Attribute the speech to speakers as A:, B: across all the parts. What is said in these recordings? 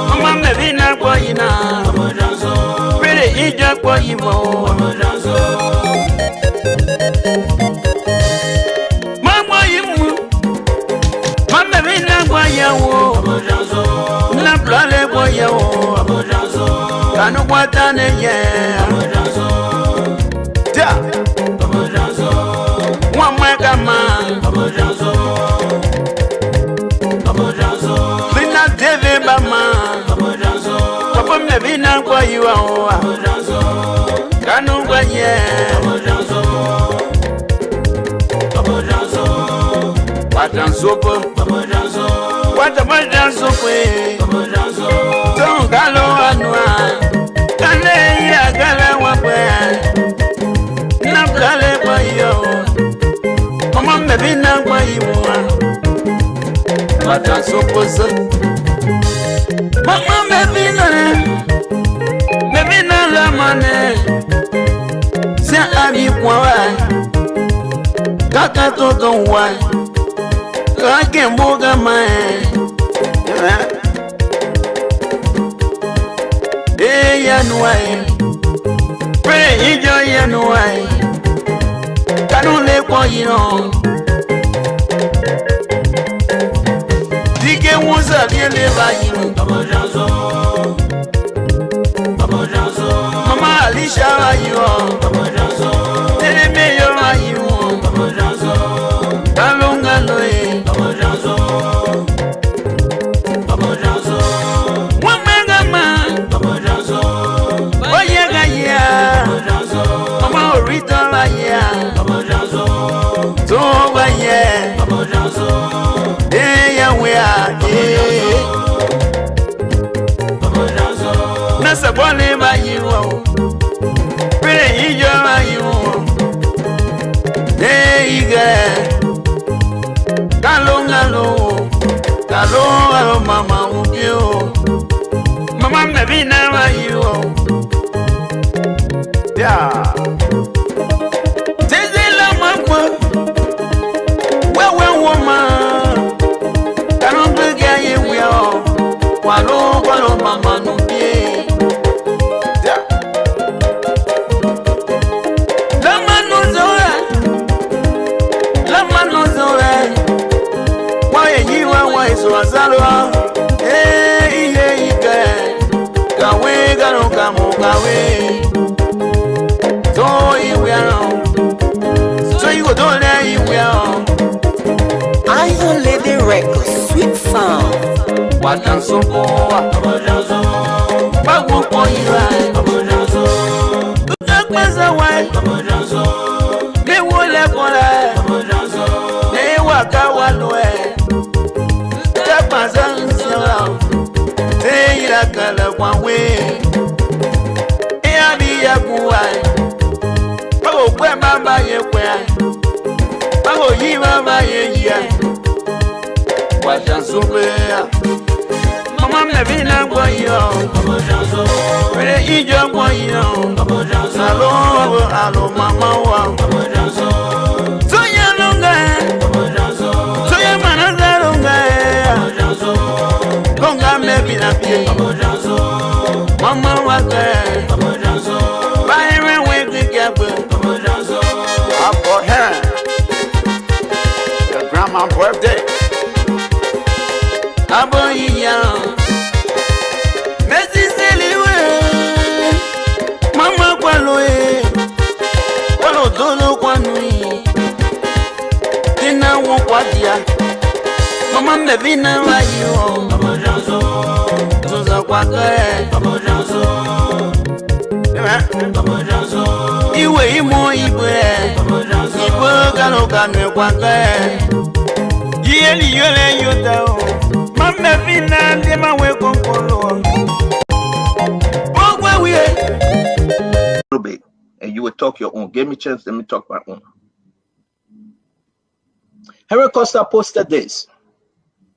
A: Mama Mevina Boyina, really Ija Boyimo. Mama Yimu, Mama Mevina Boyawo, Naplale Boyawo, Kanu Watane, yeah. One mega man, Lina David Bama, Papa Mevina Boyua, Kanu Boye, what a super, what a murder super, don't gallo anua, Canea Gala Wapware. Naplale Boyo, Mama Mevina Boyua, what a supposer. Mama Mevina Lamane, Saint Ami Poin, Kaka Toto Wine, Kaken Boga Mae, Eh, Yanway, Pray, enjoy Yanway. Canole Boyino, Dike was a really by you, Mama Alicia, you are, Mayor, you Kalunga Loe, one mega man, Oyaga, yeah, Mama Rita, yeah. So yeah, yeah, we are. Nasa bole ba you, pray you are you. Hey, girl, Kalongalo, Kalo, Mama, you, Mama, maybe never you. Yeah. Walo mama no pie. La mano zoe. Why you are so azalwa? Eh, ike. Kawe gano kamo kawe. So you are. So you go down there you are.
B: Iron Lady Records, sweet sound.
A: What a so poor, but what for you? Look as a wife, they will let go. They walk out one way. That was unsealed. They like one way. Here be a boy. Oh, where my buy where? Oh, you are my year. What a so Mama Mevina Boyo, Pray Ija Boyo, Hello, Mama, so you're longer, so you're longer, Mevina, Mama was there, Byron with the gap, up for her, your grandma's birthday. Aboya, Messi Seliwe, Mama Kwaloe, Kwalo Dolo Kwanui, Tina Wokwadia, Mama Mevina Wayo, Toza Kwake, Iwe Imo Iwe, Iwe Gano Kanu Kwake, Yeli Yole Yotao. Mevina, they my way come and you will talk your own. Give me a chance, let me talk my own. Henry Costa posted this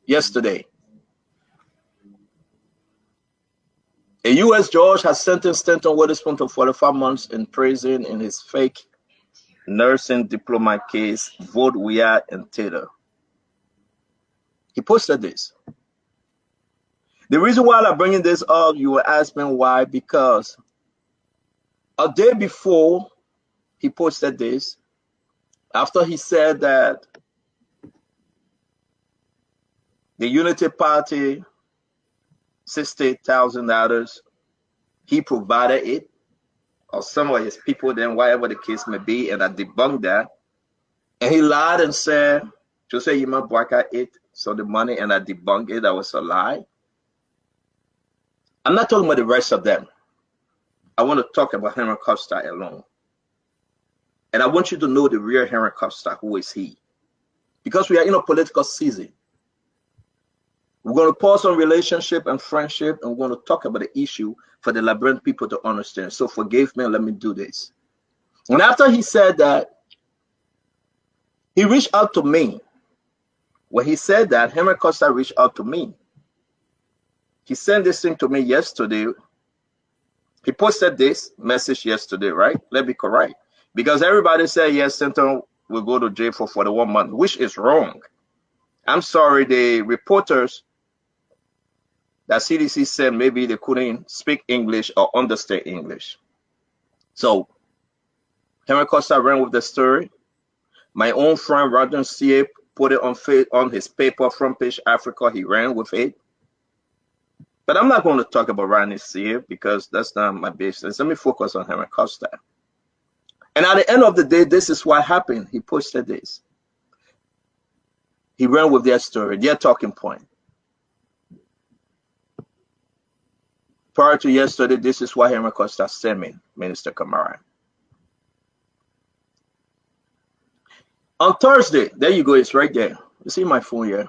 A: yesterday. A U.S. judge has sentenced Stanton Witherspoon to 45 months in prison in his fake nursing diploma case, Vote WEAH and Taylor. He posted this. The reason why I'm bringing this up, you were asking why, because a day before he posted this, after he said that the Unity Party, $60,000, he provided it, or some of his people, then whatever the case may be, and I debunked that. And he lied and said, Jose Yima Bwaka it, so the money, and I debunked it, that was a lie. I'm not talking about the rest of them. I want to talk about Henry Costa alone. And I want you to know the real Henry Costa, who is he? Because we are in a political season. We're going to pause on relationship and friendship, and we're going to talk about the issue for the Liberian people to understand. So forgive me and let me do this. And after he said that, he reached out to me. When he said that, Henry Costa reached out to me. He sent this thing to me yesterday. He posted this message yesterday, right? Let me correct. Because everybody said, yes, Stanton will go to jail for 41 months, which is wrong. I'm sorry, the reporters that CDC said maybe they couldn't speak English or understand English. So Henry Costa ran with the story. My own friend Rodney C.A. put it on his paper, Front Page Africa. He ran with it. But I'm not going to talk about Rodney C.A. because that's not my business. Let me focus on Henry Costa. And at the end of the day, this is what happened. He posted this. He ran with their story, their talking point. Prior to yesterday, this is what Henry Costa sent me, Minister Kamara. On Thursday, there you go, it's right there. You see my phone here.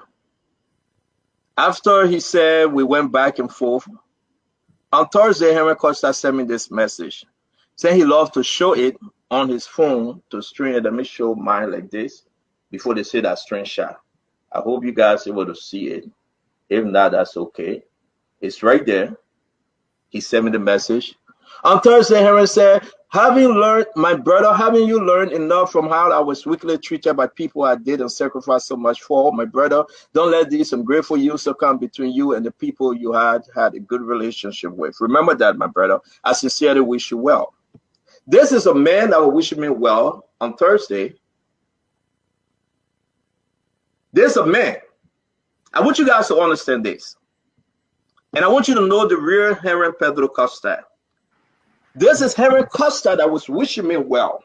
A: After he said we went back and forth, on Thursday, Henry Costa sent me this message, saying he loved to show it on his phone to screen it. Let me show mine like this before they say that screenshot. I hope you guys are able to see it. If not, that's okay. It's right there. He sent me the message. On Thursday, Henry said, having learned, my brother, haven't you learned enough from how I was weakly treated by people I did and sacrificed so much for? My brother, don't let these ungrateful years come between you and the people you had a good relationship with. Remember that, my brother. I sincerely wish you well. This is a man that will wish me well on Thursday. This is a man. I want you guys to understand this. And I want you to know the real Henry Pedro Costa. This is Henry Costa that was wishing me well.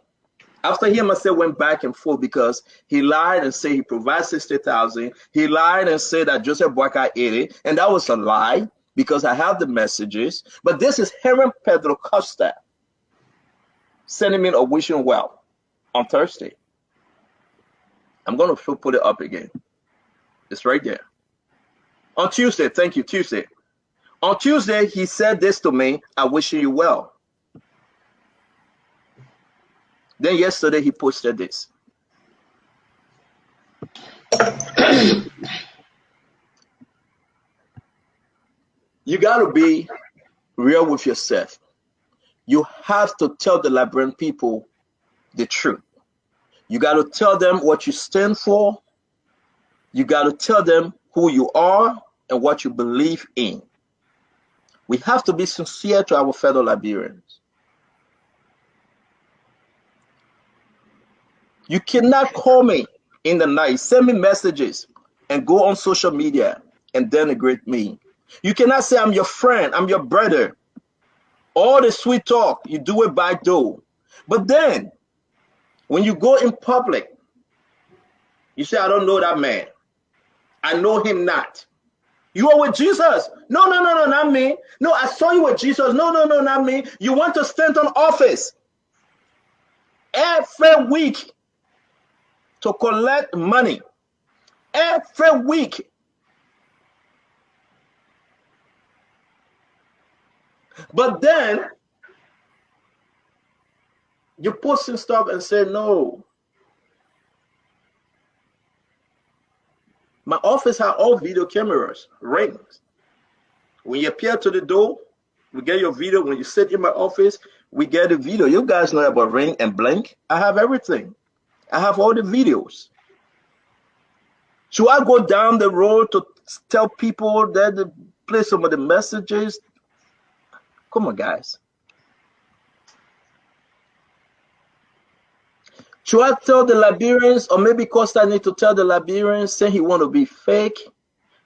A: After him, I said went back and forth because he lied and said he provides 60,000. He lied and said that Joseph Boakai ate it. And that was a lie because I have the messages. But this is Henry Pedro Costa sending me a wishing well on Thursday. I'm going to put it up again. It's right there. On Tuesday, thank you, Tuesday. On Tuesday, he said this to me, I wish you well. Then yesterday, he posted this. You got to be real with yourself. You have to tell the Liberian people the truth. You got to tell them what you stand for. You got to tell them who you are and what you believe in. We have to be sincere to our fellow Liberians. You cannot call me in the night, send me messages, and go on social media and denigrate me. You cannot say I'm your friend, I'm your brother. All the sweet talk, you do it by door. But then, when you go in public, you say, I don't know that man. I know him not. You are with Jesus. No, not me. No, I saw you with Jesus. No, not me. You want to stand on office every week to collect money. Every week. But then you post some stuff and say, no. My office has all video cameras, rings. When you appear to the door, we get your video. When you sit in my office, we get the video. You guys know about ring and blink. I have everything. I have all the videos. Should I go down the road to tell people that to play some of the messages? Come on, guys. Should I tell the Liberians, or maybe Costa need to tell the Liberians, saying he want to be fake,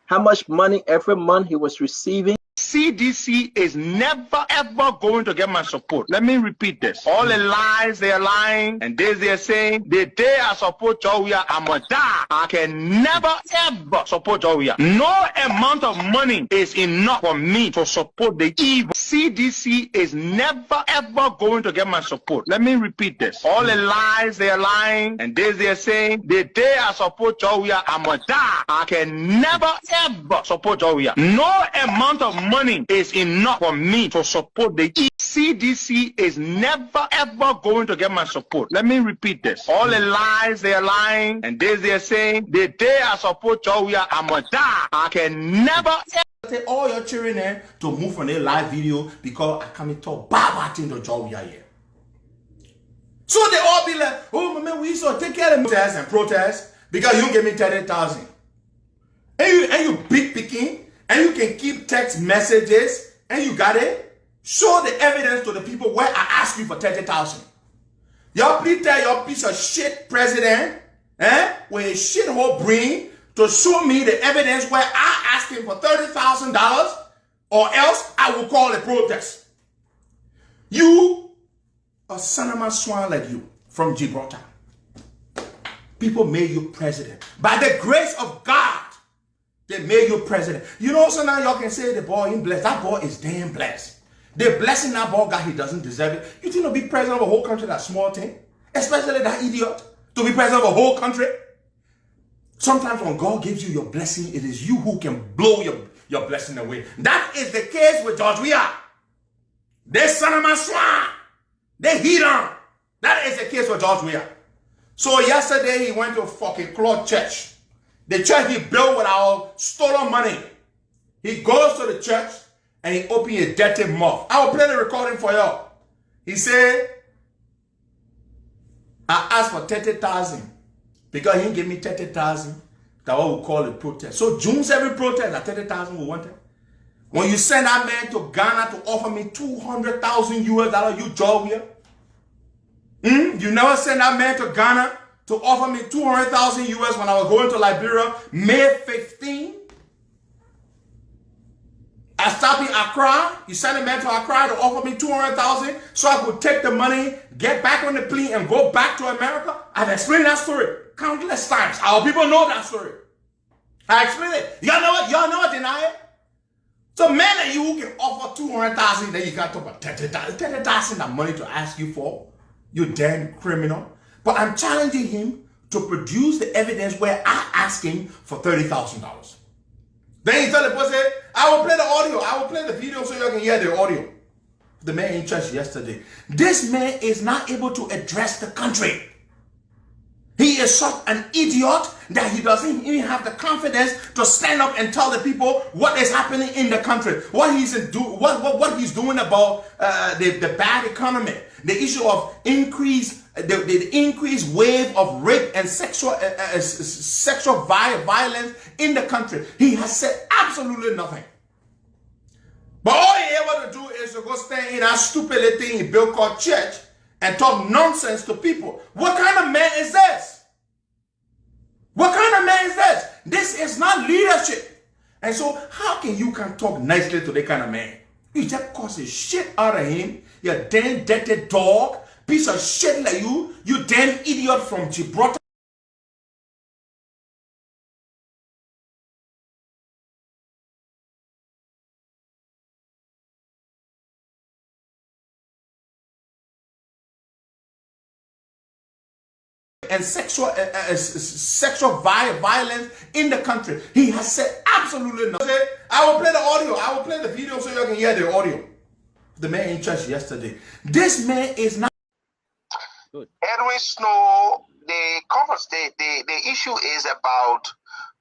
A: how much money every month he was receiving?
C: CDC is never ever going to get my support. Let me repeat this. All the lies they are lying and this they are saying, the day I support JNB, I'm gonna die. I can never ever support JNB. No amount of money is enough for me to support the evil. CDC is never ever going to get my support. Let me repeat this. All the lies they are lying and this they are saying, the day I support JNB, I'm gonna die. I can never ever support JNB. No amount of money is enough for me to support the CDC is never ever going to get my support. Let me repeat this. All the lies they are lying and this they are saying, the day I support JNB, I'm gonna die. I can never
D: Say all your children there to move from their live video because I come and talk bad thing to JNB here. So they all be like, oh my man, we used to take care of protests and protests because you give me 30,000. And you big picking. And you can keep text messages, and you got it. Show the evidence to the people where I ask you for 30,000. Y'all please tell your piece of shit president, with a shithole brain, to show me the evidence where I ask him for $30,000, or else I will call a protest. You, a son of a swan like you, from Gibraltar. People made you president. By the grace of God, they made you president. You know, so now y'all can say the boy ain't blessed. That boy is damn blessed. They're blessing that boy, God, he doesn't deserve it. You think to be president of a whole country, that small thing? Especially that idiot. To be president of a whole country? Sometimes when God gives you your blessing, it is you who can blow your blessing away. That is the case with JNB OR. They son of my swan. They heat on. That is the case with JNB OR. So yesterday he went to a fucking cloth church. The church he built with our stolen money. He goes to the church and he opens a dirty mouth. I will play the recording for y'all. He said, I asked for 30,000 because he didn't give me 30,000. That what we call a protest. So June's every protest at 30,000 we wanted. When you send that man to Ghana to offer me 200,000 US dollars, you JNB OR? You never send that man to Ghana to offer me 200,000 US when I was going to Liberia, May 15. I stopped in Accra. You sent a man to Accra to offer me 200,000 so I could take the money, get back on the plane, and go back to America. I've explained that story countless times. Our people know that story. I explained it. Y'all know it? Y'all know it, deny it? So man like you who can offer 200,000, then you got to talk about 30,000. 30,000 that money to ask you for. You damn criminal. But I'm challenging him to produce the evidence where I ask him for $30,000. Then he tell the person, I will play the audio. I will play the video so you can hear the audio. The man in church yesterday. This man is not able to address the country. He is such an idiot that he doesn't even have the confidence to stand up and tell the people what is happening in the country, what he's doing about the bad economy, the issue of the increased wave of rape and sexual violence in the country. He has said absolutely nothing. But all he able to do is to go stand in that stupid little thing he built called church and talk nonsense to people. What kind of man is this? What kind of man is this? This is not leadership. And so how can you talk nicely to that kind of man? You just cause the shit out of him. You damn dirty dog, piece of shit like you damn idiot from Gibraltar. And sexual violence in the country. He has said absolutely nothing. I will play the audio. I will play the video so you can hear the audio. The man in church yesterday. This man is not.
E: Edwin Snowe, the issue is about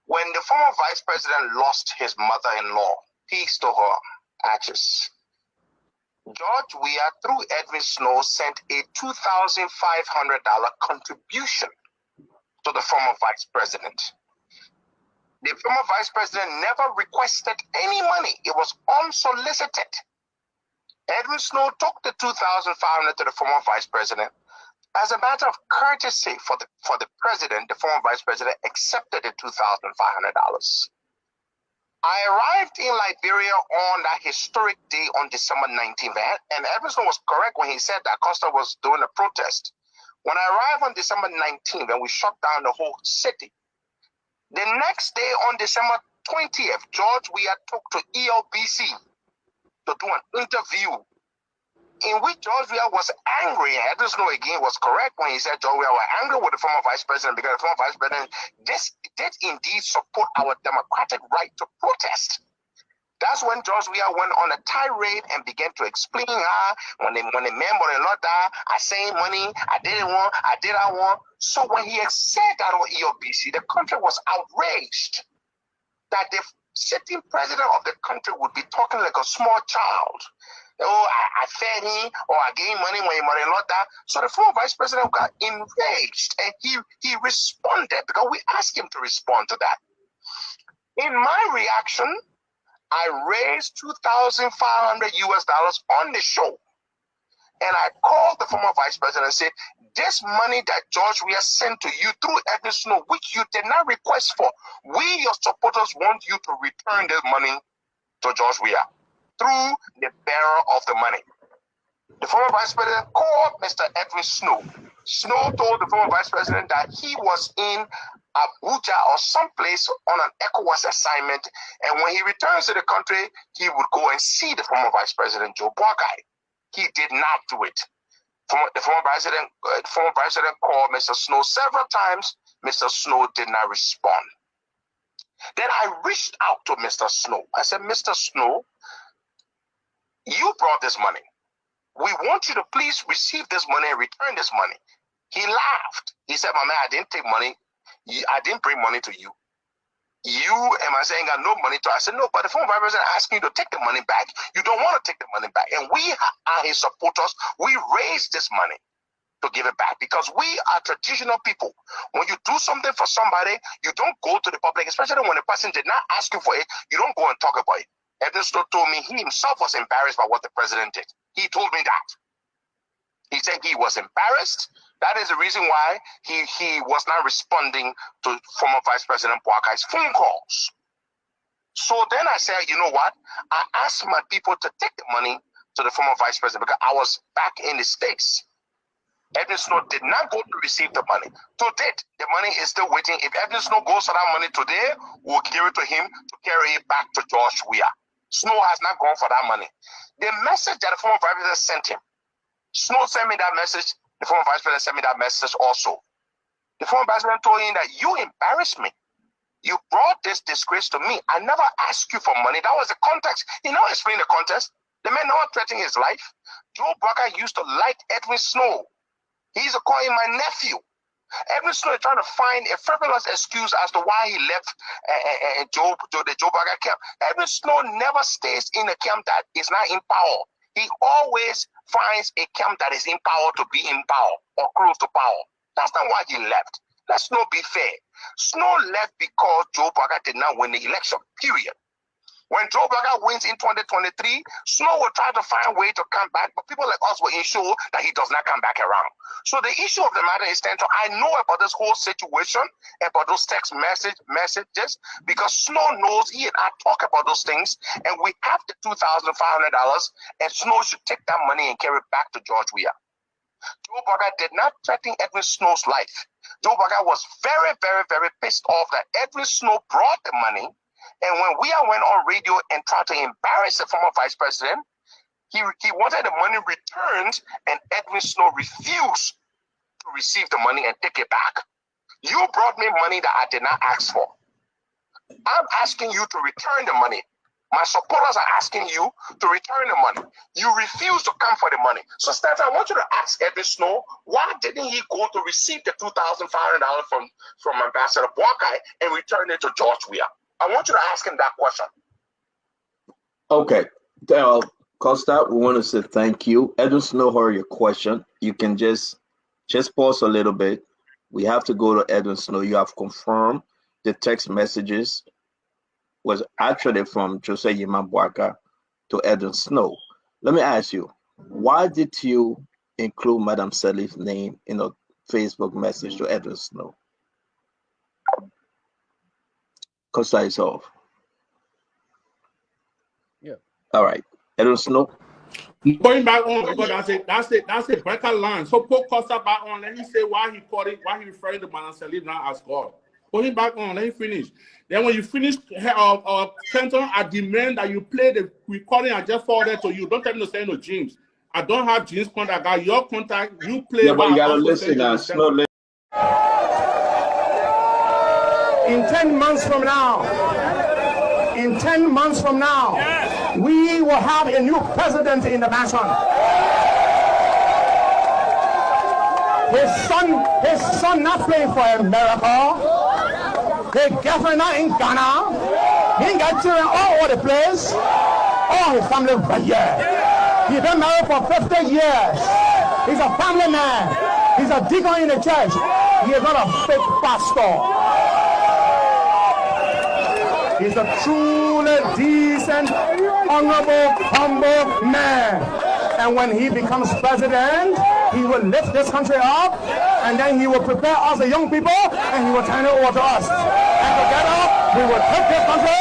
E: when the former vice president lost his mother-in-law, peace to her ashes. JNB OR through Edwin Snowe sent a $2,500 contribution to the former vice president. The former vice president never requested any money. It was unsolicited. Edwin Snowe took the $2,500 to the former vice president. As a matter of courtesy for the president, the former vice president accepted the $2,500. I arrived in Liberia on that historic day on December 19th, and Edwin Snowe was correct when he said that Costa was doing a protest. When I arrived on December 19th and we shut down the whole city, the next day on December 20th, George Weah took to ELBC to do an interview in which George Weah was angry. And Edwin Snowe again was correct when he said George Weah was angry with the former vice president because the former vice president did indeed support our democratic right to protest. That's when George Weah went on a tirade and began to explain how when the mother-in-law died, I saved money, I didn't want, I did I want. So when he said that on ELBC, the country was outraged that the sitting president of the country would be talking like a small child. Oh, I fed him, or I gave money when your mother-in-law died. So the former vice president got enraged, and he responded because we asked him to respond to that. In my reaction, I raised $2,500 on the show, and I called the former vice president and said, "This money that George Weah sent to you through Edwin Snowe, which you did not request for, we, your supporters, want you to return this money to George Weah through the bearer of the money." The former vice president called Mr. Edwin Snowe. Snowe told the former vice president that he was in Abuja or someplace on an ECOWAS assignment, and when he returns to the country, he would go and see the former vice president, Joe Boakai. He did not do it. The former president called Mr. Snowe several times. Mr. Snowe did not respond. Then I reached out to Mr. Snowe. I said, "Mr. Snowe, you brought this money. We want you to please receive this money and return this money." He laughed. He said, "My man, I didn't take money. I didn't bring money to you. You and I saying got no money to." I said, "No, but the former vice president asking you to take the money back. You don't want to take the money back. And we are his supporters. We raised this money to give it back because we are traditional people. When you do something for somebody, you don't go to the public, especially when the person did not ask you for it. You don't go and talk about it." Edwin Snowe told me he himself was embarrassed by what the president did. He told me that. He said he was embarrassed. That is the reason why he was not responding to former Vice President Boakai's phone calls. So then I said, you know what? I asked my people to take the money to the former Vice President because I was back in the States. Edwin Snowe did not go to receive the money. To date, the money is still waiting. If Edwin Snowe goes for that money today, we'll give it to him to carry it back to George Weah. Snowe has not gone for that money. The message that the former Vice President sent him, Snowe sent me that message. The former Vice President sent me that message also. The former Vice President told him that you embarrassed me. You brought this disgrace to me. I never asked you for money. That was the context. He never explained the context. The man never threatened his life. Joe Boakai used to like Edwin Snowe. He used to call him my nephew. Edwin Snowe is trying to find a frivolous excuse as to why he left the Joe Boakai camp. Edwin Snowe never stays in a camp that is not in power. He always finds a camp that is in power to be in power or close to power. That's not why he left. Let's not be fair. Snowe left because Joe Boakai did not win the election, period. When Joe Boakai wins in 2023, Snowe will try to find a way to come back, but people like us will ensure that he does not come back around. So the issue of the matter is, I know about this whole situation, about those text messages, because Snowe knows he and I talk about those things, and we have the $2,500, and Snowe should take that money and carry it back to George Weah. Joe Boakai did not threaten Edwin Snowe's life. Joe Boakai was very, very, very pissed off that Edwin Snowe brought the money. And when Weah went on radio and tried to embarrass the former vice president, he wanted the money returned, and Edwin Snowe refused to receive the money and take it back. You brought me money that I did not ask for. I'm asking you to return the money. My supporters are asking you to return the money. You refuse to come for the money. So, Stephen, I want you to ask Edwin Snowe, why didn't he go to receive the $2,500 from Ambassador Boakai and return it to George Weah? I want you to ask him that question.
A: Okay. Costa, we want to say thank you. Edwin Snowe heard your question. You can just pause a little bit. We have to go to Edwin Snowe. You have confirmed the text messages was actually from JNB OR PRESIDENT to Edwin Snowe. Let me ask you, why did you include Madam Salif's name in a Facebook message to Edwin Snowe? Costa is off.
F: Yeah.
A: All right. Edwin Snowe.
D: Going back on because that's a better line. So put Costa back on. Let me say why he called it, why he referring to Madam Salif now as God. Put him back on. Let me finish. Then when you finish, Clinton, I demand that you play the recording I just forwarded to you. Don't tell me to send no James. I don't have James contact. I got your contact. You play.
A: Yeah, but you gotta listen now.
C: In 10 months from now, we will have a new president in the nation. His son not playing for America. His girlfriend not in Ghana. He ain't got children all over the place. All his family right here. He's been married for 50 years. He's a family man. He's a deacon in the church. He is not a fake pastor. He's a truly decent, honorable, humble man. And when he becomes president, he will lift this country up, and then he will prepare us, the young people, and he will turn it over to us. And together, we will take this country,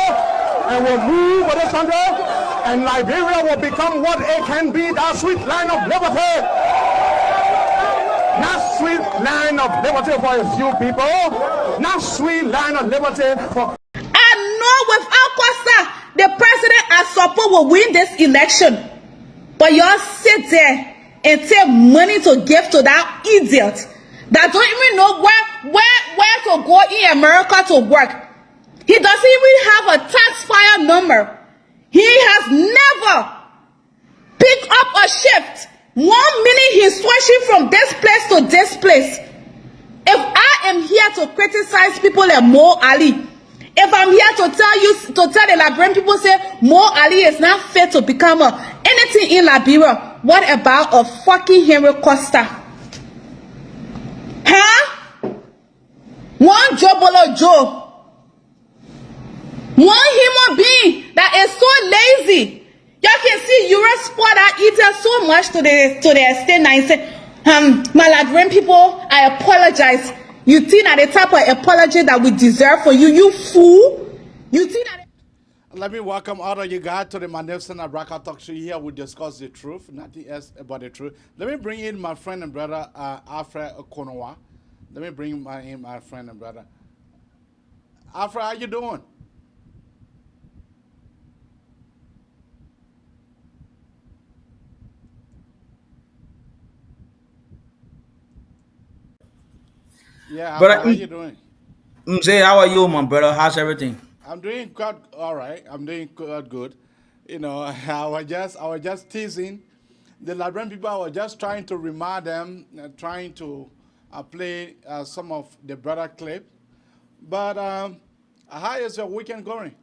C: and we'll move with this country, and Liberia will become what it can be, that sweet land of liberty. Not sweet land of liberty for a few people, not sweet land of liberty for...
G: Without Costa, the president I support will win this election. But y'all sit there and take money to give to that idiot that don't even know where to go in America to work. He doesn't even have a tax file number. He has never picked up a shift. 1 minute he's switching from this place to this place. If I am here to criticize people like Mo Ali, if I'm here to tell the Liberian people say Mo Ali is not fit to become anything in Liberia, what about a fucking Henry Costa? Huh? One Joe Bolo Joe. One human being that is so lazy. Y'all can see Eurosport that eating so much to the extent that he said, my Liberian people, I apologize. You think that the type of apology that we deserve for you, you fool? You think that...
D: Let me welcome all of you guys to the Magnificent Abraka Talk Show. Here we discuss the truth, nothing else about the truth. Let me bring in my friend and brother, Alfred Okonowa. Let me bring in my friend and brother. Alfred, how you doing? Yeah,
F: But
D: how you doing?
F: Say, how are you, my brother? How's everything?
D: I'm doing good. All right, I'm doing good. You know, I was just teasing the Liberian people. I was just trying to remind them, trying to play some of the brother clip. But how is your weekend going?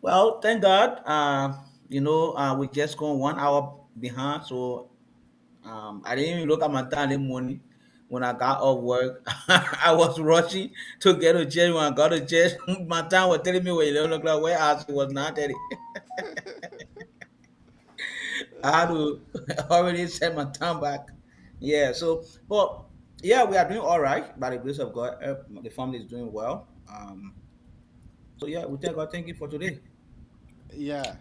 F: Well, thank God. We just gone 1 hour behind, so I didn't even look at my time in the morning when I got off work. I was rushing to get to church. When I got to church, my time was telling me when 11 o'clock. Where I was not ready. I had to already set my time back. Yeah. So, but yeah, we are doing all right by the grace of God. The family is doing well. So yeah, we thank God. Thank you for today.
D: Yeah.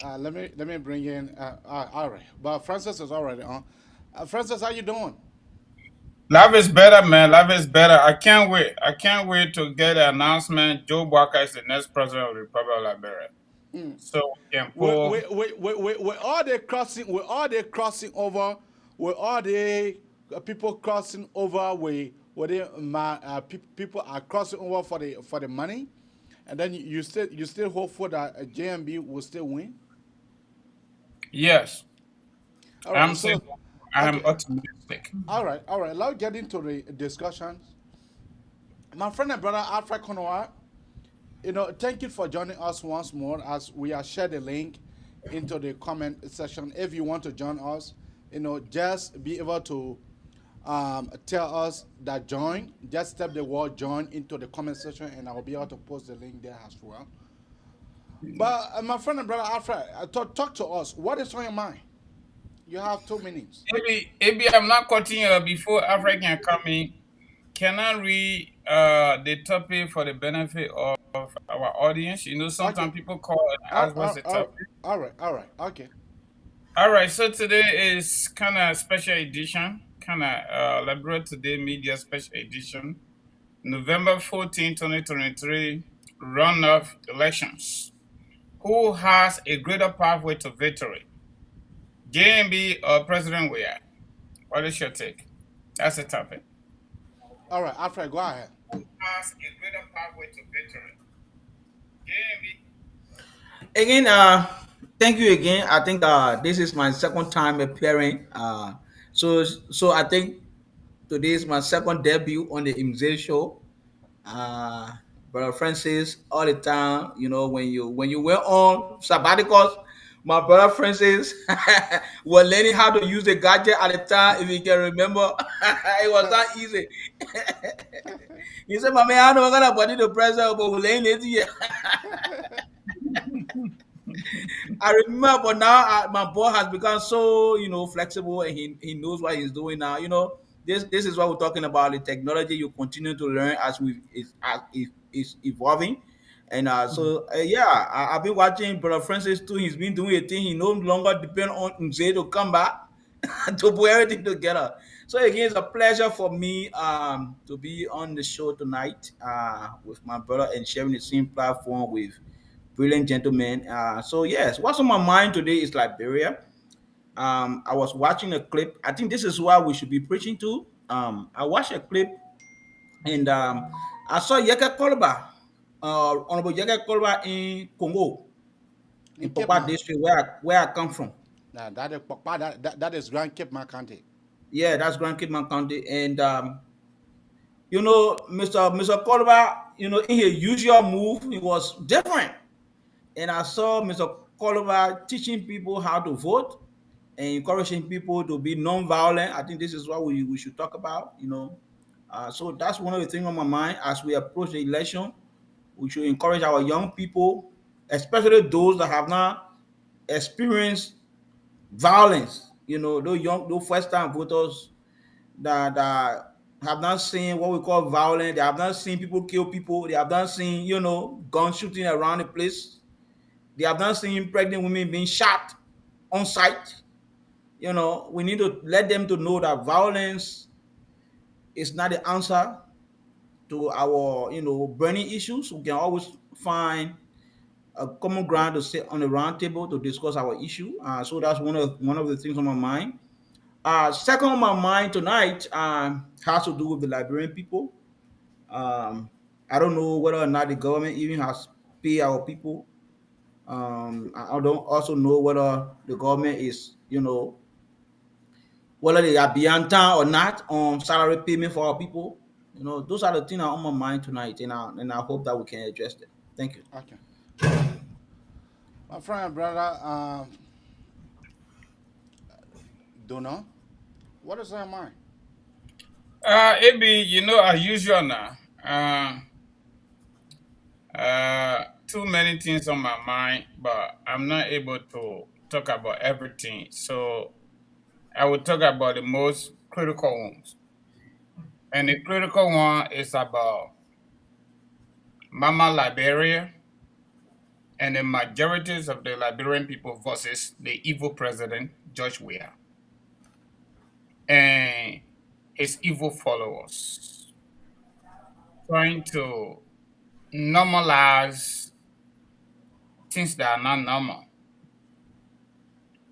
D: Let me bring in. All right, but Francis is already on. Francis, how you doing?
H: Life is better, man. Life is better. I can't wait. I can't wait to get the announcement. Joe Baka is the next president of the Republic of Liberia. So we can pull.
D: With all the crossing, over, with all the people crossing over, people are crossing over for the money, and then you still hopeful that JNB will still win.
H: Yes.
D: All right,
H: I am optimistic.
D: All right. Let's get into the discussions. My friend and brother Alfred Konoa, thank you for joining us once more as we are shared the link into the comment section. If you want to join us, just be able to tell us that join. Just type the word join into the comment section, and I will be able to post the link there as well. But my friend and brother Alfred, talk to us. What is on your mind? You have 2 minutes.
H: Maybe I'm not cutting you before African coming. Can I read the topic for the benefit of our audience? You know,
D: Okay.
H: sometimes people call and ask what's the topic.
D: All right. Okay.
H: All right, so today is kind of special edition, kind of Liberia Today Media Special Edition, November 14, 2023, runoff elections. Who has a greater pathway to victory? JNB or President Weah? What is your take? That's the topic.
D: All right, Alfred, go ahead.
H: Who has a greater pathway to victory? JNB.
F: Again, thank you again. I think this is my second time appearing. So I think today is my second debut on the MZ show. Uh, brother Francis, all the time, when you went on sabbaticals, my brother Francis was learning how to use the gadget at the time. If you can remember, it was not easy. He said, "My man, I know I'm gonna put the president, but we're laying it here." I remember, but now my boy has become so flexible, and he knows what he's doing now. This is what we're talking about. The technology you continue to learn as it's evolving, and yeah, I've been watching Brother Francis too. He's been doing a thing. He no longer depend on Mzee to come back to put everything together. So again, it's a pleasure for me to be on the show tonight with my brother and sharing the same platform with brilliant gentlemen. So yes, what's on my mind today is Liberia. I was watching a clip. I think this is what we should be preaching to. I watched a clip and I saw Yeka Kolba, Honorable Yeka Kolba in Congo, in
D: In Cape
F: Papa
D: Man.
F: district where I come from.
D: Nah, that is Grand Cape Man County.
F: Yeah, that's Grand Kidman County. And Mr. Kolba, in his usual move, it was different. And I saw Mr. Kolba teaching people how to vote and encouraging people to be non-violent. I think this is what we should talk about. So that's one of the things on my mind as we approach the election. We should encourage our young people, especially those that have not experienced violence. Those first-time voters that have not seen what we call violence. They have not seen people kill people. They have not seen, gun shooting around the place. They have not seen pregnant women being shot on site. We need to let them to know that violence is not the answer to our, burning issues. We can always find a common ground to sit on the round table to discuss our issue. So that's one of the things on my mind. Second on my mind tonight has to do with the Liberian people. I don't know whether or not the government even has paid our people. I don't also know whether the government is, whether they are beyond time or not on salary payment for our people. Those are the things that are on my mind tonight, and I hope that we can address them. Thank you.
D: Okay. My friend and brother, Donna, what is on your mind?
H: Maybe as usual now. Too many things on my mind, but I'm not able to talk about everything. So I will talk about the most critical ones. And the critical one is about Mama Liberia and the majorities of the Liberian people versus the evil president, George Weah, and his evil followers, trying to normalize things that are not normal.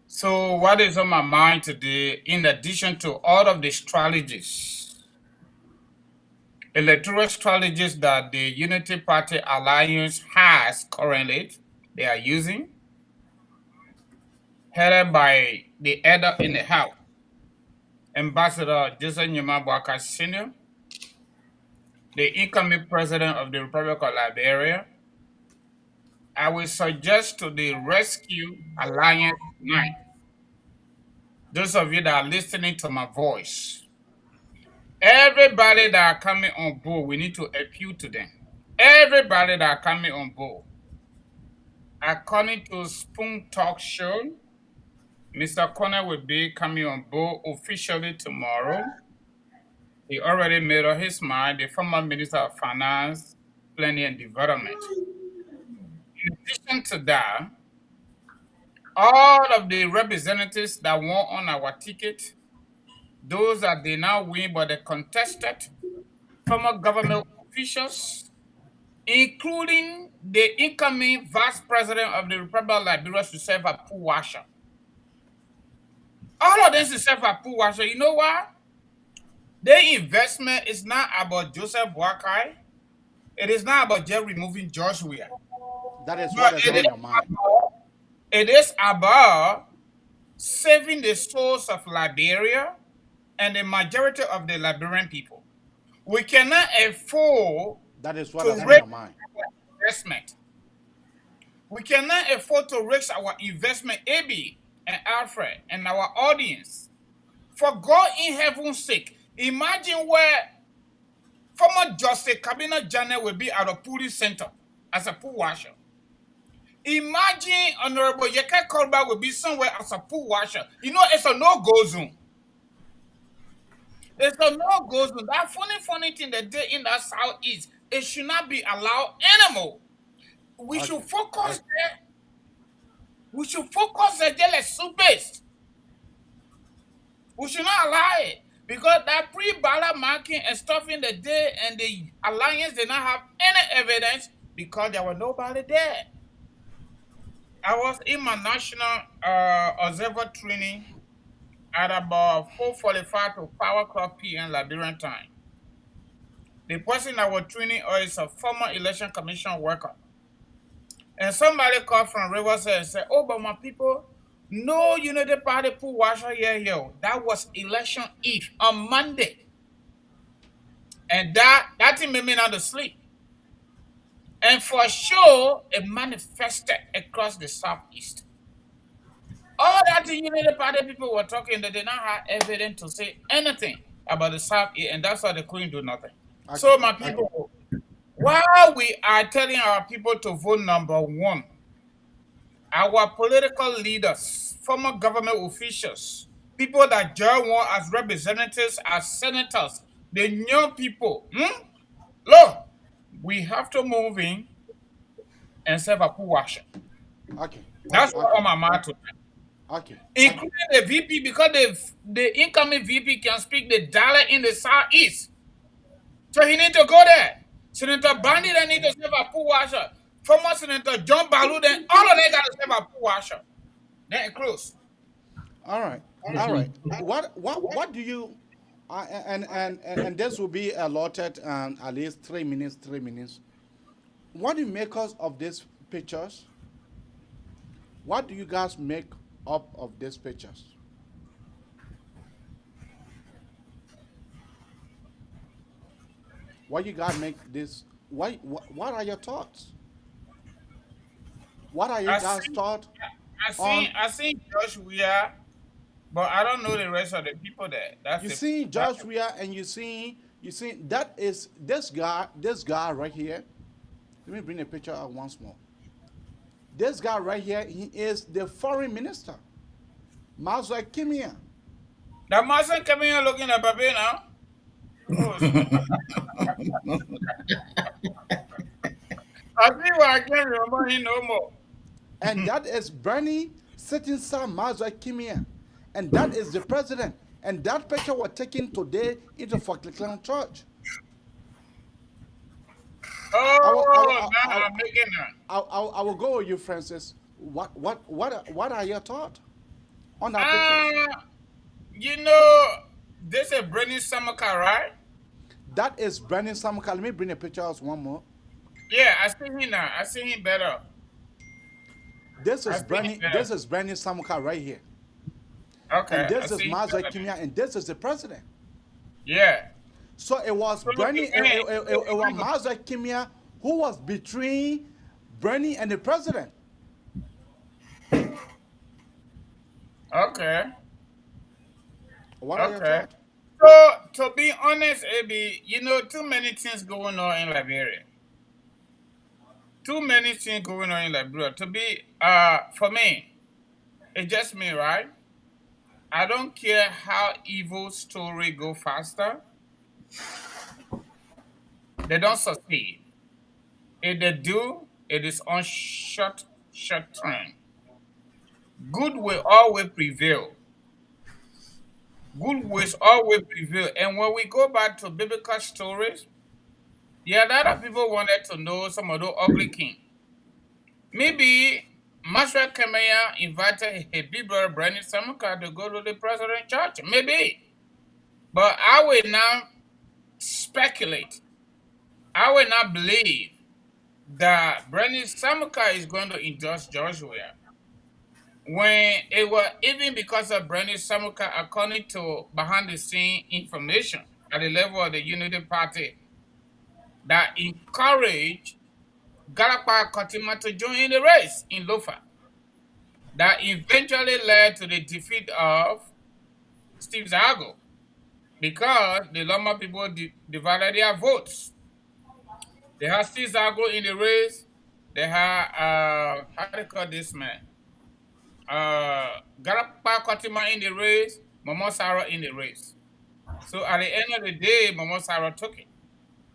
H: So what is on my mind today, in addition to all of the strategies, electoral strategies that the Unity Party Alliance has currently, they are using, headed by the elder in the House, Ambassador Joseph Nyamabwaka Sr., the incoming president of the Republic of Liberia. I will suggest to the Rescue Alliance tonight, those of you that are listening to my voice, everybody that are coming on board, we need to appeal to them. Everybody that are coming on board, according to Spoon Talk Show, Mr. Connor will be coming on board officially tomorrow. He already made up his mind, the former Minister of Finance, Planning and Development. In addition to that, all of the representatives that won on our ticket, those that did not win but they contested, former government officials, including the incoming Vice President of the Republic of Liberia, to serve as pool washer. All of them to serve as pool washer. You know what? Their investment is not about Joseph Boakai. It is not about just removing George Weah.
D: That is what is on your mind.
H: It is about saving the souls of Liberia and the majority of the Liberian people. We cannot afford
D: That is what
H: to
D: is on
H: raise
D: your mind.
H: our investment. We cannot afford to raise our investment, AB and Alfred, and our audience. For God in heaven's sake, imagine where former Justice Cabinet Janet will be at a police center as a pool washer. Imagine Honorable Yeka Kolba will be somewhere as a pool washer. You know, it's a no-go zone. It's a no-go zone. That funny thing that they in that southeast, it should not be allowed anymore. We should focus there. We should focus there like soup-based. We should not allow it. Because that pre-ballot marking and stuff in the day and the alliance did not have any evidence because there was nobody there. I was in my national observer training at about 4:45 to 5 o'clock p.m. Liberian time. The person I was training is a former election commission worker. And somebody called from Riverside and said, oh, but my people, no Unity Party pool washer here. That was election eve on Monday. And that thing made me not to sleep. And for sure, it manifested across the southeast. All that the Unity Party people were talking, they did not have evidence to say anything about the southeast, and that's why they couldn't do nothing.
D: Okay.
H: So, my people, while we are telling our people to vote number one, our political leaders, former government officials, people that join one as representatives, as senators, the young people, look, we have to move in and serve a pool washer.
D: Okay.
H: That's what on my mind tonight.
D: Okay.
H: Including the VP, because the incoming VP can speak the dialect in the southeast. So he need to go there. Senator Bandy then need to serve a pool washer. Former Senator John Balu, then all of them got to serve a pool washer. Then it close.
D: All right. What do you and this will be allotted at least 3 minutes. What do you make us of these pictures? What do you guys make up of these pictures? What you guys make this? What are your thoughts? What are you guys' thoughts?
H: I seen Josh Weah, but I don't know the rest of the people there.
D: You see Josh Weah, and you see that is this guy right here. Let me bring a picture out once more. This guy right here, he is the foreign minister, Mazwa Kimia.
H: That Mazwa Kimia looking at Babe now. I see why I can't remember him no more.
D: And that is Bernie sitting some Mazwa Kimia. And that is the president. And that picture was taken today into Falkland Church.
H: I'm making that.
D: I will go with you, Francis. What are your thoughts on that picture?
H: You know, this is Bernie Samukai, right?
D: That is Bernie Samukai. Let me bring a picture out one more.
H: Yeah, I see him now. I see him better.
D: This is Bernie Samukai right here.
H: Okay.
D: And this is Mazwa Kimia, and this is the president.
H: Yeah.
D: So it was Bernie, it was Mazwa Kimia who was between Bernie and the president.
H: Okay.
D: What are your thoughts?
H: So, to be honest, AB, you know, too many things going on in Liberia. too many things going on in Liberia. To be, for me, it's just me, right? I don't care how evil story go faster. They don't succeed. If they do, it is on short term. Good will always prevail. Good will always prevail. And when we go back to biblical stories, yeah, a lot of people wanted to know some of those ugly kings. Maybe Marshal Kemeya invited his big brother Brandon Samukai to go to the president church. Maybe. But I will not speculate. I will not believe that Brandon Samukai is going to endorse Joshua. When it was even because of Brandon Samukai, according to behind the scene information at the level of the Unity Party, that encouraged Galapa Kotima to join the race in Lofa. That eventually led to the defeat of Steve Zago because the Loma people divided their votes. They had Steve Zago in the race. They had, how do you call this man? Galapa Kotima in the race, Momo Sarah in the race. So at the end of the day, Momo Sarah took it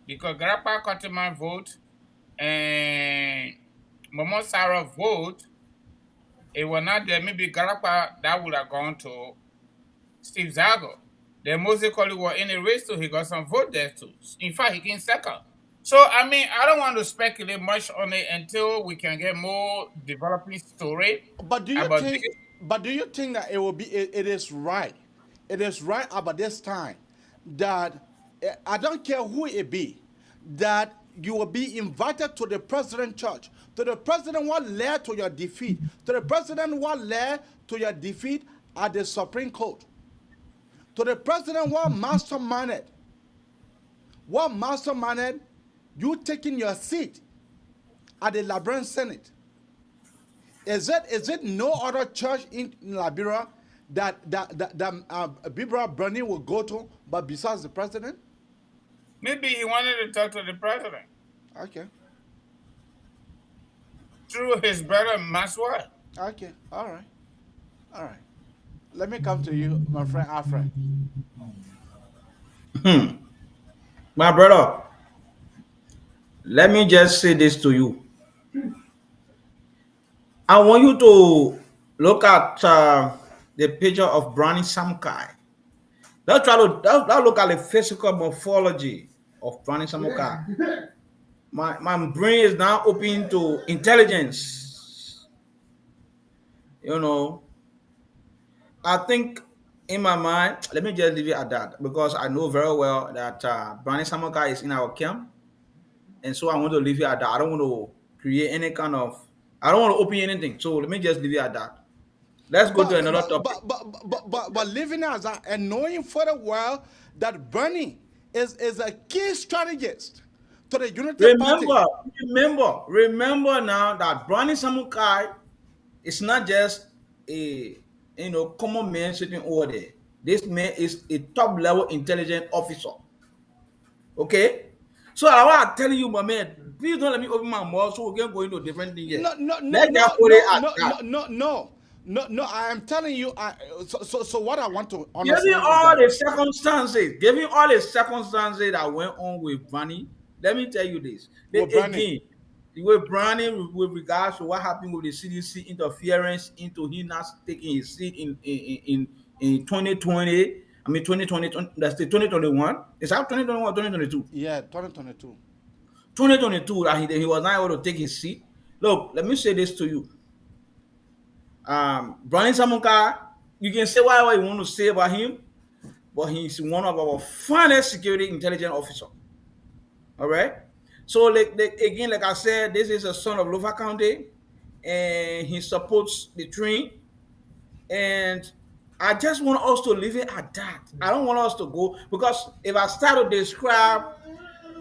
H: because Galapa Kotima vote and Momo Sarah vote, it was not there. Maybe Galapa that would have gone to Steve Zago. Then Moses Colley was in the race too. He got some vote there too. In fact, he came second. So I mean, I don't want to speculate much on it until we can get more developing story.
D: But do you think that it will be? It is right. It is right about this time that I don't care who it be, that you will be invited to the president church, to the president what led to your defeat, to the president what led to your defeat at the Supreme Court, to the president what masterminded you taking your seat at the Liberian Senate. Is it no other church in Liberia that Bibra Bernie will go to, but besides the president?
H: Maybe he wanted to talk to the president.
D: Okay.
H: Through his brother Maswell.
D: Okay. All right. Let me come to you, my friend Alfred.
F: My brother, let me just say this to you. I want you to look at the picture of Brownie Samukai. Don't look at the physical morphology of Brownie Samukai. My brain is now open to intelligence. You know, I think in my mind, let me just leave it at that because I know very well that Brownie Samukai is in our camp. And so I want to leave it at that. I don't want to create any kind of, I don't want to open anything. So let me just leave it at that. Let's go to another topic.
D: But living as that and knowing for the world that Bernie is a key strategist to the Unity Party.
F: Remember now that Brownie Samukai is not just a common man sitting over there. This man is a top level intelligence officer. Okay? So I want to tell you, my man, please don't let me open my mouth so we can go into different things.
D: No, I am telling you. So what I want to
F: understand. Giving all the circumstances that went on with Brownie, let me tell you this. With Brownie, with regards to what happened with the CDC interference into him not taking his seat in 2020. I mean 2020. That's the 2021. Is that 2021 or 2022?
D: Yeah, 2022.
F: 2022 that he was not able to take his seat. Look, let me say this to you. Brownie Samukai, you can say whatever you want to say about him, but he's one of our finest security intelligence officers. All right. So, like I said, this is a son of Lofa County, and he supports the train. And I just want us to leave it at that. I don't want us to go, because if I start to describe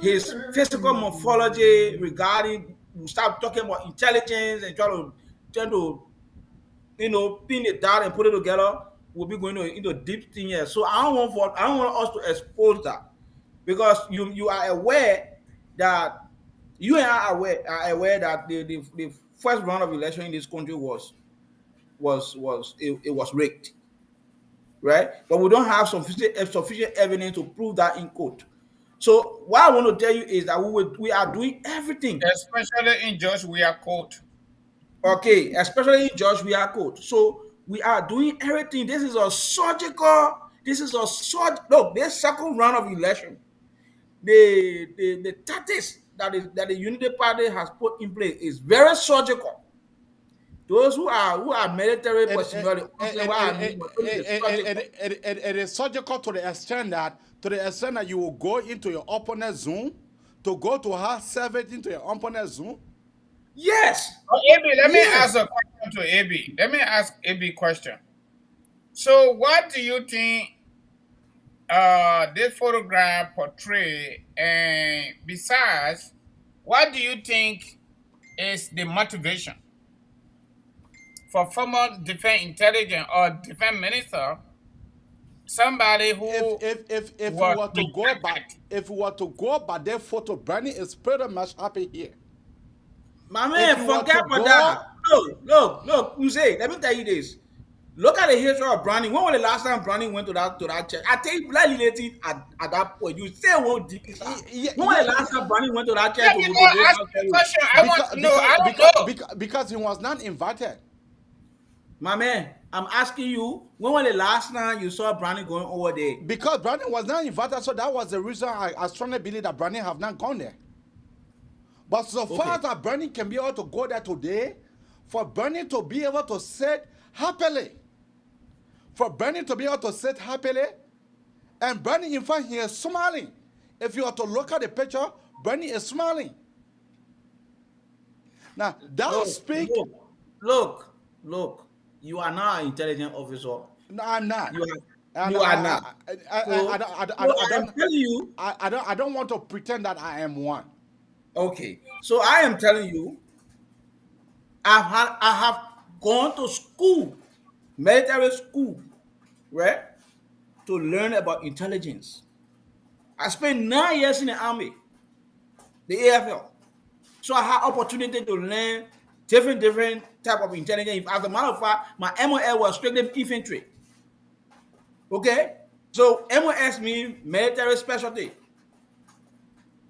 F: his physical morphology regarding, we start talking about intelligence and try to pin it down and put it together, we'll be going into deep thing here. So I don't want us to expose that, because you are aware that You and I are aware that the first round of election in this country it was rigged, right? But we don't have sufficient evidence to prove that in court. So what I want to tell you is that we are doing everything,
H: Especially in Josh Weah court.
F: okay, especially in George Weah court. So we are doing everything. This is a surgical. This is a look. This second round of election, the tactics that the Unity Party has put in place is very surgical. Those who are military personnel,
D: it is surgical to the extent that you will go into your opponent's zone, to go to have service into your opponent's zone.
F: Yes.
H: AB, let me ask a question to AB. Let me ask AB a question. So what do you think this photograph portray? And besides, what do you think is the motivation for former defense intelligence or defense minister, somebody who
D: if we were to go by their photo, Bernie is pretty much happy here.
F: My man, forget about that. Look, Jose, let me tell you this. Look at the history of Browning. When was the last time Browning went to that church? I tell you, blood related at that point. You say what deep is that? When was the last time Browning went to that church?
H: I want to know. I don't know.
D: Because he was not invited.
F: My man, I'm asking you, when was the last time you saw Browning going over there?
D: Because Browning was not invited, so that was the reason I strongly believe that Browning have not gone there. But so far that Browning can be able to go there today, for Browning to be able to sit happily, and Browning, in fact, he is smiling. If you are to look at the picture, Browning is smiling. Now, that speak.
F: Look. You are not an intelligent officer.
D: No, I'm not.
F: You are not. I'm telling you.
D: I don't want to pretend that I am one.
F: Okay, so I am telling you, I have gone to school, military school, right, to learn about intelligence. I spent 9 years in the army, the AFL. So I had opportunity to learn different type of intelligence. As a matter of fact, my MOS was strictly infantry. Okay, so MOS means military specialty.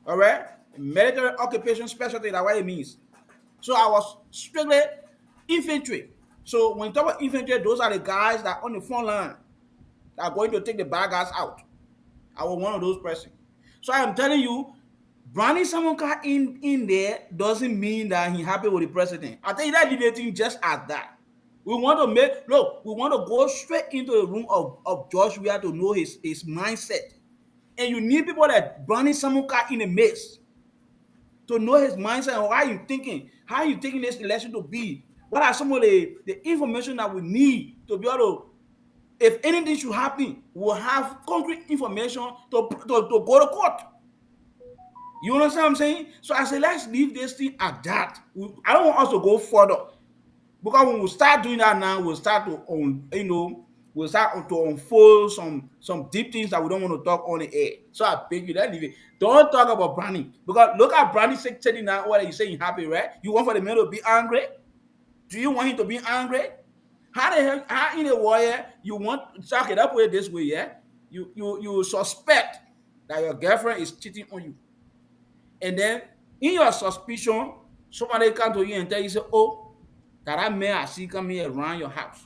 F: All right, military occupation specialty. That's what it means. So I was strictly infantry. So when you talk about infantry, those are the guys that are on the front line that are going to take the bad guys out. I was one of those persons. So I am telling you, Brownie Samukai in there doesn't mean that he's happy with the president. I tell you that debating just as that. We want to go straight into the room of George Weah to know his mindset. And you need people like Brownie Samukai in the midst to know his mindset and how you thinking, how you taking this election to be. What are some of the information that we need to be able to, if anything should happen, we'll have concrete information to go to court. You understand what I'm saying? So I said, let's leave this thing at that. I don't want us to go further. Because when we start doing that now, we'll start to unfold some deep things that we don't want to talk on the air. So I beg you, let's leave it. Don't talk about Brownie. Because look at Brownie sitting now, what are you saying, happy, right? You want for the man to be angry? Do you want him to be angry? How the hell, how in a warrior you want, talk it up with it this way, yeah? You suspect that your girlfriend is cheating on you. And then in your suspicion, somebody come to you and tell you, say, oh, that man I see come here around your house.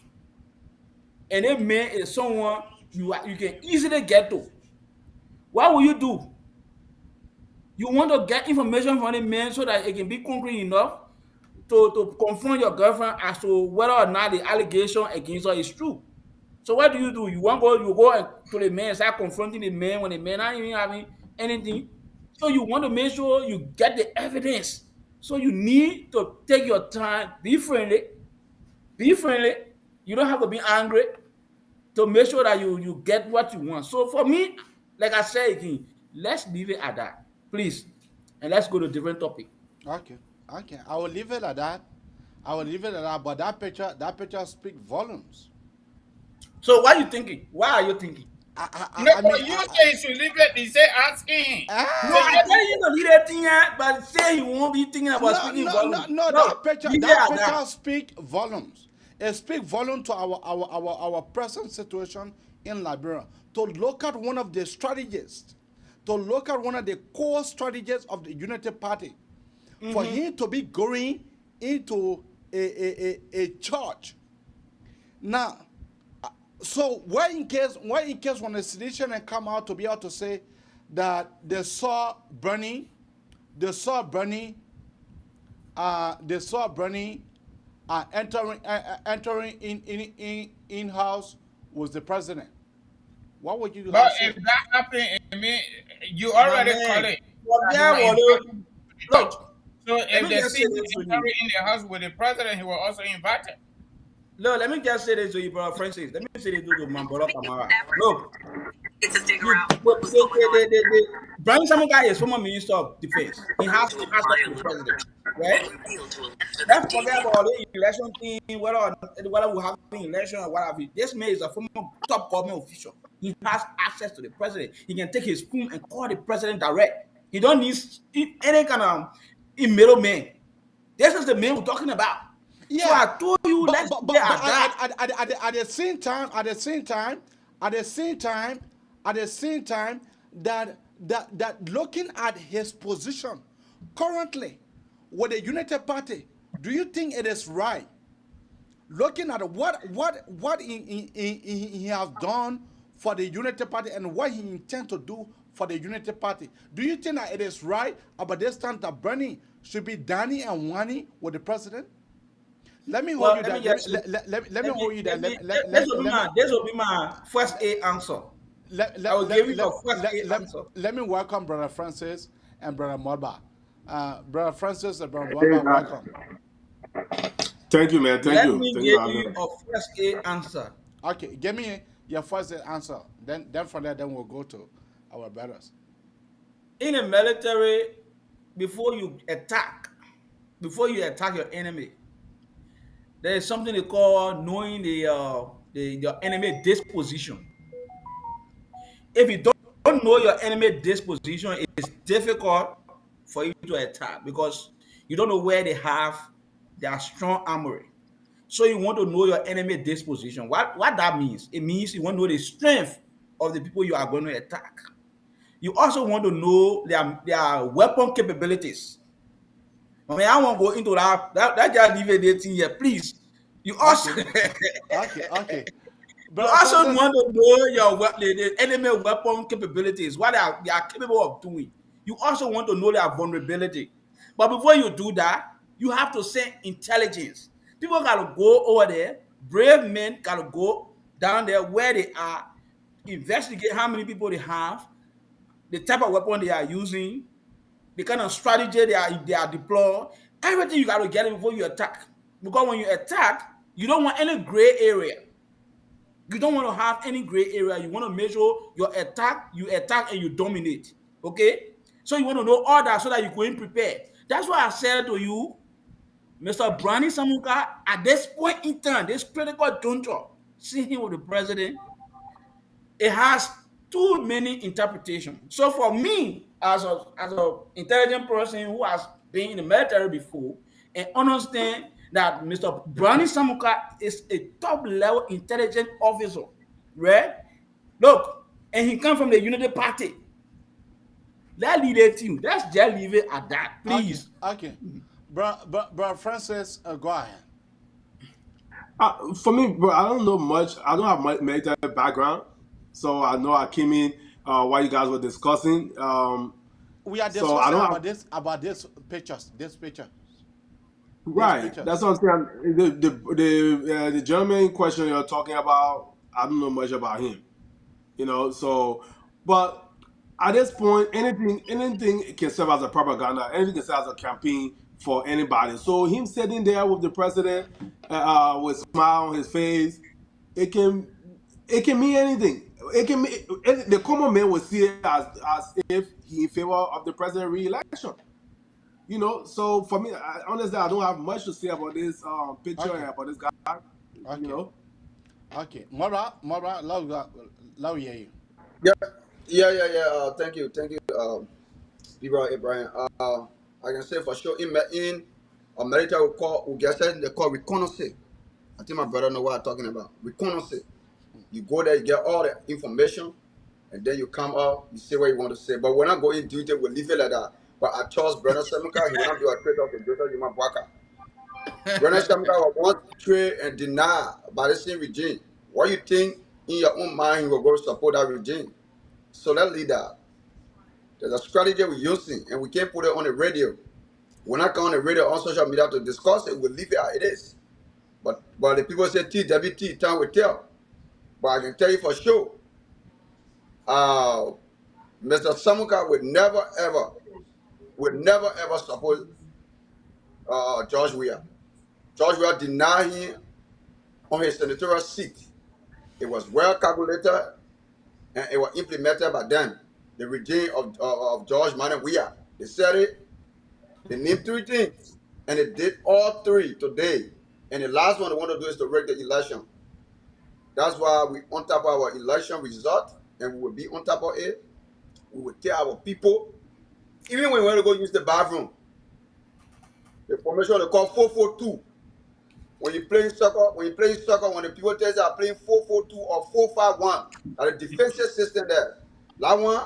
F: And that man is someone you can easily get to. What will you do? You want to get information from the man so that it can be concrete enough to confront your girlfriend as to whether or not the allegation against her is true. So what do? You go to the man and start confronting the man when the man not even having anything. So you want to make sure you get the evidence. So you need to take your time, be friendly. You don't have to be angry to make sure that you get what you want. So for me, like I said again, let's leave it at that, please, and let's go to a different topic.
D: Okay. I will leave it at that. But that picture speaks volumes.
F: So what are you thinking? Why are you thinking?
H: You say he should leave it. He say asking him.
F: No, I tell you to leave that thing, but say he won't be thinking about speaking volumes.
D: No, that picture speak volumes. It speak volume to our present situation in Liberia. To look at one of the strategists, to look at one of the core strategies of the United Party, for him to be going into a church. Now, so why in case when the sedition come out to be able to say that they saw Bernie entering in house was the president. What would you
H: But
D: say?
H: if that happened, I mean, you already call it.
F: Look,
H: so if they see him entering in the house with the president, he will also invite him.
F: Look, let me just say this to you, brother Francis. Let me say this to my brother Kamara. Look, Brian Samukai is former Minister of Defense. He has to ask the president, right? Let's forget about the election thing, whether we have an election or whatever. This man is a former top government official. He has access to the president. He can take his phone and call the president direct. He don't need any kind of middleman. This is the man we're talking about. Yeah. So I told you,
D: at the same time, that looking at his position currently with the United Party, do you think it is right? Looking at what he has done for the United Party and what he intends to do for the United Party, do you think that it is right about this time that Bernie should be Danny and Wani with the president? Let me hold you that. Let me hold you that.
F: This will be my first A answer. I will give you the first A answer.
D: Let me welcome Brother Francis and Brother Modba. Brother Francis and Brother Modba, welcome.
I: Thank you, man. Thank you.
F: Let me give you a first A answer.
D: Okay, give me your first A answer. Then from there, we'll go to our brothers.
F: In the military, before you attack your enemy, there is something they call knowing your enemy disposition. If you don't know your enemy disposition, it's difficult for you to attack because you don't know where they have their strong armory. So you want to know your enemy disposition. What that means? It means you want to know the strength of the people you are going to attack. You also want to know their weapon capabilities. I mean, I won't go into that just leave it thing here, please. You also
D: okay.
F: You also want to know the enemy weapon capabilities, what they are capable of doing. You also want to know their vulnerability. But before you do that, you have to send intelligence. People gotta go over there, brave men gotta go down there where they are, investigate how many people they have, the type of weapon they are using, the kind of strategy they are deploying, everything you got to get it before you attack. Because when you attack, you don't want any gray area. You don't want to have any gray area. You want to make sure you attack and you dominate. Okay? So you want to know all that so that you go in prepared. That's why I said to you, Mr. Brani Samukai, at this point in time, this critical juncture, seeing him with the president, it has too many interpretations. So for me, as an intelligent person who has been in the military before and understand that Mr. Brani Samukai is a top-level intelligent officer, right? Look, and he comes from the Unity Party. Let's leave it to you. Let's just leave it at that, please.
D: Okay. Bro, Francis, go ahead.
I: For me, bro, I don't know much. I don't have much military background. So I know I came in while you guys were discussing.
D: We are discussing about this picture.
I: Right. That's what I'm saying. The German question you're talking about, I don't know much about him. So but at this point, anything can serve as a propaganda, anything can serve as a campaign for anybody. So him sitting there with the president with a smile on his face, it can mean anything. The common man will see it as if he in favor of the president re-election. So for me, honestly, I don't have much to say about this picture and about this guy.
D: Okay. Okay. Mara, love hear you.
J: Yeah, yeah. Thank you, people Abraham. I can say for sure in America we get something they call reconnaissance. I think my brother know what I'm talking about. Reconnaissance. You go there, you get all the information, and then you come out, you say what you want to say. But when I go in detail, we'll leave it like that. But I trust Brother Samukai, he will not do a trade off the Joseph Yuma Bwaka. Brother Samukai will want to trade and deny by the same regime. What you think in your own mind he will go support that regime? So let's leave that. There's a strategy we're using, and we can't put it on the radio. When I come on the radio on social media to discuss it, we'll leave it as it is. But the people say TWT, time will tell. But I can tell you for sure, uh, Mr. Samuka would never ever support George Weah. George Weah denied him on his senatorial seat. It was well calculated and it was implemented by them, the regime of George Madingo Weah. They said it, they named three things, and they did all three today. And the last one they want to do is to rig the election. That's why we on top of our election result, and we will be on top of it. We will tell our people, even when we want to go use the bathroom, the formation they call 442. When you playing soccer, when the people tell you are playing 442 or 451, the defensive system there. That one,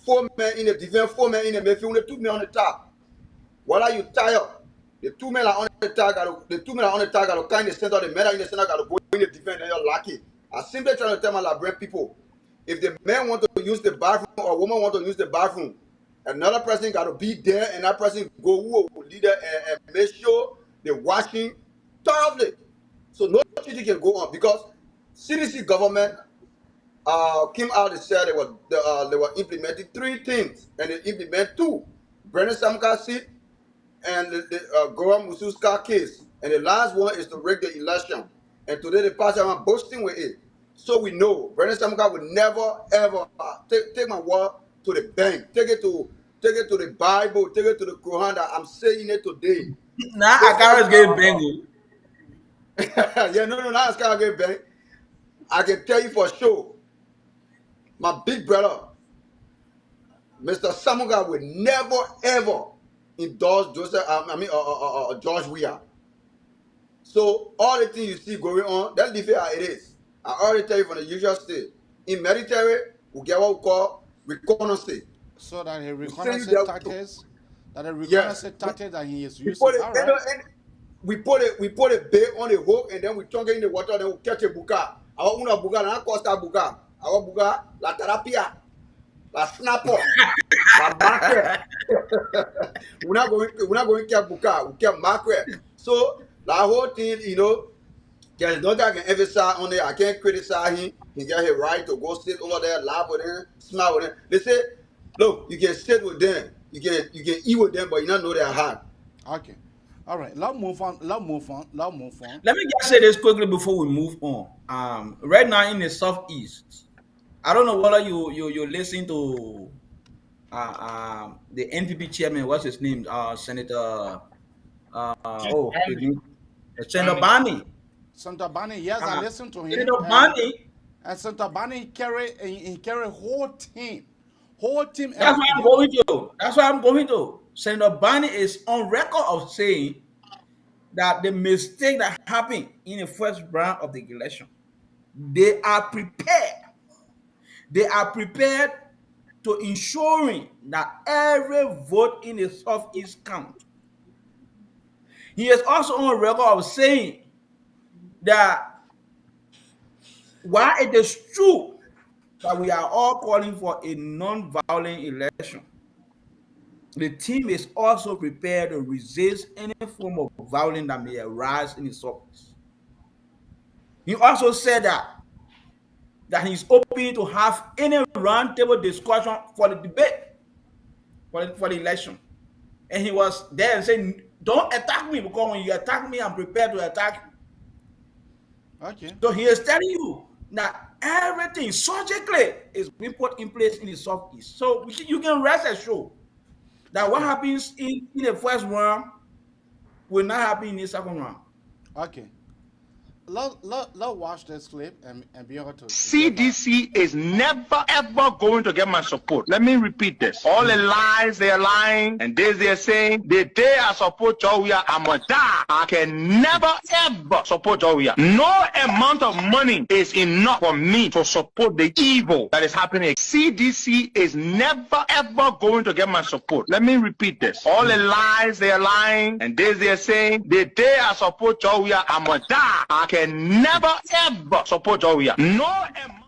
J: 4 men in the defense, 4 men in the midfield, only 2 men on the top. While are you tired? The 2 men are on the target. The 2 men are on the target. Got kind of center. The men are in the center. Got to go in the defense. And you're lucky. I simply trying to tell my Liberian people, if the man want to use the bathroom or woman want to use the bathroom, another person got to be there, and that person go who will lead it and make sure they're washing thoroughly. So no cheating can go on because CDC government came out and said they were implementing 3 things, and they implement 2. Brandon Samka seat and the Goram Mususka case. And the last one is to rig the election. And today the party are boasting with it. So we know Brandon Samka will never ever take my word to the bank. Take it to the Bible, take it to the Quran that I'm saying it today.
F: Nah, I can't get Bengal.
J: Yeah, no, now it's gonna get bank. I can tell you for sure, my big brother, Mr. Samuga will never ever endorse George Weah. So all the things you see going on, that's the fair it is. I already tell you from the usual state. In military, we get what we call reconnaissance.
K: So that he
J: We send you
K: reconnaissance
J: there
K: tactics,
J: yes.
K: that he is
J: We
K: using.
J: put it,
K: All right.
J: we put a bait on the hook and then we chunk it in the water, then we catch a buka. Our una buka, na Costa buka. Our buka, la terapia, la snapper, la mackerel. We're not going to catch buka, we catch mackerel. So the whole thing, there's nothing I can emphasize on it. I can't criticize him. He got his right to go sit over there, laugh with them, smile with them. They say, look, you can sit with them, you can eat with them, but you don't know their heart.
K: Okay. All right. Let's move on.
F: Let me just say this quickly before we move on. Right now in the southeast, I don't know whether you listen to the NPP chairman. What's his name? Senator. Senator Bani.
K: Senator Bani, yes, I listened to him.
F: Senator Bani.
K: And Senator Bani carry whole team.
F: That's what I'm going to. That's what I'm going to. Senator Bani is on record of saying that the mistake that happened in the first round of the election, they are prepared. They are prepared to ensuring that every vote in the southeast count. He is also on record of saying that while it is true that we are all calling for a non-violent election, the team is also prepared to resist any form of violence that may arise in the southeast. He also said that he's open to have any roundtable discussion for the debate, for the election. And he was there and saying, don't attack me, because when you attack me, I'm prepared to attack you.
K: Okay.
F: So he is telling you that everything surgically is being put in place in the southeast. So you can rest assured that what happens in the first round will not happen in the second round.
K: Okay. Let's watch this clip and be able to
C: CDC is never ever going to get my support. Let me repeat this. All the lies they are lying and this they are saying, the day I support Joya, I'm gonna die. I can never ever support Joya. No amount of money is enough for me to support the evil that is happening. CDC is never ever going to get my support. Let me repeat this. All the lies they are lying and this they are saying, the day I support Joya, I'm gonna die. I can never ever support Joya. No amount.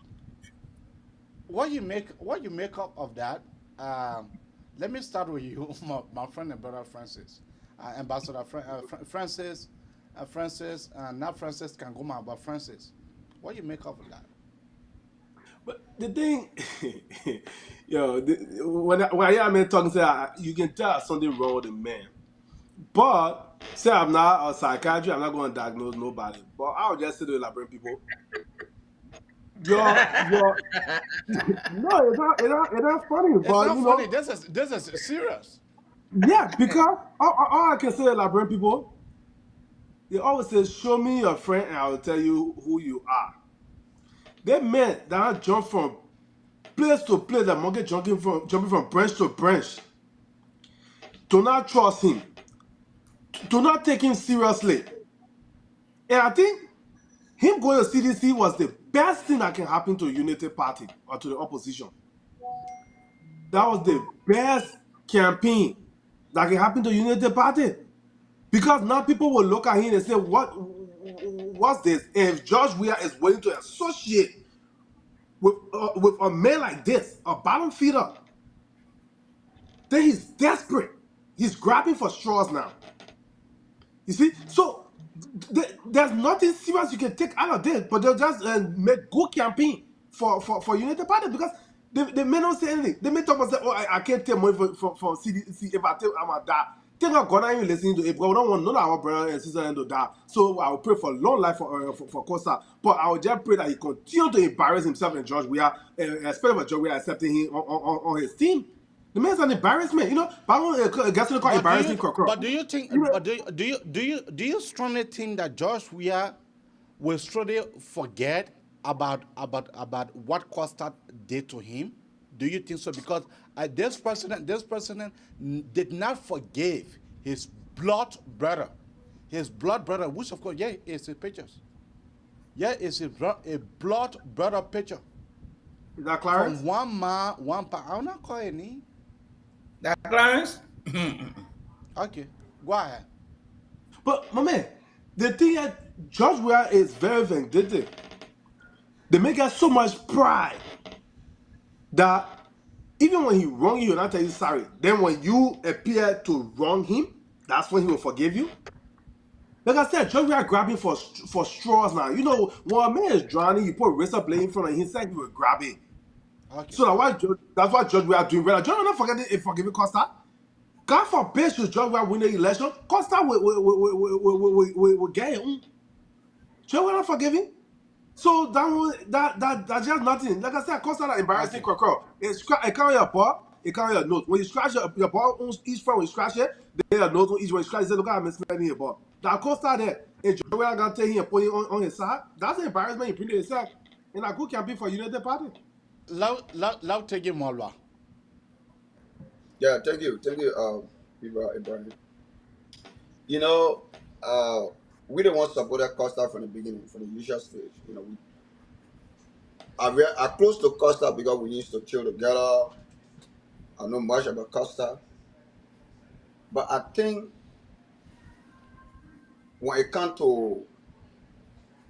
K: what you make up of that. Let me start with you, my friend and brother Francis, Ambassador Francis, not Francis Kangoma, but Francis. What you make up of that?
I: But the thing, when I hear a man talking, say you can tell something wrong with the man. But say I'm not a psychiatrist, I'm not going to diagnose nobody. But I'll just say to elaborate people. No, it's not funny.
K: It's
I: but
K: not funny. This is serious.
I: Yeah, because all I can say to elaborate people, they always say, "Show me your friend, and I will tell you who you are." They men that jump from place to place, that monkey jumping from branch to branch. Do not trust him. Do not take him seriously. And I think him going to CDC was the best thing that can happen to a Unity Party or to the opposition. That was the best campaign that can happen to Unity Party. Because now people will look at him and say, what's this? And if George Weah is willing to associate with a man like this, a bottom feeder, then he's desperate. He's grabbing for straws now. You see? So there's nothing serious you can take out of this, but they'll just make good campaign for United Party because they may not say anything. They may talk about say, oh, I can't take money from CDC if I take I'm gonna die. Thank God God ain't listening to it because we don't want none of our brother and sister to die. So I will pray for long life for Costa. But I will just pray that he continue to embarrass himself and George Weah, especially for George Weah accepting him on his team. The man's an embarrassment, But I don't guess to call embarrassing.
K: But do you think? But do you strongly think that George Weah will strongly forget about what Costa did to him? Do you think so? Because this president did not forgive his blood brother, which of course, yeah, is his pictures. Yeah, it's a blood brother picture.
I: Is that Clarence?
K: From one man, one pa. I'm not calling any.
F: That Clarence?
K: Okay, go ahead.
I: But my man, the thing is, George Weah is very vindictive. They make us so much pride that even when he wrong you, he'll not tell you sorry. Then when you appear to wrong him, that's when he will forgive you. Like I said, George Weah grabbing for straws now. When a man is drowning, you put a razor blade in front of him, he said he will grab it.
K: Okay.
I: So that's what George Weah doing. George Weah not forgiving Costa. God forbid should George Weah win the election, Costa will get it. George Weah not forgiving. So that's just nothing. Like I said, Costa that embarrassing crocodile. It carry your ball, it carry your nose. When you scratch your ball on each front, when you scratch it, then your nose on each one. You scratch it, say, look at me smelling your ball. That Costa there, and Joe Weah gonna take him and put him on his side. That's an embarrassment. He printed himself. And a good campaign for United Party.
K: Love taking Molwa.
J: Yeah, thank you, Ibrahim. We don't want to support Costa from the beginning, from the initial stage. We are close to Costa because we used to chill together. I know much about Costa, but I think when it comes to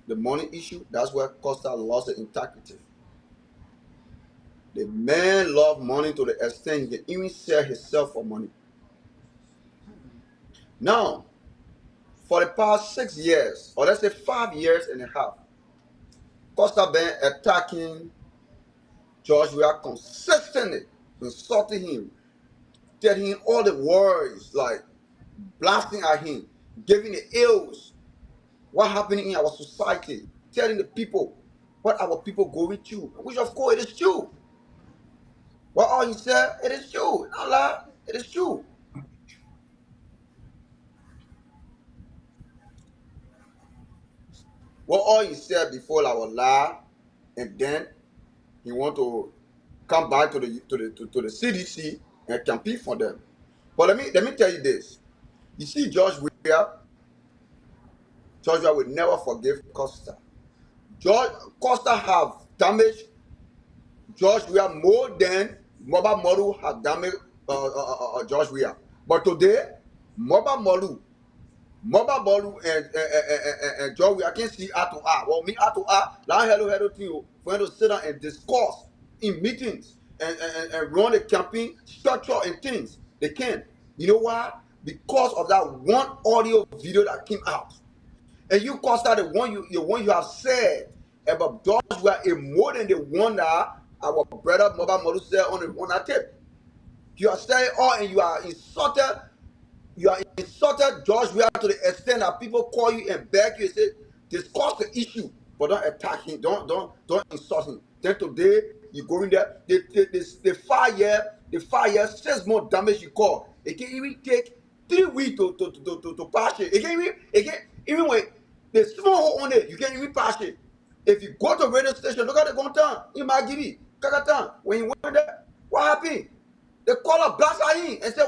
J: the money issue, that's where Costa lost the integrity. The man loved money to the extent he can even sell himself for money. Now, for the past 6 years, or let's say 5 years and a half, Costa been attacking George Weah consistently, insulting him, telling him all the words, like blasting at him, giving the ills, what happening in our society, telling the people what our people going through, which of course it is true. What all he said, it is true. Not lie, it is true. What all he said before like was lie, and then he want to come back to the CDC and compete for them. But let me tell you this. You see, George Weah will never forgive Costa. Costa have damaged George Weah more than Mobile Model have damaged George Weah. But today, Mobile Model and George Weah can see eye to eye. Well, me eye to eye, like hello to you, for them to sit down and discuss in meetings and run a campaign structure and things. They can. You know why? Because of that one audio video that came out. And you Costa, the one you have said about George Weah is more than the one that our brother Mobile Model said on that tape. You are saying all and you are insulted George Weah to the extent that people call you and beg you and say, discuss the issue, but don't attack him, don't insult him. Then today you go in there, the 5 years, 6 months damage you call. It can even take 3 weeks to patch it. It can even when the small hole on it, you can't even patch it. If you go to a radio station, look at the content, you might give it. Kakatan, when you went there, what happened? They call up Blasahin and say,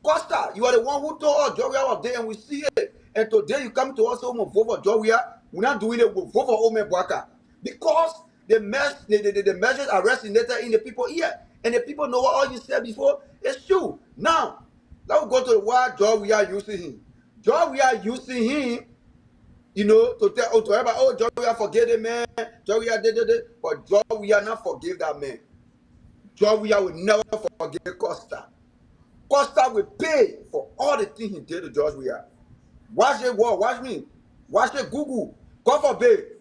J: Costa, you are the one who told us George Weah was there and we see it. And today you come to us, oh, vote for George Weah. We're not doing it, we'll vote for Ome Bwaka. Because the measures are resonated in the people here. And the people know what all you said before is true. Now, let's go to why George Weah using him. George Weah using him, you know, to tell everybody, oh, George Weah forgave the man. George Weah did. But George Weah not forgive that man. George Weah will never forgive Costa. Costa will pay for all the things he did to George Weah. Watch it, watch me. Watch it, Google. God forbid.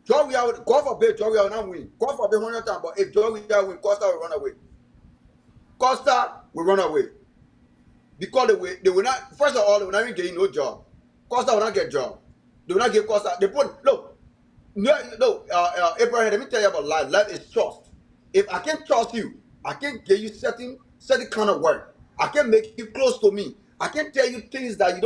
J: God forbid George Weah will not win. God forbid 100 times. But if George Weah win, Costa will run away. Costa will run away. Because they will not, first of all, they will not even get no job. Costa will not get job. They will not give Costa. They put, look, Abraham, let me tell you about life. Life is trust. If I can't trust you, I can't give you certain kind of work. I can make you close to me. I can tell you things that you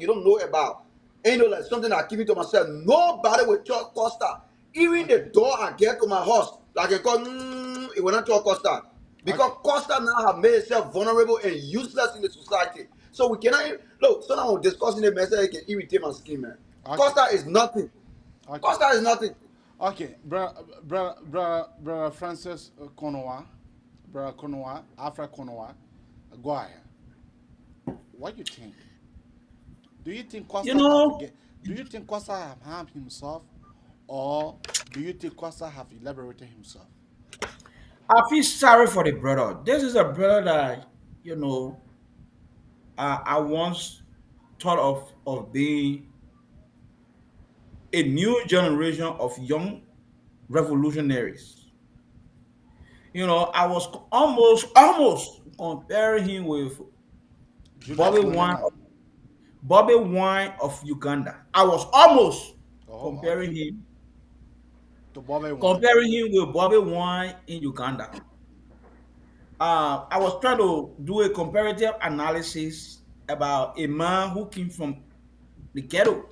J: don't know about. Like something I keep it to myself. Nobody will trust Costa. Even the door I get to my house, like I call, it will not trust Costa. Because Costa now have made itself vulnerable and useless in the society. So we cannot look. So now we're discussing the message can irritate my skin, man. Okay. Costa is nothing. Okay. Costa is nothing.
K: Okay, brother Francis Konoa, brother Konoa, Afra Konoa, go ahead. What do you think? Do you think Costa do you think Costa have harmed himself, or do you think Costa have elaborated himself?
F: I feel sorry for the brother. This is a brother that I once thought of being a new generation of young revolutionaries. I was almost comparing him with Bobby Wine of Uganda. I was almost comparing him
K: to Bobby Wine.
F: Comparing him with Bobby Wine in Uganda. I was trying to do a comparative analysis about a man who came from the ghetto.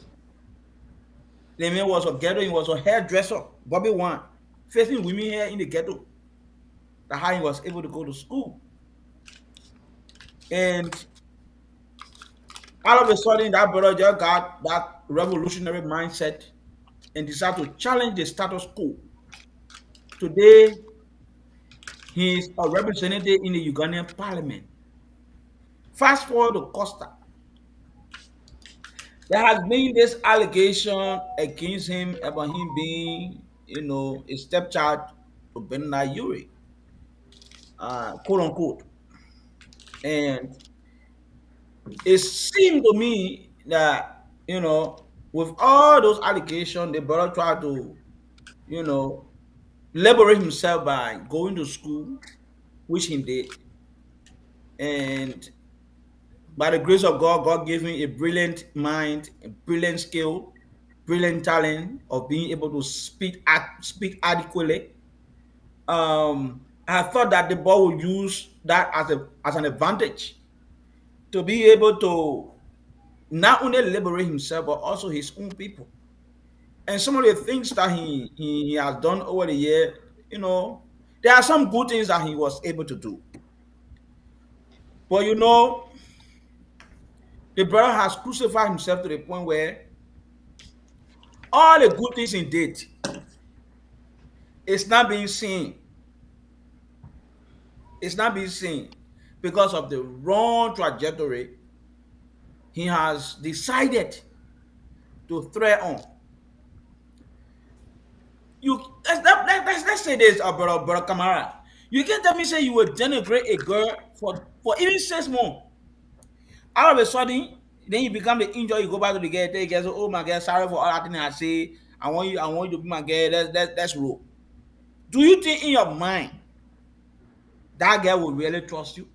F: The man was a ghetto, he was a hairdresser, Bobby Wine, facing women here in the ghetto. That's how he was able to go to school. And all of a sudden, that brother just got that revolutionary mindset and decided to challenge the status quo. Today, he is a representative in the Ugandan parliament. Fast forward to Costa. There has been this allegation against him about him being, a stepchild to Bernard Yuri, quote unquote. And it seemed to me that, with all those allegations, the brother tried to, liberate himself by going to school, which he did. And by the grace of God, God gave him a brilliant mind, a brilliant skill, brilliant talent of being able to speak adequately. I thought that the boy would use that as an advantage to be able to not only liberate himself but also his own people. and some of the things that he has done over the year, there are some good things that he was able to do. But the brother has crucified himself to the point where all the good things he did is not being seen. It's not being seen because of the wrong trajectory he has decided to thread on. Let's say this, brother Kamara. You can't tell me say you will denigrate a girl for even 6 months. All of a sudden, then you become the injury. You go back to the girl, tell the girl, say, "Oh my God, sorry for all that thing I say. I want you to be my girl. That's rule." Do you think in your mind that girl will really trust you?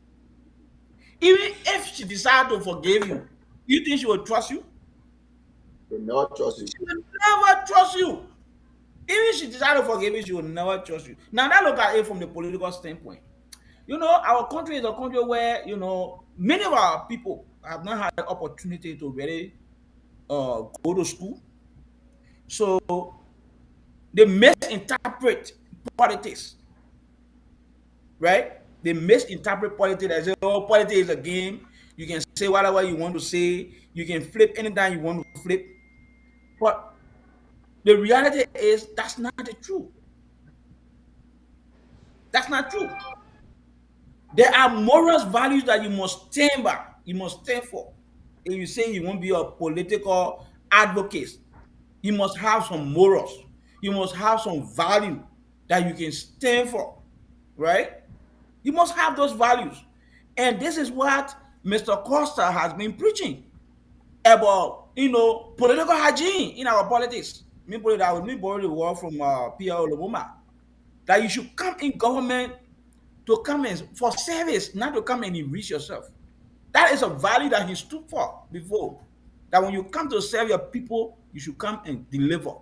F: Even if she decides to forgive you, you think she will trust you?
J: They never trust you.
F: She will never trust you. Even if she decides to forgive you, she will never trust you. Now, that look at it from the political standpoint. Our country is a country where, many of our people have not had the opportunity to really go to school. So they misinterpret politics, right? They misinterpret politics. They say, "Oh, politics is a game. You can say whatever you want to say. You can flip anytime you want to flip." But the reality is that's not the truth. That's not true. There are moral values that you must stand by. You must stand for. If you say you won't be a political advocate, you must have some morals. You must have some value that you can stand for, right? You must have those values. And this is what Mr. Costa has been preaching about, political hygiene in our politics. Me borrow the word from Pierre Oloboma, that you should come in government to come in for service, not to come and enrich yourself. That is a value that he stood for before. That when you come to serve your people, you should come and deliver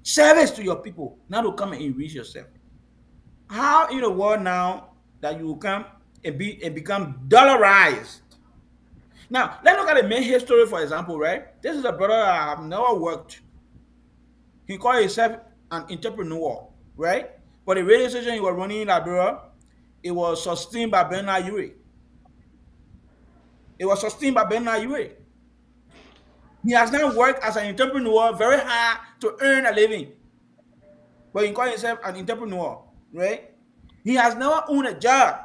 F: service to your people, not to come and enrich yourself. How in the world now that you will come and become dollarized? Now, let's look at the main history, for example, right? This is a brother I have never worked. He called himself an entrepreneur, right? But the radio station he was running in Liberia, it was sustained by Bernard Urey. It was sustained by Bernard Urey. He has now worked as an entrepreneur very hard to earn a living. But he called himself an entrepreneur, right? He has never owned a job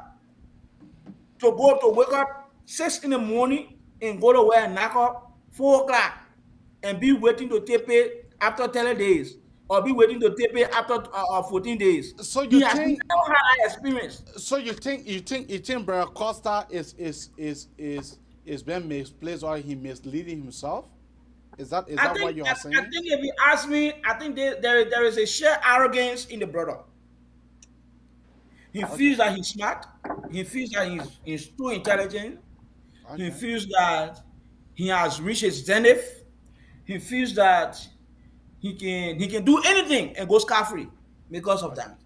F: to go to wake up 6 in the morning and go to work and knock up 4 o'clock and be waiting to take pay after 30 days or be waiting to take pay after 14 days.
K: So
F: He
K: you
F: has
K: think?
F: never had that experience.
K: So you think Brother Costa is being misplaced or he misleading himself? Is that what you are saying?
F: I think if you ask me, I think there is a sheer arrogance in the brother. He feels that he's smart. He feels that he's too intelligent.
K: Okay.
F: He feels that he has reached his zenith. He feels that he can do anything and go scot-free because of that.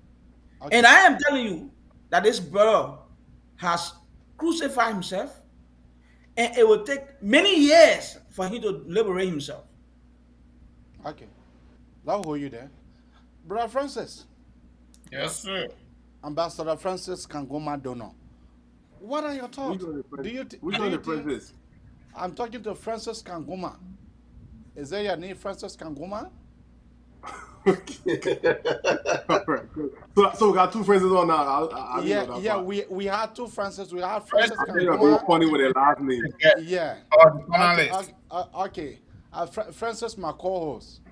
K: Okay.
F: And I am telling you that this brother has crucified himself, and it will take many years for him to liberate himself.
K: Okay. I'll hold you there. Brother Francis.
H: Yes, sir.
K: Ambassador Francis Kangoma Dono. What are your thoughts?
I: Which one the Francis?
K: I'm talking to Francis Kangoma. Is that your name, Francis Kangoma?
I: So we got two Francis on now.
K: Yeah. We had two Francis. We had Francis
I: I think they're very
K: Kangoma.
I: funny with their last name.
K: Yeah. Okay. Francis, my co-host.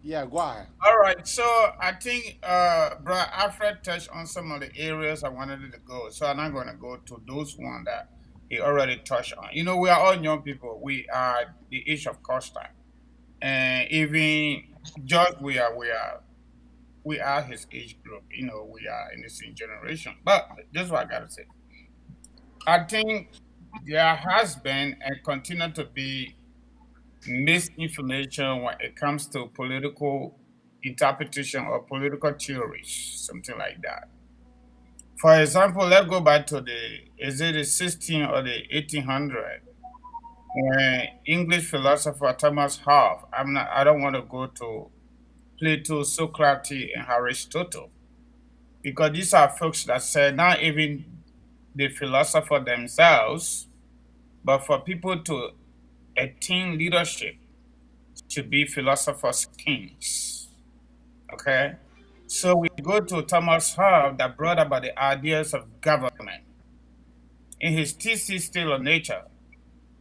K: Yeah, go ahead.
H: All right. So I think Brother Alfred touched on some of the areas I wanted to go. So I'm not going to go to those ones that he already touched on. We are all young people. We are the age of Costa. And even George, we are his age group. We are in the same generation. But this is what I got to say. I think there has been and continue to be misinformation when it comes to political interpretation or political theories, something like that. For example, let's go back to is it the 16 or the 1800? when English philosopher Thomas Hobbes, I don't want to go to Plato, Socrates, and Aristotle, because these are folks that said not even the philosopher themselves, but for people to attain leadership, to be philosophers kings. Okay? So we go to Thomas Hobbes that brought about the ideas of government. In his thesis, Still on Nature,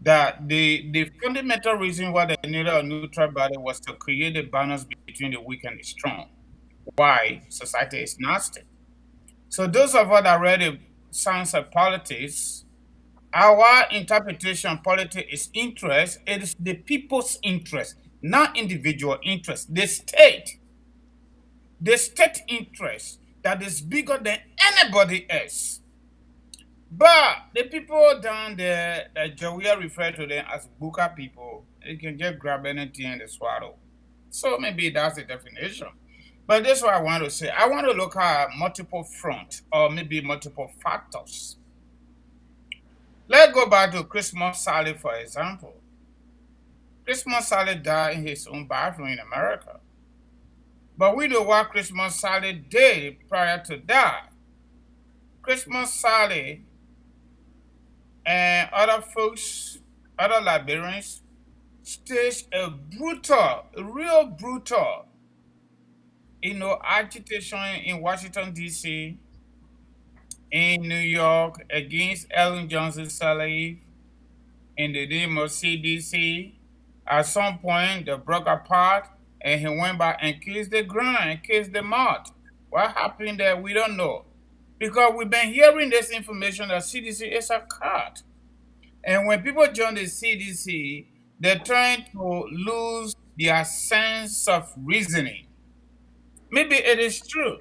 H: that the fundamental reason why they needed a neutral body was to create a balance between the weak and the strong. Why society is nasty. So those of us that read the science of politics, our interpretation of politics is interest. It is the people's interest, not individual interest. The state interest that is bigger than anybody else. But the people down there that Joey referred to them as Buka people, they can just grab anything and they swallow. So maybe that's the definition. But this is what I want to say. I want to look at multiple fronts or maybe multiple factors. Let's go back to Christmas Sally, for example. Christmas Sally died in his own bathroom in America. But we know what Christmas Sally did prior to that. Christmas Sally and other folks, other Liberians, staged a real brutal, agitation in Washington, D.C., in New York against Ellen Johnson Sirleaf in the name of CDC. At some point, they broke apart and he went back and kissed the ground and kissed the mud. What happened there, we don't know. Because we've been hearing this information that CDC is a cult. And when people join the CDC, they're trying to lose their sense of reasoning. Maybe it is true.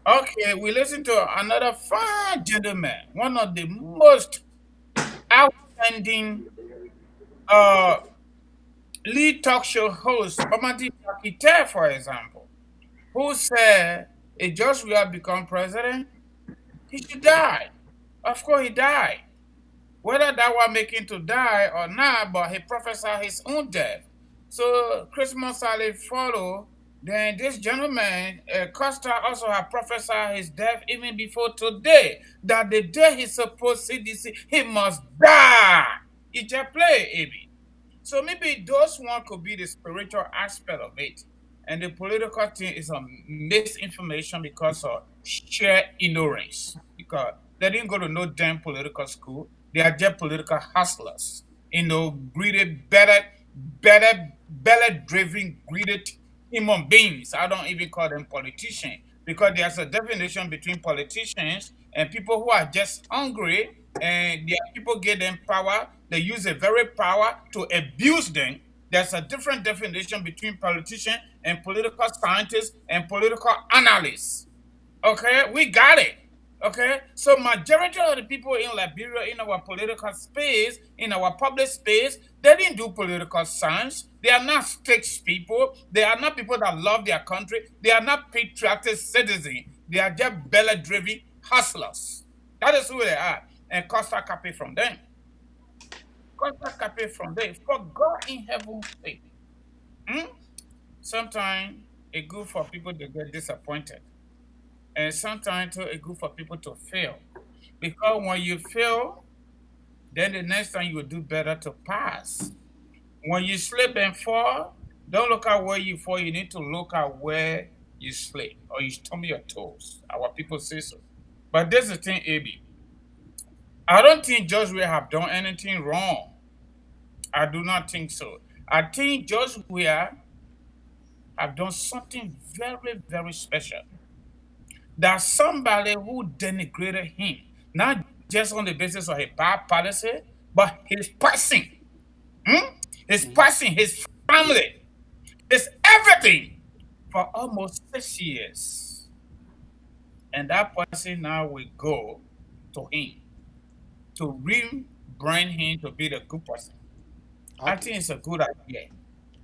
H: Okay, we listen to another fine gentleman, one of the most outstanding lead talk show hosts, Bamati Takite, for example, who said if George Weah become president, he should die. Of course, he died. Whether that one make him to die or not, but he prophesied his own death. So Christmas Sally follow. Then this gentleman, Costa, also had prophesied his death even before today. That the day he's supposed to see this, he must die. He just play, Abi. So maybe those one could be the spiritual aspect of it. And the political thing is a misinformation because of sheer ignorance. Because they didn't go to no damn political school. They are just political hustlers. Greedy, belly-driven, greedy human beings. I don't even call them politicians because there's a definition between politicians and people who are just hungry and their people give them power. They use the very power to abuse them. There's a different definition between politicians and political scientists and political analysts. Okay, we got it. Okay, so majority of the people in Liberia, in our political space, in our public space, they didn't do political science. They are not stage people. They are not people that love their country. They are not patriotic citizens. They are just belly-driven hustlers. That is who they are. And Costa copy from them. Costa copy from them. For God in heaven's sake. Sometimes it's good for people to get disappointed. And sometimes it's good for people to fail. Because when you fail, then the next time you will do better to pass. When you slip and fall, don't look at where you fall. You need to look at where you slip or you stumble your toes. Our people say so. But this is the thing, AB. I don't think George Weah have done anything wrong. I do not think so. I think George Weah have done something very, very special. That somebody who denigrated him, not just on the basis of his bad policy, but his person, his person, his family, his everything for almost 6 years. And that person now will go to him to rebrand him to be the good person. I think it's a good idea.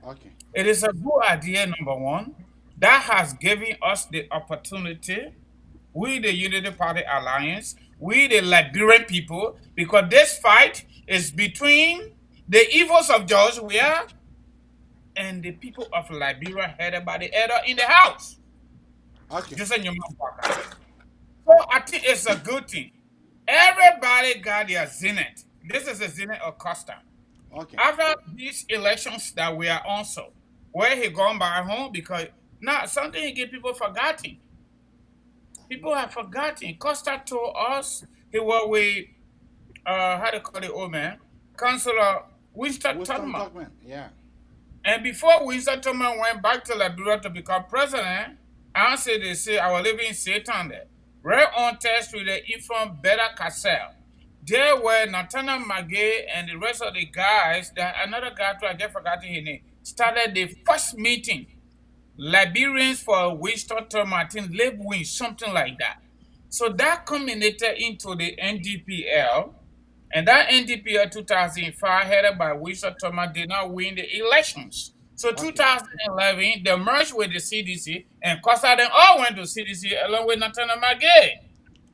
K: Okay.
H: It is a good idea, number one, that has given us the opportunity, we the Unity Party Alliance, we the Liberian people, because this fight is between the evils of George Weah and the people of Liberia headed by the elder in the house.
K: Okay.
H: Just a human worker. So I think it's a good thing. Everybody got their zenith. This is the zenith of Costa.
K: Okay.
H: After these elections that we are on, so where he gone back home because now something he get people forgotten. People have forgotten. Costa told us he was with how they call the old man, Councillor Winston Tubman.
K: Yeah.
H: And before Winston Tubman went back to Liberia to become president, I said they say I was living in Satan there. Right on test with the informed Beta Cassell. There were Nathaniel Magay and the rest of the guys, that another guy too, I just forgot his name, started the first meeting. Liberians for Winston Tubman, I think live win, something like that. So that culminated into the NDPL. And that NDPL 2005, headed by Winston Tubman, did not win the elections. So 2011, they merged with the CDC, and Costa then all went to CDC along with Nathaniel Magay.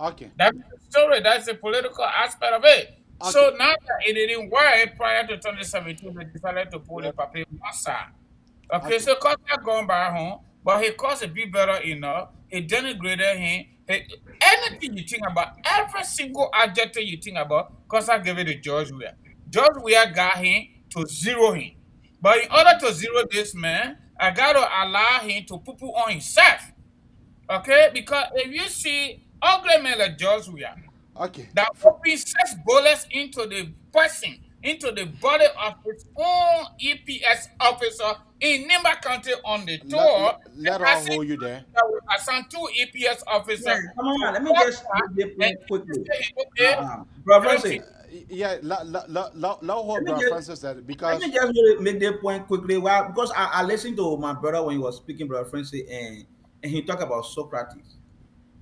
K: Okay.
H: That's the story. That's the political aspect of it.
K: Okay.
H: So now that it didn't work prior to 2017, they decided to pull the paper on one side. Okay, so Costa gone back home, but he caused a bit better enough. He denigrated him. Anything you think about, every single adjective you think about, Costa gave it to George Weah. George Weah got him to zero him. But in order to zero this man, I got to allow him to poo-poo on himself. Okay? Because if you see ugly man like George Weah, that open 6 bullets into the person, into the body of his own EPS officer in Nimba County on the tour.
K: Let her hold you there.
H: I sent 2 EPS officers.
F: Yeah, come on, let me just make the point quickly. Bro Francis.
K: Yeah, let hold Bro Francis that because.
F: Let me just really make the point quickly. Why? Because I listened to my brother when he was speaking, Bro Francis, and he talked about Socrates.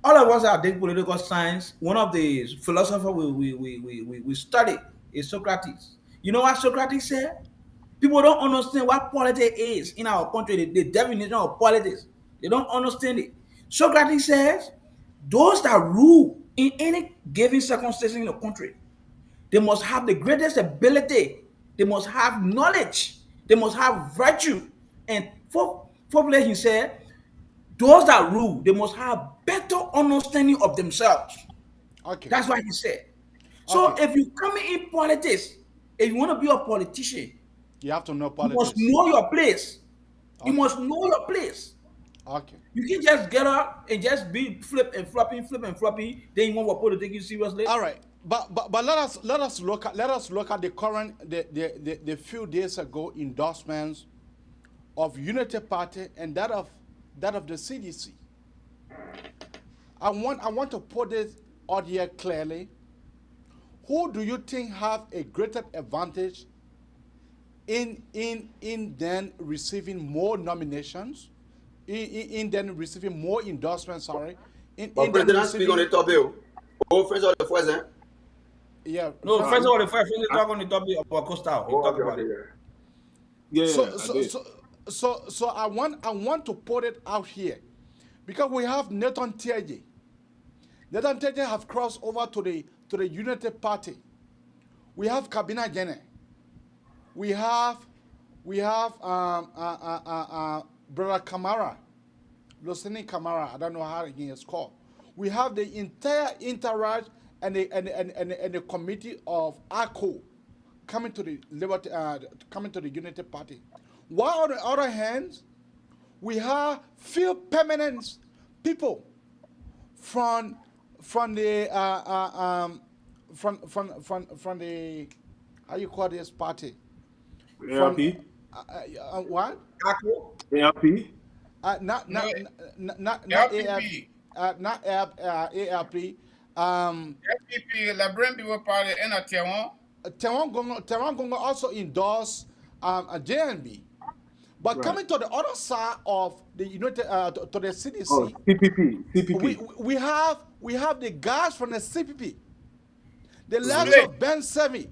F: All of us that did political science, one of the philosophers we study is Socrates. You know what Socrates said? People don't understand what politics is in our country, the definition of politics. They don't understand it. Socrates says, those that rule in any given circumstance in the country, they must have the greatest ability, they must have knowledge, they must have virtue. And fourthly, he said, those that rule, they must have better understanding of themselves.
K: Okay.
F: That's what he said. So if you come in politics, if you want to be a politician,
K: you have to know politics.
F: You must know your place. You must know your place.
K: Okay.
F: You can just get up and just be flip and flopping. Then you want people to take you seriously.
K: All right, but let us look at the current the few days ago endorsements of Unity Party and that of the CDC. I want to put this out here clearly. Who do you think have a greater advantage in then receiving more nominations, in then receiving more endorsements? Sorry.
J: President speak on the topic. Oh, first of the first, eh?
F: Yeah. No, first of all, the first talk on the topic about Costa.
K: Yeah. So I want to put it out here because we have Nathan Tiaje. Nathan Tiaje have crossed over to the Unity Party. We have Kabina Jene. We have Brother Kamara, Lieutenant Kamara. I don't know how he is called. We have the entire entourage and the committee of ACO coming to the Unity Party. While on the other hand, we have few permanent people from the how you call this party?
I: ARP.
K: What?
I: ARP.
K: Not ARP.
H: FPP, Liberian People Party, and
K: Tehran Gongo also endorse a JNB. But coming to the other side of the United to the CDC,
I: CPP.
K: We have the guys from the CPP, the likes of Ben Semi,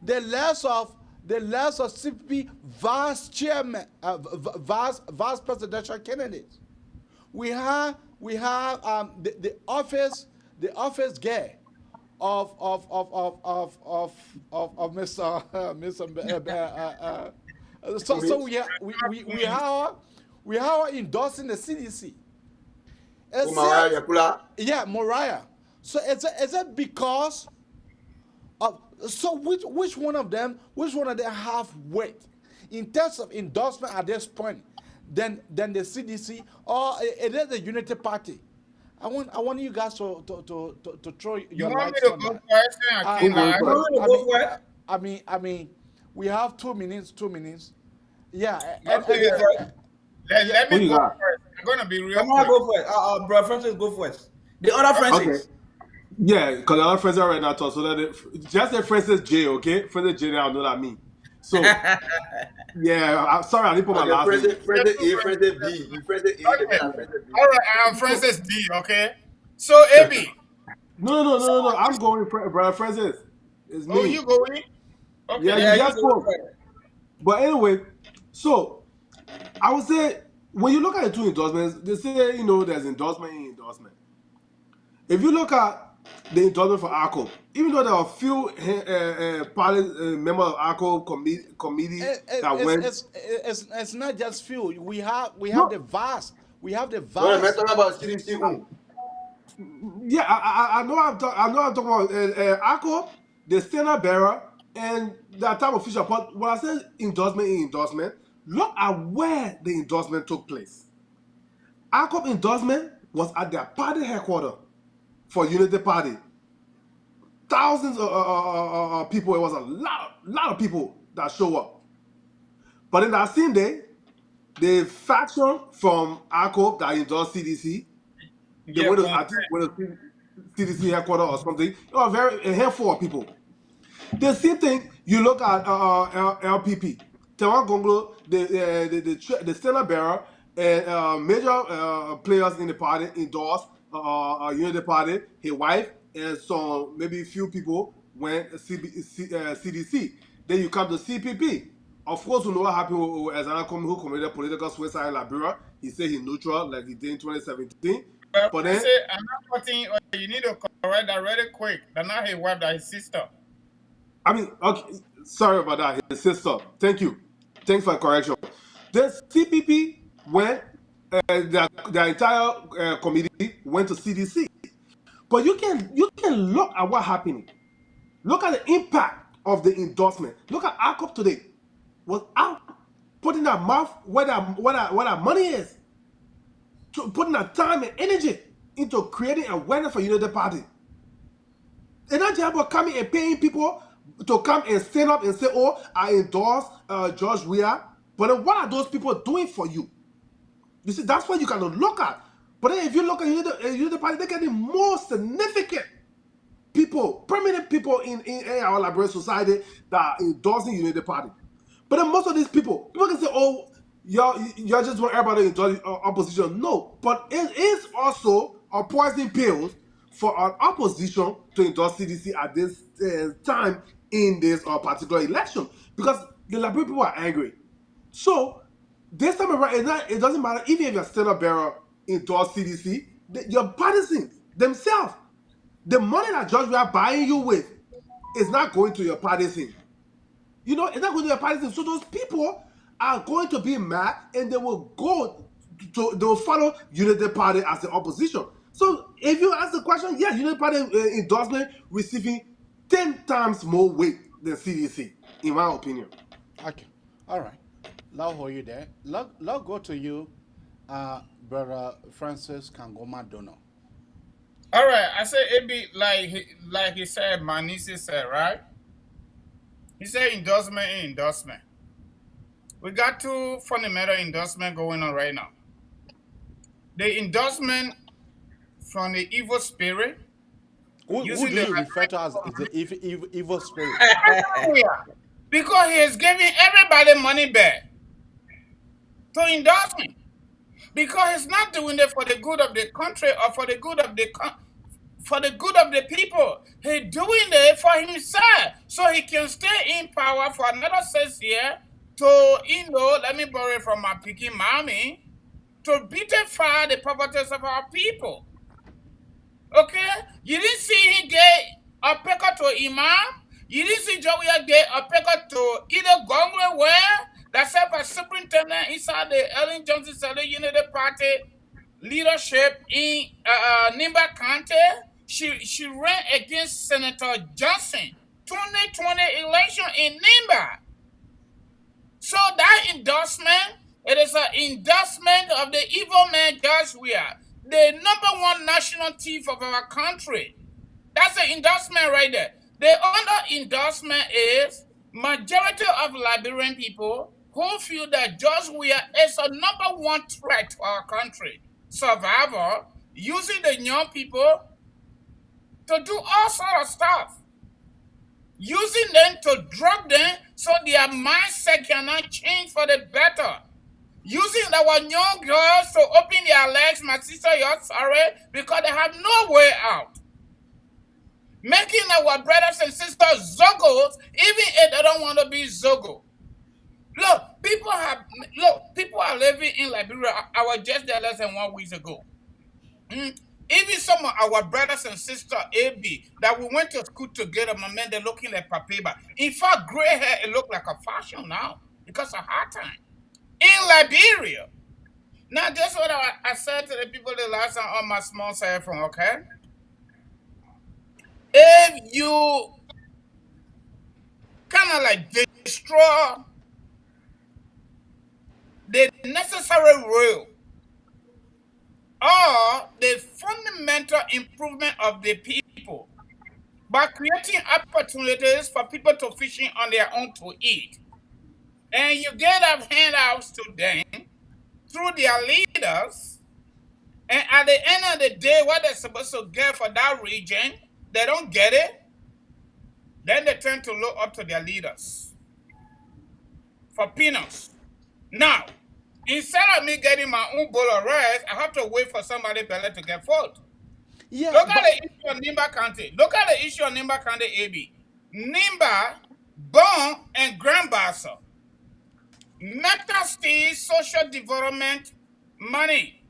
K: the likes of CPP vice chairman, vice presidential candidates. We have the office guy of Mr. So we are endorsing the CDC. Yeah, Mariah. So is it because of, so which one of them have weight in terms of endorsement at this point than the CDC, or it is the Unity Party? I want you guys to throw your lights on that. I mean, we have 2 minutes. 2 minutes. Yeah.
H: Let me go first. I'm gonna be real.
F: Come on, go first. Bro, Francis, go first. The other Francis.
I: Okay. Yeah, because the other Francis right now talk, so that just say Francis J, okay? Francis J, I know that mean. So yeah, I'm sorry, I didn't put my last name.
J: Francis A, Francis B. You Francis A,
H: Okay. All right, I'm Francis D. Okay. So AB.
I: No. I'm going, brother Francis. It's me.
H: Oh, you going? Okay.
I: Yeah, you just spoke. But anyway, so I would say when you look at the two endorsements, they say there's endorsement and endorsement. If you look at the endorsement for ARCO, even though there are a few members of ARCO committee that went,
K: it's not just few. We have the vast. We have the
J: Well,
K: vast.
J: talking about CDC.
I: Yeah, I know I'm talking about ARCO, the standard bearer, and the type of official. But when I say endorsement, look at where the endorsement took place. ARCO endorsement was at their party headquarters for Unity Party. Thousands of people. It was a lot of people that show up. But in that same day, the faction from ARCO that endorsed CDC, they went to CDC headquarters or something. It was a handful of people. The same thing, you look at LPP. Tewan Gonglo, the standard bearer, and major players in the party endorsed Unity Party, his wife, and so maybe a few people went CDC. Then you come to CPP. Of course, we know what happened with Ezana who committed political suicide in Liberia. He said he's neutral, like he did in 2017. But then,
H: I'm not putting. You need to correct that really quick. That's not his wife, that's his sister.
I: I mean, okay, sorry about that. His sister. Thank you. Thanks for the correction. The CPP went, the entire committee went to CDC. But you can look at what happened. Look at the impact of the endorsement. Look at ARCOP today. Was out putting their mouth where that money is. Putting that time and energy into creating awareness for Unity Party. They're not just about coming and paying people to come and stand up and say, oh, I endorse George Weah. But then what are those people doing for you? You see, that's what you can look at. But then if you look at Unity Party, they're getting more significant people, permanent people in our Liberian society that are endorsing Unity Party. But then most of these people can say, oh, y'all just want everybody to endorse opposition. No, but it is also a poison pill for an opposition to endorse CDC at this time in this particular election, because the Liberian people are angry. So this time around, it doesn't matter even if you're standard bearer endorse CDC, your partisans themselves, the money that George Weah buying you with is not going to your partisans. It's not going to your partisans. So those people are going to be mad, and they will follow Unity Party as the opposition. So if you ask the question, yeah, Unity Party endorsement receiving 10 times more weight than CDC, in my opinion.
K: Okay, all right. Now hold you there. Let's go to you, brother Francis Kangoma Dono.
H: All right, I say it be like he said, Manisi said, right? He said endorsement. We got two fundamental endorsement going on right now. The endorsement from the evil spirit.
K: Who do you refer to as the evil spirit?
H: Because he is giving everybody money back to endorse him. Because he's not doing it for the good of the country or for the good of the people. He's doing it for himself, so he can stay in power for another 6 years to, let me borrow it from my picky mommy, to beautify the poverty of our people. Okay? You didn't see he gave a peko to imam. You didn't see Joe Weah Day a peko to either Gongwe where that served as superintendent inside the Ellen Johnson Select Unity Party leadership in Nimba County. She ran against Senator Johnson 2020 election in Nimba. So that endorsement, it is an endorsement of the evil man Josh Weah, the #1 national thief of our country. That's the endorsement right there. The other endorsement is majority of Liberian people who feel that Josh Weah is a #1 threat to our country. Survivor, using the young people to do all sort of stuff. Using them to drug them so their mindset cannot change for the better. Using our young girls to open their legs, my sister, you're sorry, because they have no way out. Making our brothers and sisters zogos, even if they don't want to be zogo. Look, people are living in Liberia. I was just there less than 1 week ago. Even some of our brothers and sisters, AB, that we went to school together, my man, they're looking like papeba. In fact, gray hair, it look like a fashion now because of hard time. In Liberia. Now, that's what I said to the people the last time on my small cell phone, okay? If you kind of like destroy the necessary rule or the fundamental improvement of the people by creating opportunities for people to fishing on their own to eat. And you get up handouts to them through their leaders. And at the end of the day, what they're supposed to get for that region, they don't get it. Then they turn to look up to their leaders for peanuts. Now, instead of me getting my own bowl of rice, I have to wait for somebody better to get food.
K: Yeah,
H: Look at the issue of Nimba County. Look at the issue of Nimba County, AB. Nimba, Bon, and Grand Bassa. Meta State social development money.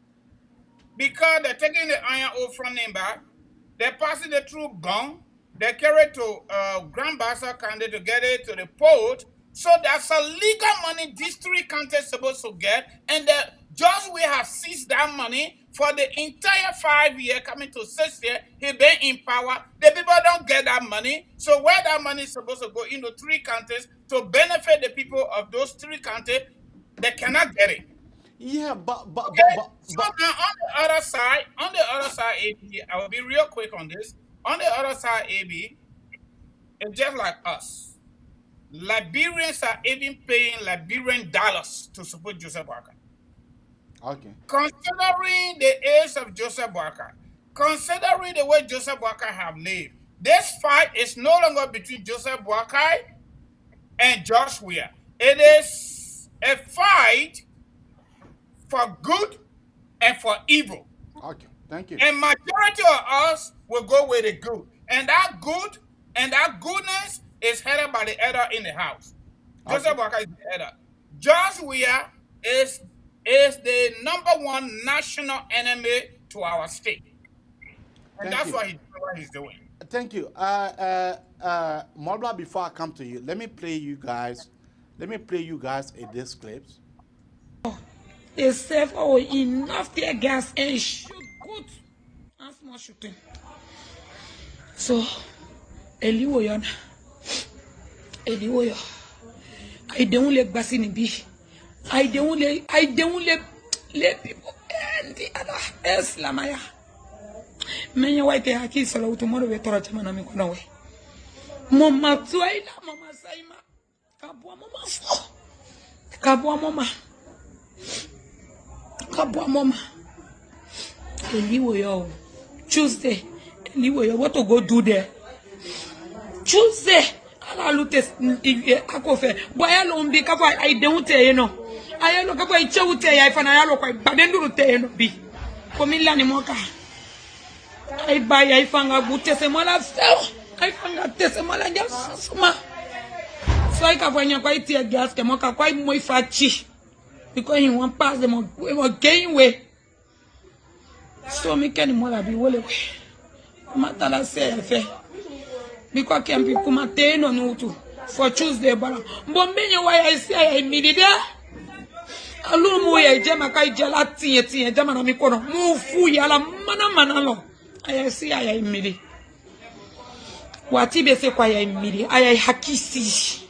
H: Because they're taking the iron ore from Nimba, they're passing it through Bon, they carry it to Grand Bassa County to get it to the port. So that's a legal money district county is supposed to get, and the judge will have seized that money for the entire 5 years coming to 6 years. He been in power. The people don't get that money. So where that money is supposed to go into 3 counties to benefit the people of those 3 counties, they cannot get it.
K: Yeah, but
H: So now on the other side, AB, I will be real quick on this. On the other side, AB, it's just like us. Liberians are even paying Liberian dollars to support Joseph Boakai.
K: okay.
H: Considering the age of Joseph Boakai, considering the way Joseph Boakai have lived, this fight is no longer between Joseph Boakai and Josh Weah. It is a fight for good and for evil.
K: Okay, thank you.
H: And majority of us will go with the good. And that good and that goodness is headed by the elder in the house. Joseph Boakai is the elder. Josh Weah is the #1 national enemy to our state. And that's what he's doing.
K: Thank you. Mobla, before I come to you, let me play you guys these clips.
L: They save enough tear gas and shoot good and small shooting. So, Eliwoyon, I don't let Bassini be. I don't let people and the other Eslamaya. Many white haki solo tomorrow we torch manami konawe. Mama Tuaila, Mama Saima, Kabwa Mama. Eliwoyo. Tuesday. Eliwoyo, what to go do there? Tuesday. Ala lutes akofe. Boya lombi kafa I don't tell you no. I look up a chote I find I look like Badendu te no be. Komila ni moka. I buy I found a good tesemola sell. I found a tesemola just suma. So I can find you quite tear gas kemoka quite more fachi. Because he won't pass them we will gain way. So me can more be well away. Matala say Because can be kumate no no to for Tuesday bara. But many why I say I immediately. Alu mo ya jama kai jala tie jama na mi kono. Mu fu ya la mana lo. I say I immediately. Wati be se kwa ya immediately. I hakisi.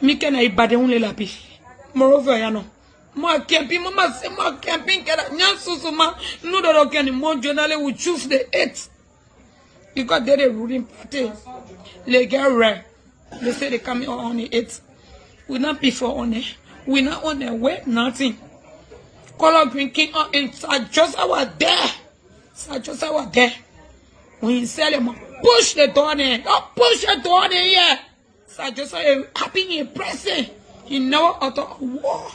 L: Mi kana ibade unle lapi. Moreover ya no. Moi camping, mama say moi camping kera nyansusu ma no do can mo journal will choose the 8th because they're the ruling party. They get rare. They say they coming on the 8th. We not before on it. We not on the way nothing. Color green king on in just our there. Just our there. When you sell them, push the door there. Don't push the door there. Yeah. Just happy in present. You know out of war.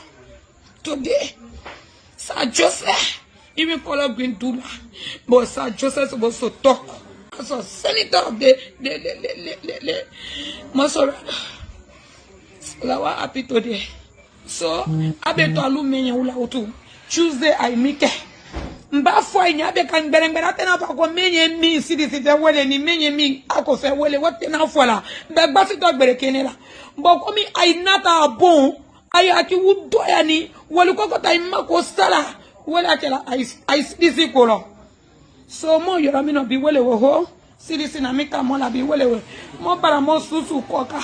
L: Today, Sir Joseph, even color green Duma, but Sir Joseph supposed to talk as a senator of the Masora. So I was happy today. So I bet to alumni ula utu Tuesday I make. Mba foi nya be kan bereng berate na pa ko menye mi sidi sidi wele ni menye mi ako fe wele wote na fola be gba fi to gbere kenela mbo ko mi ai nata bon ai aki wudo ya ni wole ko ta imma ko sala wele akela ai sidi ko lo so mo yora mi no bi wele wo ho sidi sina mi ka mo la bi wele we mo para mo susu koka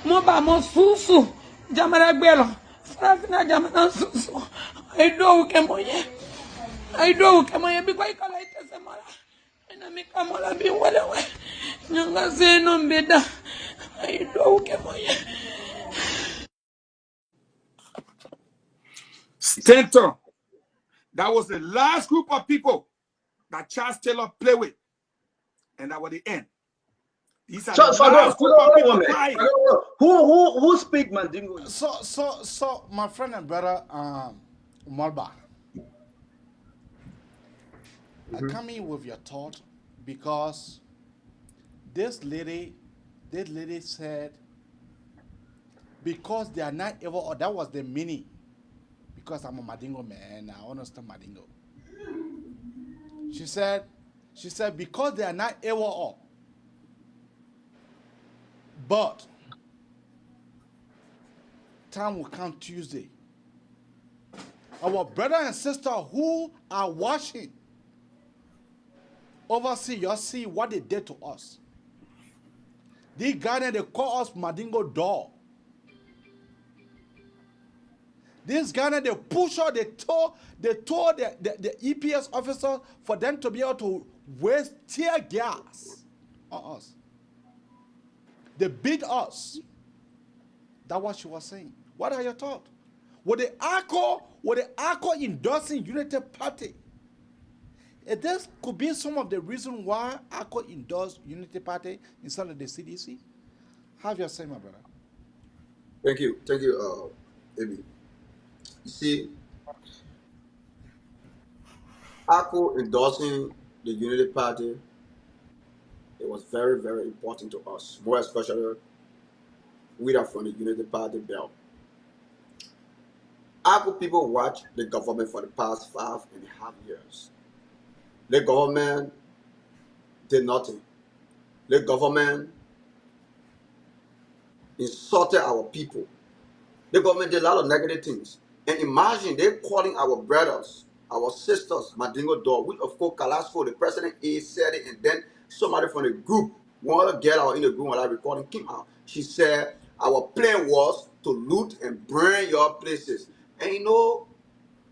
L: mo ba mo susu jamara gbelo frafina jamana susu ai do ke mo ye I do come on because I can like Samara. And I make a mola be well away. Younger say no better. I do come on.
M: Stanton. That was the last group of people that Charles Taylor played with. And that was the end. These are the last group of people crying.
A: Who speak Mandingo?
K: So my friend and brother Malba. I come in with your thought because this lady said because they are not able, or that was the meaning. Because I'm a Madingo man, I understand Madingo. She said because they are not able, but time will come Tuesday. Our brother and sister who are watching oversee, you see what they did to us. They Ghana, they call us Madingo door. This Ghana, they push out, they tore the EPS officers for them to be able to waste tear gas on us. They beat us. That's what she was saying. What are your thoughts? Were the ACO endorsing Unity Party? This could be some of the reason why ACO endorsed Unity Party instead of the CDC. Have your say, my brother.
J: Thank you, Ebi. You see, ACO endorsing the Unity Party, it was very, very important to us, more especially we are from the Unity Party belt. ACO people watched the government for the past 5.5 years. The government did nothing. The government insulted our people. The government did a lot of negative things. And imagine they're calling our brothers, our sisters, Madingo Door, which of course Kalasco, the president, said it, and then somebody from the group, one other girl in the group when I recording came out. She said, our plan was to loot and burn your places. And you know,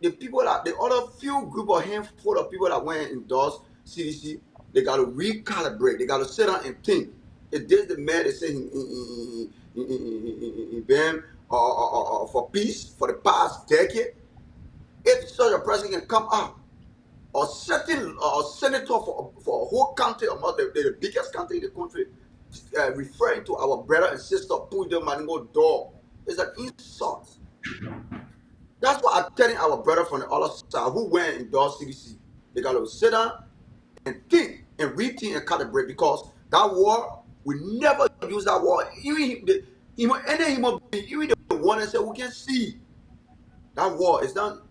J: the people that the other few group of handful of people that went and endorsed CDC, they got to recalibrate. They got to sit down and think. Is this the man that said he been for peace for the past decade? If such a person can come out or certain senator for a whole country, or the biggest country in the country, referring to our brother and sister putting them Madingo door, is an insult. That's what I'm telling our brother from the other side who went and endorsed CDC. They got to sit down and think and rethink and calibrate, because that war, we never use that war. Even any human being, even the one that said we can see that war is not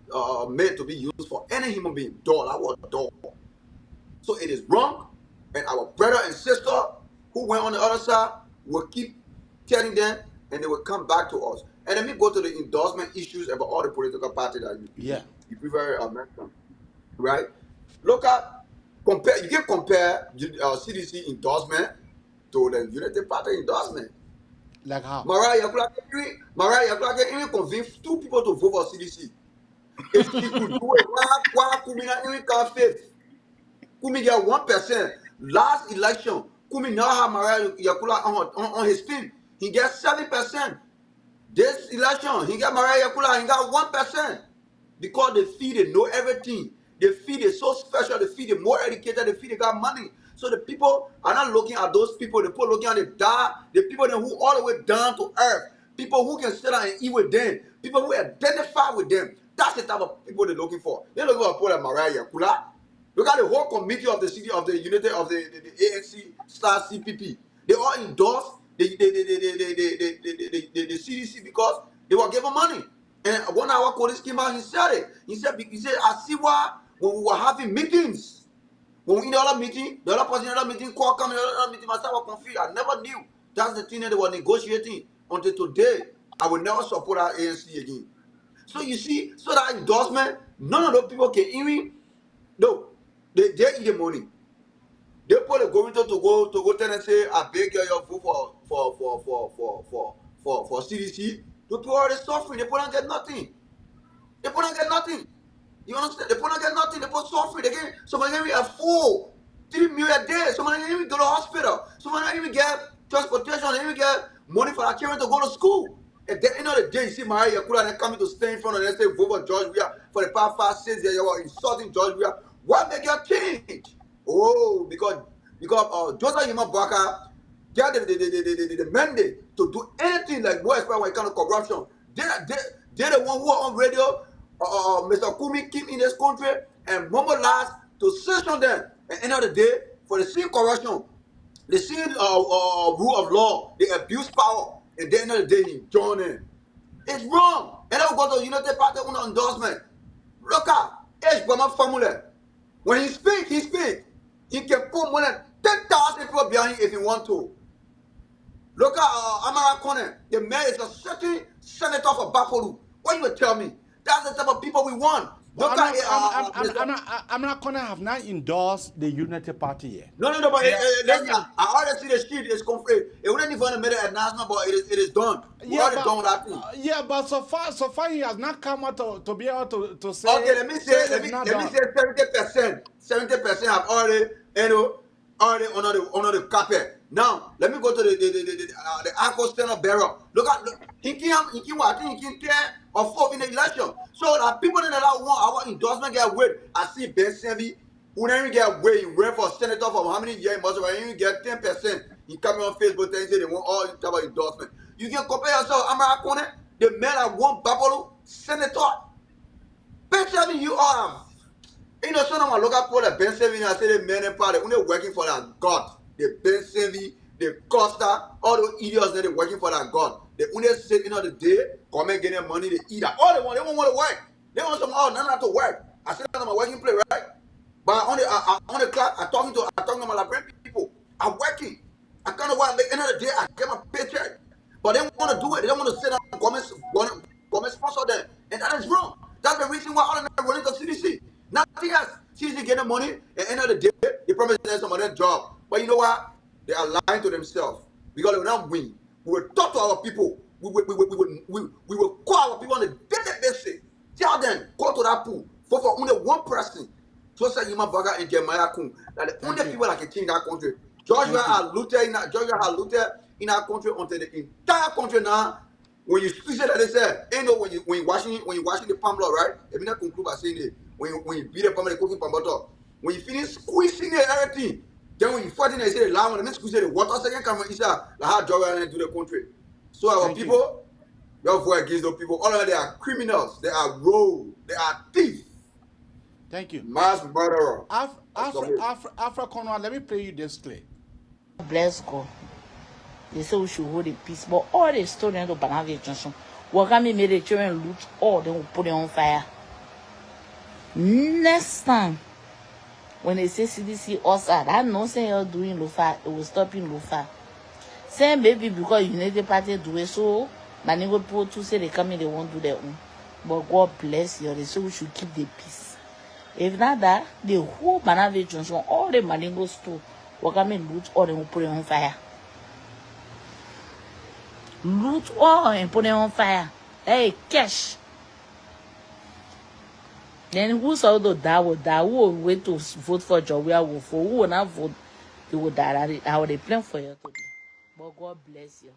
J: made to be used for any human being. Door, that was door. So it is wrong. And our brother and sister who went on the other side will keep telling them, and they will come back to us. And let me go to the endorsement issues about all the political parties that you prefer mention, right? Look at compare. You can compare CDC endorsement to the Unity Party endorsement.
K: Like how?
J: Mariah Clark even convinced 2 people to vote for CDC. If she could do it, why Kumi not even got 5th? Kumi get 1%. Last election, Kumi now have Mariah Yakula on his team. He gets 7%. This election, he got Mariah Yakula, he got 1%. Because they feel they know everything. They feel they're so special, they feel they're more educated, they feel they got money. So the people are not looking at those people, the people looking at the people who all the way down to earth. People who can sit down and eat with them. People who identify with them. That's the type of people they're looking for. They're looking for people like Mariah Yakula. Look at the whole committee of the city of the unity of the ANC/CPP. They all endorse the CDC because they were given money. And 1 hour police came out, he said it. He said, I see why when we were having meetings, when we in the other meeting, the other person in the other meeting, call coming in the other meeting, myself was confused. I never knew. That's the thing that they were negotiating. Until today, I will never support our ANC again. So you see, so that endorsement, none of those people can even, no, they eat the money. They put the government to go tell and say, I beg you vote for CDC. The people are suffering. They put on get nothing. They put on get nothing. You understand? They put on get nothing. They put suffering. They get somebody can be a full 3 million a day. Somebody can even go to the hospital. Somebody can even get transportation. They even get money for their children to go to school. At the end of the day, you see Mariah Yakula and coming to stay in front of them and say, vote for George Weah for the past 5 6 years. You were insulting George Weah. What make you change? Oh, because Joseph Yuma Baka get the mandate to do anything like no expert when it comes to corruption. They're the one who are on radio, Mr. Kumi came in this country and Momo last to sanction them. At the end of the day, for the same corruption, the same rule of law, they abuse power, and at the end of the day, he join in. It's wrong. And then we go to the United Party on endorsement. Look at H. Brahma formula. When he speak, he can put more than 10,000 people behind him if he want to. Look at Amara Kone. The mayor is a certain senator for Bapolu. What you will tell me? That's the type of people we want. Look
K: I'm not gonna have not endorsed the Unity Party yet.
J: No, but I already see the sheet is confirmed. It wouldn't even make an announcement, but it is done. We already done with that thing.
K: Yeah, but so far he has not come out to be able to say.
J: Okay, let me say 70%. 70% have already under the carpet. Now let me go to the Aqua Standard Bearer. Look, he can tear or fall in the election. So people in the want our endorsement get weight. I see Ben Sevi who never get weight. He ran for senator for how many years? Must have even get 10%. He coming on Facebook and say they want all type of endorsement. You can compare yourself. Amarakone, the man that won Babolo senator. Ben Sevi, you are. You know, some of my local people like Ben Sevi, I say the men in party, when they're working for that God. The Ben Sevi, the Costa, all those idiots that they're working for that God. They only sit in the day, come and get their money, they eat that. All they want to work. They want some none to work. I said that on my working place, right? But on the clock, I'm talking to my Liberian people. I'm working. I kind of want at the end of the day, I get my paycheck. But they don't want to do it. They don't want to sit down and government sponsor them. And that is wrong. That's the reason why all of them are running to CDC. Nothing else. CDC getting money. At the end of the day, they promise them some other job. But you know what? They are lying to themselves. Because they will not win. We will talk to our people. We will call our people on a daily basis. Tell them, go to that pool. For only one person. Just like Yuma Baga and Jeremiah Kun. That the only people that can change that country. Georgia had looted in our country until the entire country now. When you squeeze it, like they said, you know, when you washing the palm law, right? Let me not conclude by saying it. When you beat the palm, the cooking palm butter. When you finish squeezing it, everything, then when you fight it, they say the lamb, and then squeeze it, the water second come inside, like how Georgia do the country. So our people, we have vote against those people. All of them, they are criminals, they are rogues, they are thieves.
K: Thank you.
J: Mass murderer.
K: Afra, let me play you this clip.
N: Bless God. They say we should hold in peace, but all the students of Banavia Johnson, Wakami made the children loot all, then we put it on fire. Next time, when they say CDC OSA, that nonsense you're doing Lufa, it will stop in Lufa. Say maybe because United Party do it so, Madingo people too say they come in, they won't do their own. But God bless you, they say we should keep the peace. If not that, the whole Banana Junction, all the Madingo store, will come and loot all and put it on fire. Loot all and put it on fire. Hey, cash. Then who's all the that will die? Who will wait to vote for Jowia? Who will not vote? They will die. How they plan for you today. But God bless you.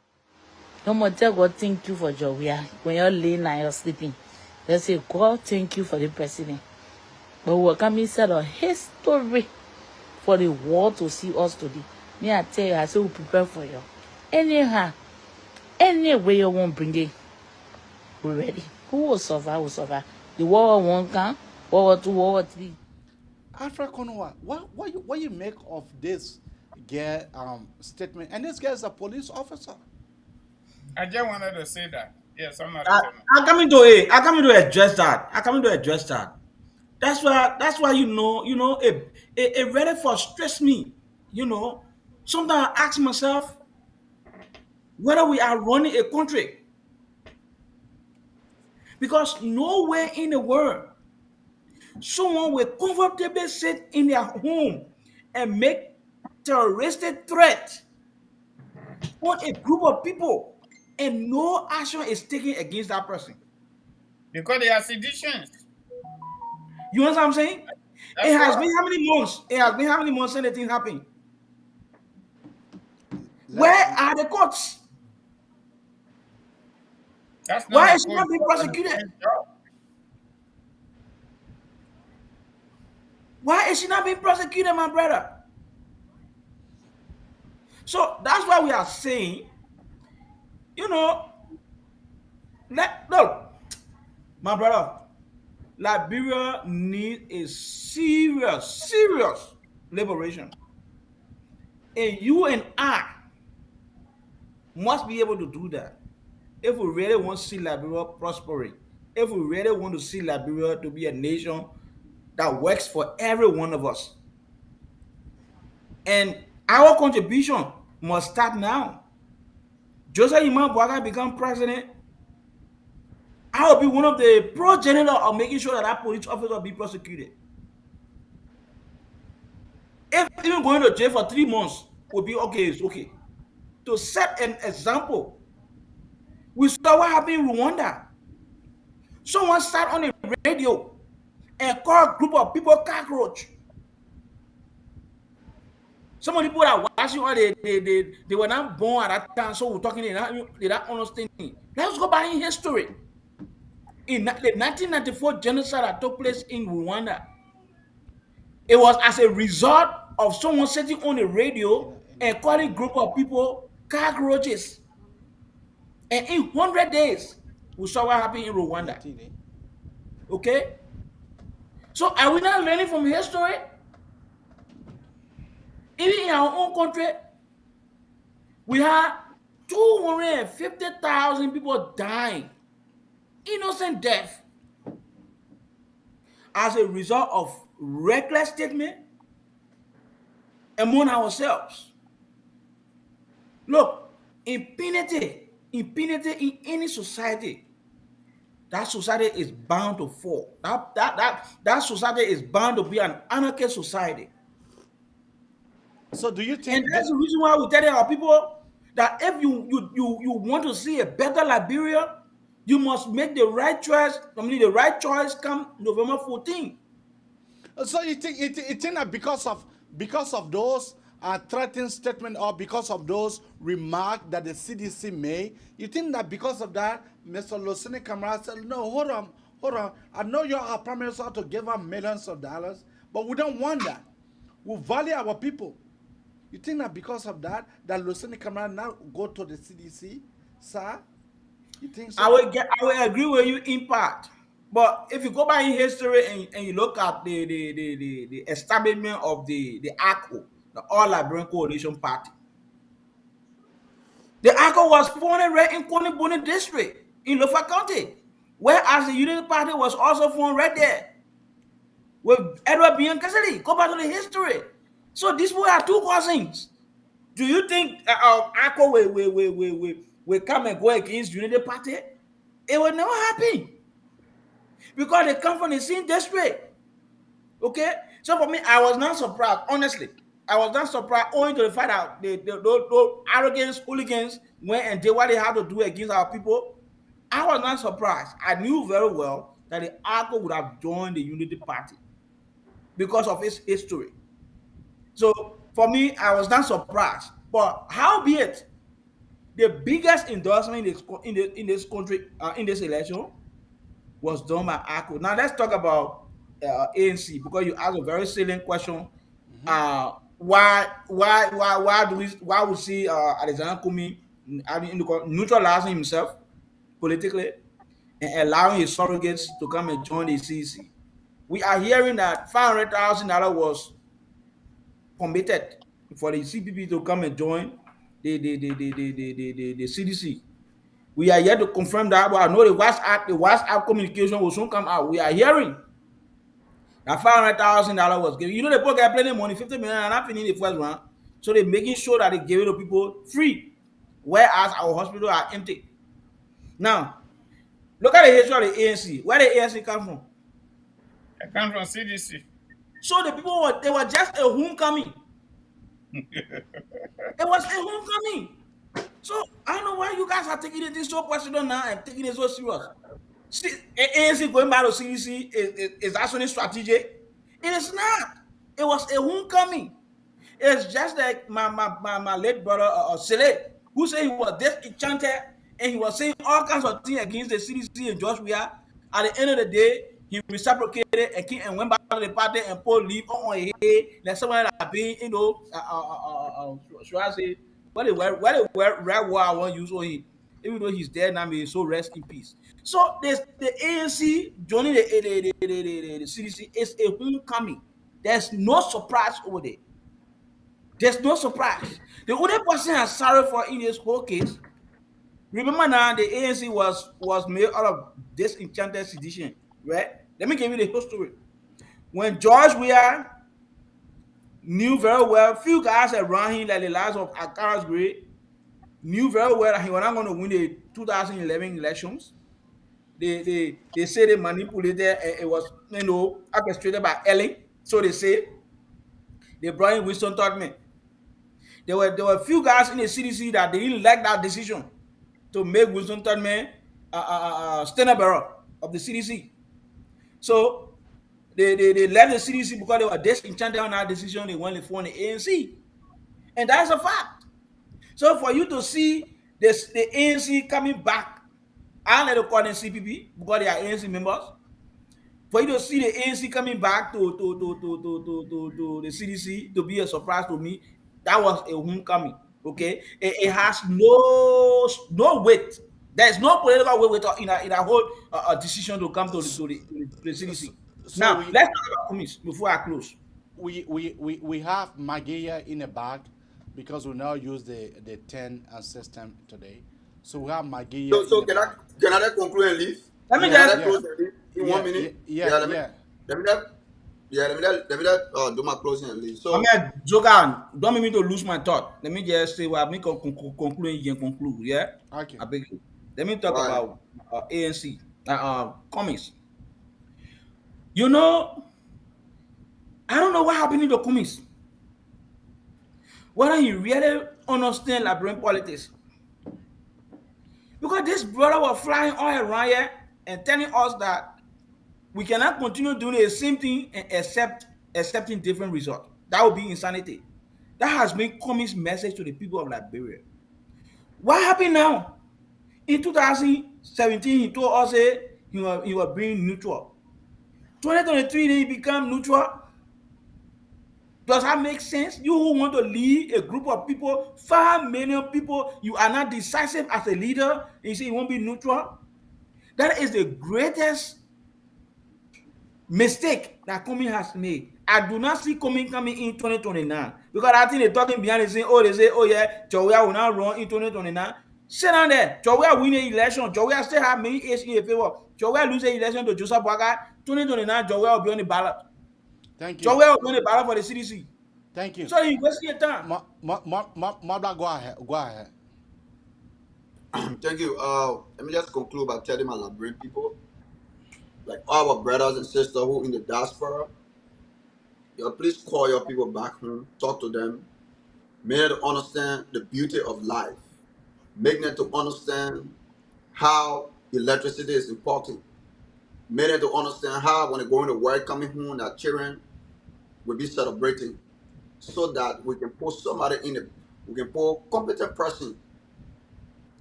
N: No more tell God thank you for Jowia. When you're laying and you're sleeping, they say, God thank you for the president. But we're coming set a history for the world to see us today. Me, I tell you, I say we prepare for you. Anyhow, any way you want to bring it, we're ready. Who will survive? Will survive. The World War I come, World War II, World War III.
K: Alfred Konowa, what you make of this girl statement? And this girl is a police officer.
H: I just wanted to say that. Yes, I'm not.
F: I'm coming to address that. That's why you know it really frustrates me. Sometimes I ask myself whether we are running a country. Because nowhere in the world someone will comfortably sit in their home and make terroristic threat on a group of people and no action is taken against that person.
H: Because they are seditions.
F: You know what I'm saying?
H: That's
F: It has
H: right.
F: been how many months? It has been how many months since the thing happened? Where are the courts?
H: That's not
F: Why
H: a
F: is she not being
H: good
F: prosecuted? Why is she not being prosecuted, my brother? So that's why we are saying, look, my brother, Liberia needs a serious liberation. And you and I must be able to do that if we really want to see Liberia prospering, if we really want to see Liberia to be a nation that works for every one of us. And our contribution must start now. Joseph Imam Bouaga become president, I will be one of the progenitor of making sure that police officer be prosecuted. If even going to jail for 3 months would be okay, it's okay. To set an example. We saw what happened in Rwanda. Someone sat on a radio and called a group of people cockroach. Some of the people that were watching, they were not born at that time, so we're talking, they don't understand. Let's go back in history. In the 1994 genocide that took place in Rwanda, it was as a result of someone sitting on the radio and calling a group of people cockroaches. And in 100 days, we saw what happened in Rwanda. Okay? So are we not learning from history? Even in our own country, we have 250,000 people dying, innocent death, as a result of reckless statement among ourselves. Look, impunity in any society, that society is bound to fall. That society is bound to be an anarchist society.
K: So do you think?
F: And that's the reason why we tell our people that if you want to see a better Liberia, you must make the right choice. The right choice come November 14th.
K: So you think that because of those threatening statement or because of those remarks that the CDC made, you think that because of that, Mr. Losini Kamara said, no, hold on. I know you are promised to give us millions of dollars, but we don't want that. We value our people. You think that because of that Losini Kamara now go to the CDC, sir? You think so?
F: I will agree with you in part. But if you go back in history and you look at the establishment of the ACO, the All Liberian Coalition Party, the ACO was formed right in Konibuni district in Lofa County, whereas the Unity Party was also formed right there. with Edward being Cassidy. Go back to the history. So these boys are two cousins. Do you think Akko will come and go against Unity Party? It will never happen. Because they come from the same district. Okay? So for me, I was not surprised, honestly. I was not surprised owing to the fact that those arrogant hooligans went and did what they had to do against our people. I was not surprised. I knew very well that the Akko would have joined the Unity Party because of its history. So for me, I was not surprised. But howbeit, the biggest endorsement in this country in this election was done by Akko. Now let's talk about ANC, because you asked a very salient question. Why we see Alexander Kumi neutralizing himself politically and allowing his surrogates to come and join the CDC? We are hearing that $500,000 was committed for the CPP to come and join the CDC. We are yet to confirm that, but I know the WhatsApp communication will soon come out. We are hearing that $500,000 was given. You know, the people get plenty of money, 50 million, and not finishing the first one. So they're making sure that they give it to people free, whereas our hospitals are empty. Now, look at the history of the ANC. Where the ANC come from?
H: I come from CDC.
F: So the people they were just a homecoming. It was a homecoming. So I don't know why you guys are taking it so personal now and taking it so serious. See, ANC going back to CDC is actually strategic. It is not. It was a homecoming. It's just like my late brother Sele, who said he was disenchanted and he was saying all kinds of things against the CDC and Josh Weah. At the end of the day, he reciprocated and went back to the party and put leave on his head. Like someone that being, you know, should I say, what the red war I want to use on him. Even though he's dead now, may so rest in peace. So the ANC joining the CDC is a homecoming. There's no surprise over there. There's no surprise. The only person I'm sorry for in this whole case, remember now the ANC was made out of disenchanted sedition, right? Let me give you the whole story. When George Weah knew very well, few guys around him, like the likes of Akara's Gray, knew very well that he was not going to win the 2011 elections. They say they manipulated, it was, you know, orchestrated by Ellen. So they say they brought in Winston Todman. There were a few guys in the CDC that they didn't like that decision to make Winston Todman standard bearer of the CDC. So they left the CDC because they were disenchanted on that decision. They went to form the ANC, and that's a fact. So for you to see the ANC coming back, I let them call them CPP because they are ANC members. For you to see the ANC coming back to the CDC to be a surprise to me, that was a homecoming. Okay, it has no weight. There's no political weight in a whole decision to come to the CDC.
K: So
F: now let's talk about Kumis before I close.
K: We have Magaya in the back because we now use the 10 system today. So we have Magaya.
J: So can I conclude and leave?
F: Let me just
J: close in 1 minute. Let me do my closing and leave. So
F: I mean, Jogan, don't make me to lose my thought. Let me just say what I conclude. You can conclude. Yeah.
K: Okay.
F: I beg you. Let me talk about ANC Cummings. You know, I don't know what happened to the Cummings. Whether he really understand Liberian politics, because this brother was flying all around here and telling us that we cannot continue doing the same thing and accepting different results. That would be insanity. That has been Cummings' message to the people of Liberia. What happened now? In 2017, he told us he was being neutral. 2023, he became neutral. Does that make sense? You who want to lead a group of people, 5 million people, you are not decisive as a leader, and you say you won't be neutral? That is the greatest mistake that Cummings has made. I do not see Cummings coming in 2029 because I think they're talking behind the scene. They say, oh yeah, Joe Weah will not run in 2029. Sit down there. Joe Weah win the election. Joe Weah still have many issues in favor. Joe Weah lose the election to Joseph Boakai. 2029, Joe Weah will be on the ballot.
K: Thank
F: Joe
K: you.
F: Weah was going to battle for the CDC.
K: Thank you.
F: So you wasting your time.
K: Mother, go ahead. Go ahead.
J: Thank you. Let me just conclude by telling my Liberian people, like all our brothers and sisters who in the diaspora, please call your people back home, talk to them, make them to understand the beauty of life, make them to understand how electricity is important, make them to understand how when they go into work, coming home, their children will be celebrating, so that we can put somebody in it, we can put a competent person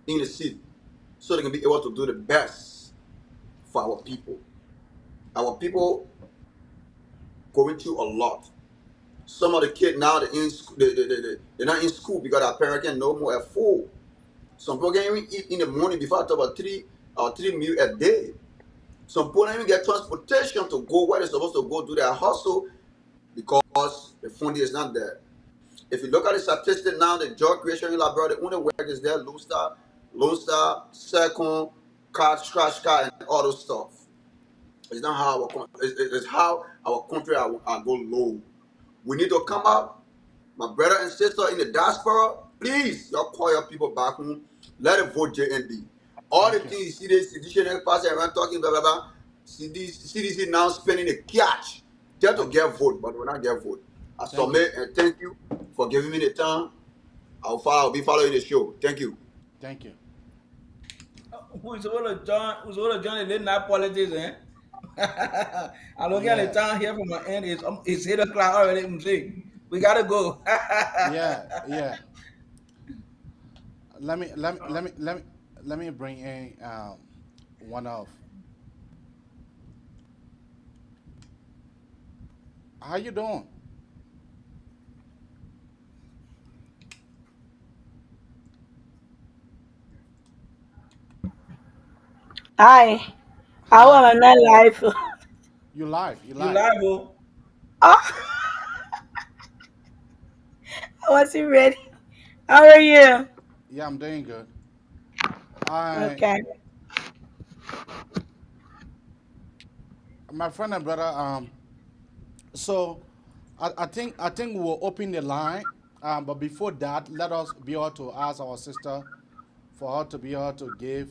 J: in the seat, so they can be able to do the best for our people. Our people going through a lot. Some of the kids now they're not in school because our parents can no more afford. Some people can't even eat in the morning before I talk about three meals a day. Some people don't even get transportation to go where they're supposed to go do their hustle because the funding is not there. If you look at the statistics now, the job creation in Liberia, the only work is there, Lone Star, Second, Crash Car, and all those stuff. It's not how it's how our country are go low. We need to come up, my brother and sister in the diaspora. Please, y'all call your people back home. Let it vote JNB. All the things you see this sedition pastor and talking blah blah blah. CDC now spending the cash. Tell to get vote, but we're not get vote. I submit and thank you for giving me the time. I'll be following the show. Thank you.
K: Thank you.
F: Who's all of John and then not politics, eh? I'm looking at the time here from my end. It's 8 o'clock already. We gotta go.
K: Yeah. Let me bring in one of. How you doing?
O: Hi. How am I not live?
K: You live.
F: You live, bro.
O: Oh, I wasn't ready. How are you?
K: Yeah, I'm doing good.
O: Okay.
K: My friend and brother, so I think we will open the line, but before that, let us be able to ask our sister for her to be able to give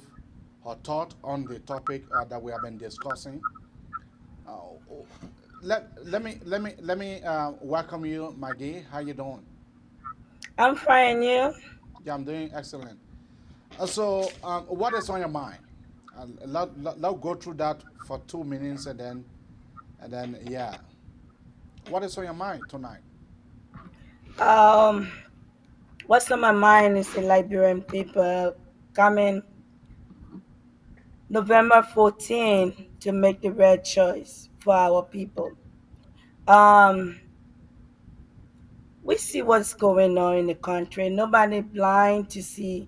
K: her thought on the topic that we have been discussing. Uh, let me welcome you, Maggie. How you doing?
O: I'm fine, you?
K: Yeah, I'm doing excellent. So, what is on your mind? Let's go through that for 2 minutes, and then yeah, what is on your mind tonight?
O: Um, what's on my mind is the Liberian people coming November 14 to make the right choice for our people. Um, we see what's going on in the country. Nobody blind to see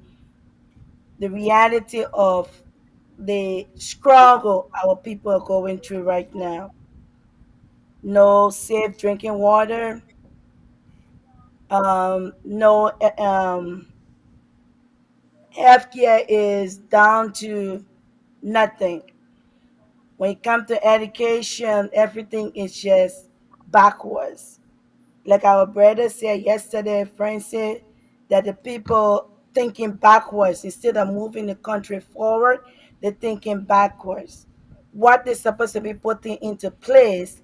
O: the reality of the struggle our people are going through right now. No safe drinking water, no healthcare is down to nothing. When it comes to education, everything is just backwards. Like our brother said yesterday, friend said that the people thinking backwards instead of moving the country forward, they're thinking backwards. What they're supposed to be putting into place,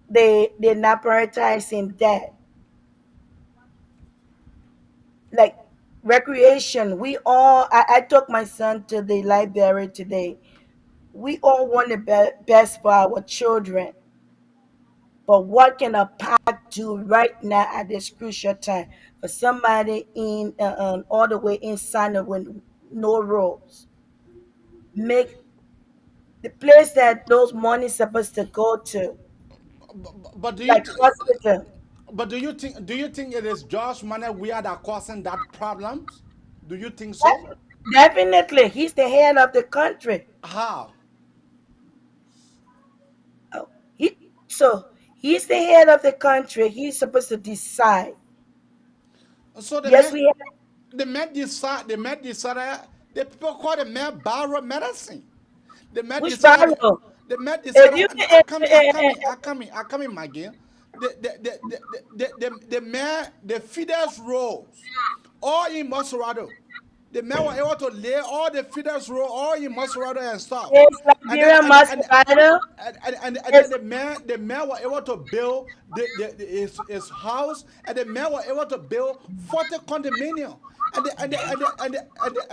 O: they're not prioritizing that. Like recreation, I took my son to the library today. We all want the best for our children, but what can a park do right now at this crucial time for somebody in all the way inside of with no roads? Make the place that those money supposed to go to,
K: But do you
O: like
K: th-
O: hospital.
K: but do you think it is Josh Money we are that causing that problems? Do you think so?
O: Definitely, he's the head of the country.
K: How?
O: Oh, so he's the head of the country. He's supposed to decide.
K: So the
O: Yes,
K: man,
O: we have.
K: the man decided, the people call the man borrow medicine. The man
O: Which
K: decided,
O: barrel?
K: The man is
O: If you
K: I come in, my girl. The man, the feeders rolls, all in Maserado. The man was able to lay all the feeders roll all in Maserado and stuff.
O: it's Liberia Maserado.
K: And then the man was able to build his house, and the man was able to build 40 condominium. And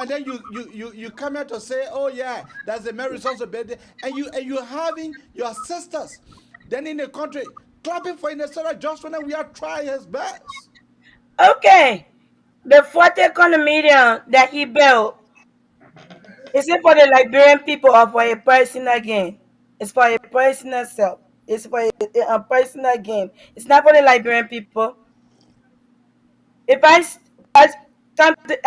K: then you come here to say, oh yeah, that's the man's responsibility, and you having your sisters then in the country clapping for Innocent just when we are trying his best.
O: Okay, the 40 condominium that he built, is it for the Liberian people or for a personal gain? It's for a personal self. It's for a personal gain. It's not for the Liberian people. If I come to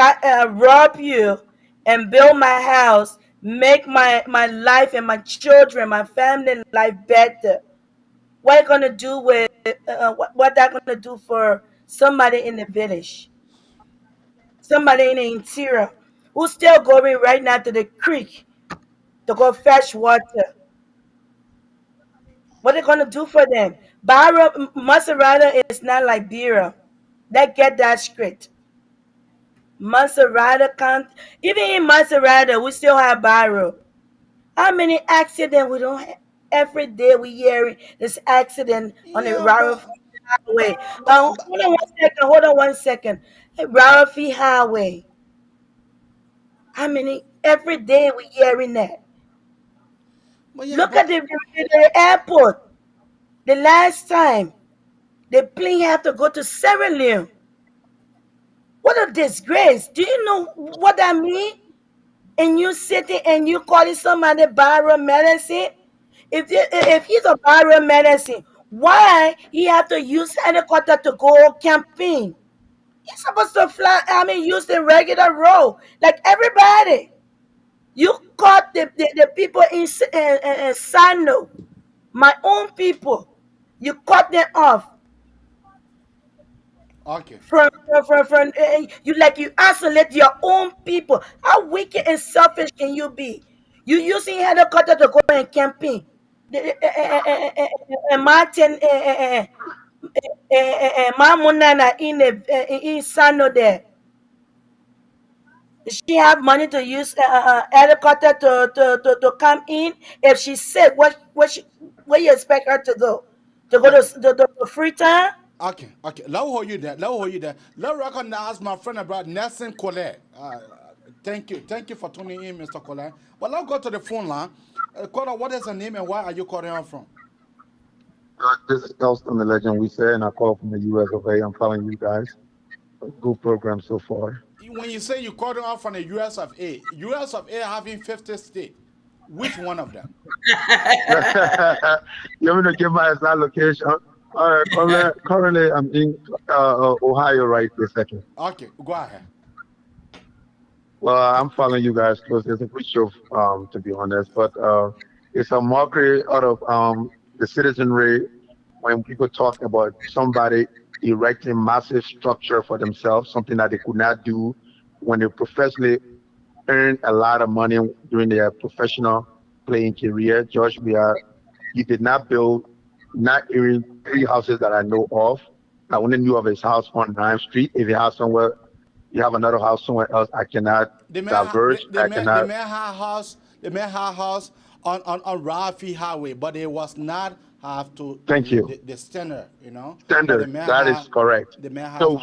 O: rob you and build my house, make my life and my children, my family life better, what are you gonna do with what they're gonna do for somebody in the village, somebody in the interior who's still going right now to the creek to go fetch water? What are they gonna do for them? Maserati is not Liberia. They get that straight. Maserati can't. Even in Maserati, we still have Barrow. How many accidents we don't have? Every day we hearing this accident on the Rarafi Highway. Hold on one second. Rarafi Highway. How many? Every day we hearing that. Look at the airport. The last time the plane had to go to Sierra Leone. What a disgrace. Do you know what that means? And you sitting and you calling somebody viral medicine? If he's a viral medicine, why he have to use helicopter to go camping? He's supposed to fly, use the regular road like everybody. You caught the people in Sano, my own people. You cut them off.
K: Okay.
O: From you isolate your own people. How wicked and selfish can you be? You using helicopter to go and camping. Martin Mamunana in Sano there. She have money to use helicopter to come in. If she's sick, where you expect her to go? To go to Freetown?
K: Okay. Let me hold you there. Let me recognize my friend about Nelson Colette. Thank you for tuning in, Mr. Colette. But let's go to the phone line. Colette, what is the name and where are you calling on from?
P: This is Elston the Legend. We say, and I call from the US of A. I'm following you guys. Good program so far.
K: When you say you calling out from the US of A having 50 states, which one of them?
P: You want me to give my exact location? All right, currently I'm in Ohio right this second.
K: Okay, go ahead.
P: Well, I'm following you guys close. It's a good show, to be honest, but it's a mockery out of the citizenry when people talk about somebody erecting massive structure for themselves, something that they could not do when they professionally earned a lot of money during their professional playing career. Josh Weah, he did not build not even 3 houses that I know of. I only knew of his house on 9th Street. If he has somewhere, you have another house somewhere else, I cannot diverge.
K: The man had a house on Rafi Highway, but it was not have to.
P: Thank you.
K: The standard, you know.
P: Standard. That is correct.
K: The man
P: so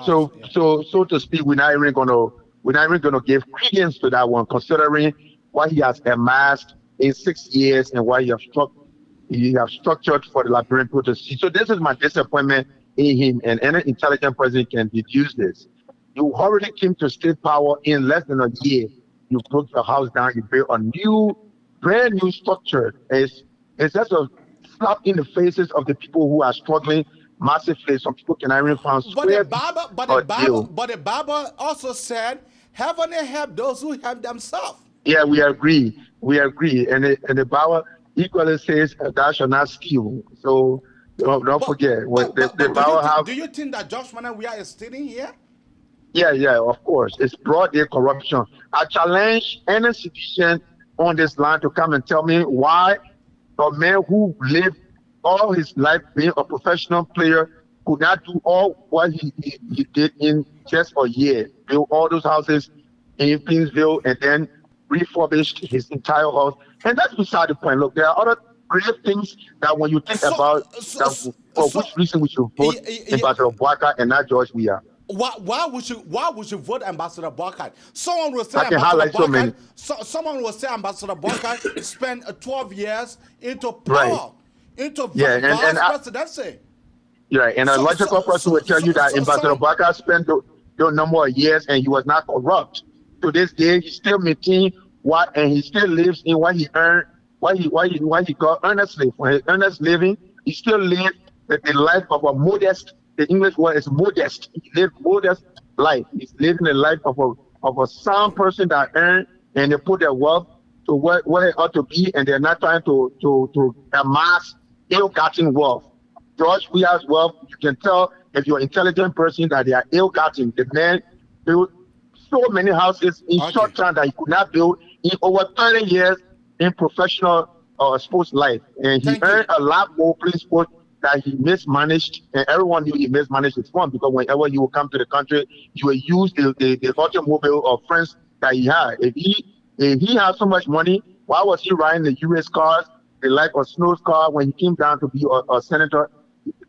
P: to speak, we're not even gonna give credence to that one, considering what he has amassed in 6 years and what he have structured for the Liberian people to see. So this is my disappointment in him, and any intelligent person can deduce this. You already came to state power in less than a year. You broke your house down. You built a brand new structure. It's just a slap in the faces of the people who are struggling massively. Some people can even find square.
K: But the Bible also said, "Heaven and help those who help themselves."
P: Yeah, we agree. And the Bible equally says, "Thou shalt not steal." So don't forget what the Bible have.
K: Do you think that Josh Weah is stealing here?
P: Yeah, of course. It's broad day corruption. I challenge any citizen on this line to come and tell me why a man who lived all his life being a professional player could not do all what he did in just a year. Build all those houses in Plainsville and then refurbished his entire house. And that's beside the point. Look, there are other great things that when you think about that for which reason we should vote Ambassador Boakai and not George Weah.
K: Why would you vote Ambassador Boakai? Someone will say
P: I can
K: Ambassador
P: highlight so many.
K: Boakai. Someone will say Ambassador Boakai spent 12 years into power,
P: Right.
K: into
P: Yeah,
K: vice presidency.
P: Right, and a logical person would tell you that Ambassador Boakai spent the number of years and he was not corrupt. To this day, he still maintains what, and he still lives in what he earned, what he got earnestly for his earnest living. He still lives the life of a modest. The English word is modest. He lived modest life. He's living the life of a sound person that earned and they put their wealth to where it ought to be, and they're not trying to amass ill-gotten wealth. George Weah's wealth, you can tell if you're an intelligent person that they are ill-gotten. The man built so many houses in short time that he could not build in over 30 years in professional sports life. And he earned a lot more playing sports that he mismanaged, and everyone knew he mismanaged his fund because whenever he would come to the country, he would use the automobile of friends that he had. If he had so much money, why was he riding the US cars, the like of Snow's car when he came down to be a senator?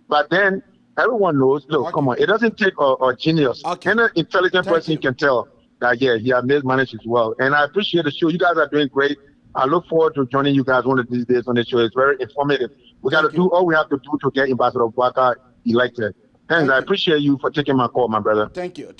P: But then everyone knows, look, come on, it doesn't take a genius. Any intelligent person can tell that, yeah, he has mismanaged as well. And I appreciate the show. You guys are doing great. I look forward to joining you guys one of these days on the show. It's very informative. We got to do all we have to do to get Ambassador Boakai elected. Thanks. I appreciate you for taking my call, my brother.
K: Thank you.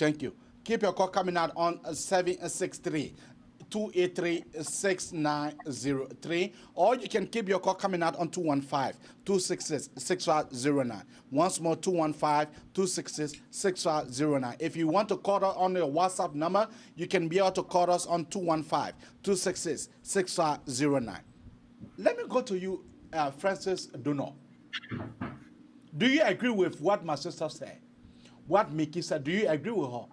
K: Keep your call coming out on 763-283-6903, or you can keep your call coming out on 215-266-6509. Once more, 215-266-6509. If you want to call us on your WhatsApp number, you can be able to call us on 215-266-6509. Let me go to you, Francis Duno. Do you agree with what my sister said? What Mickey said? Do you agree with her?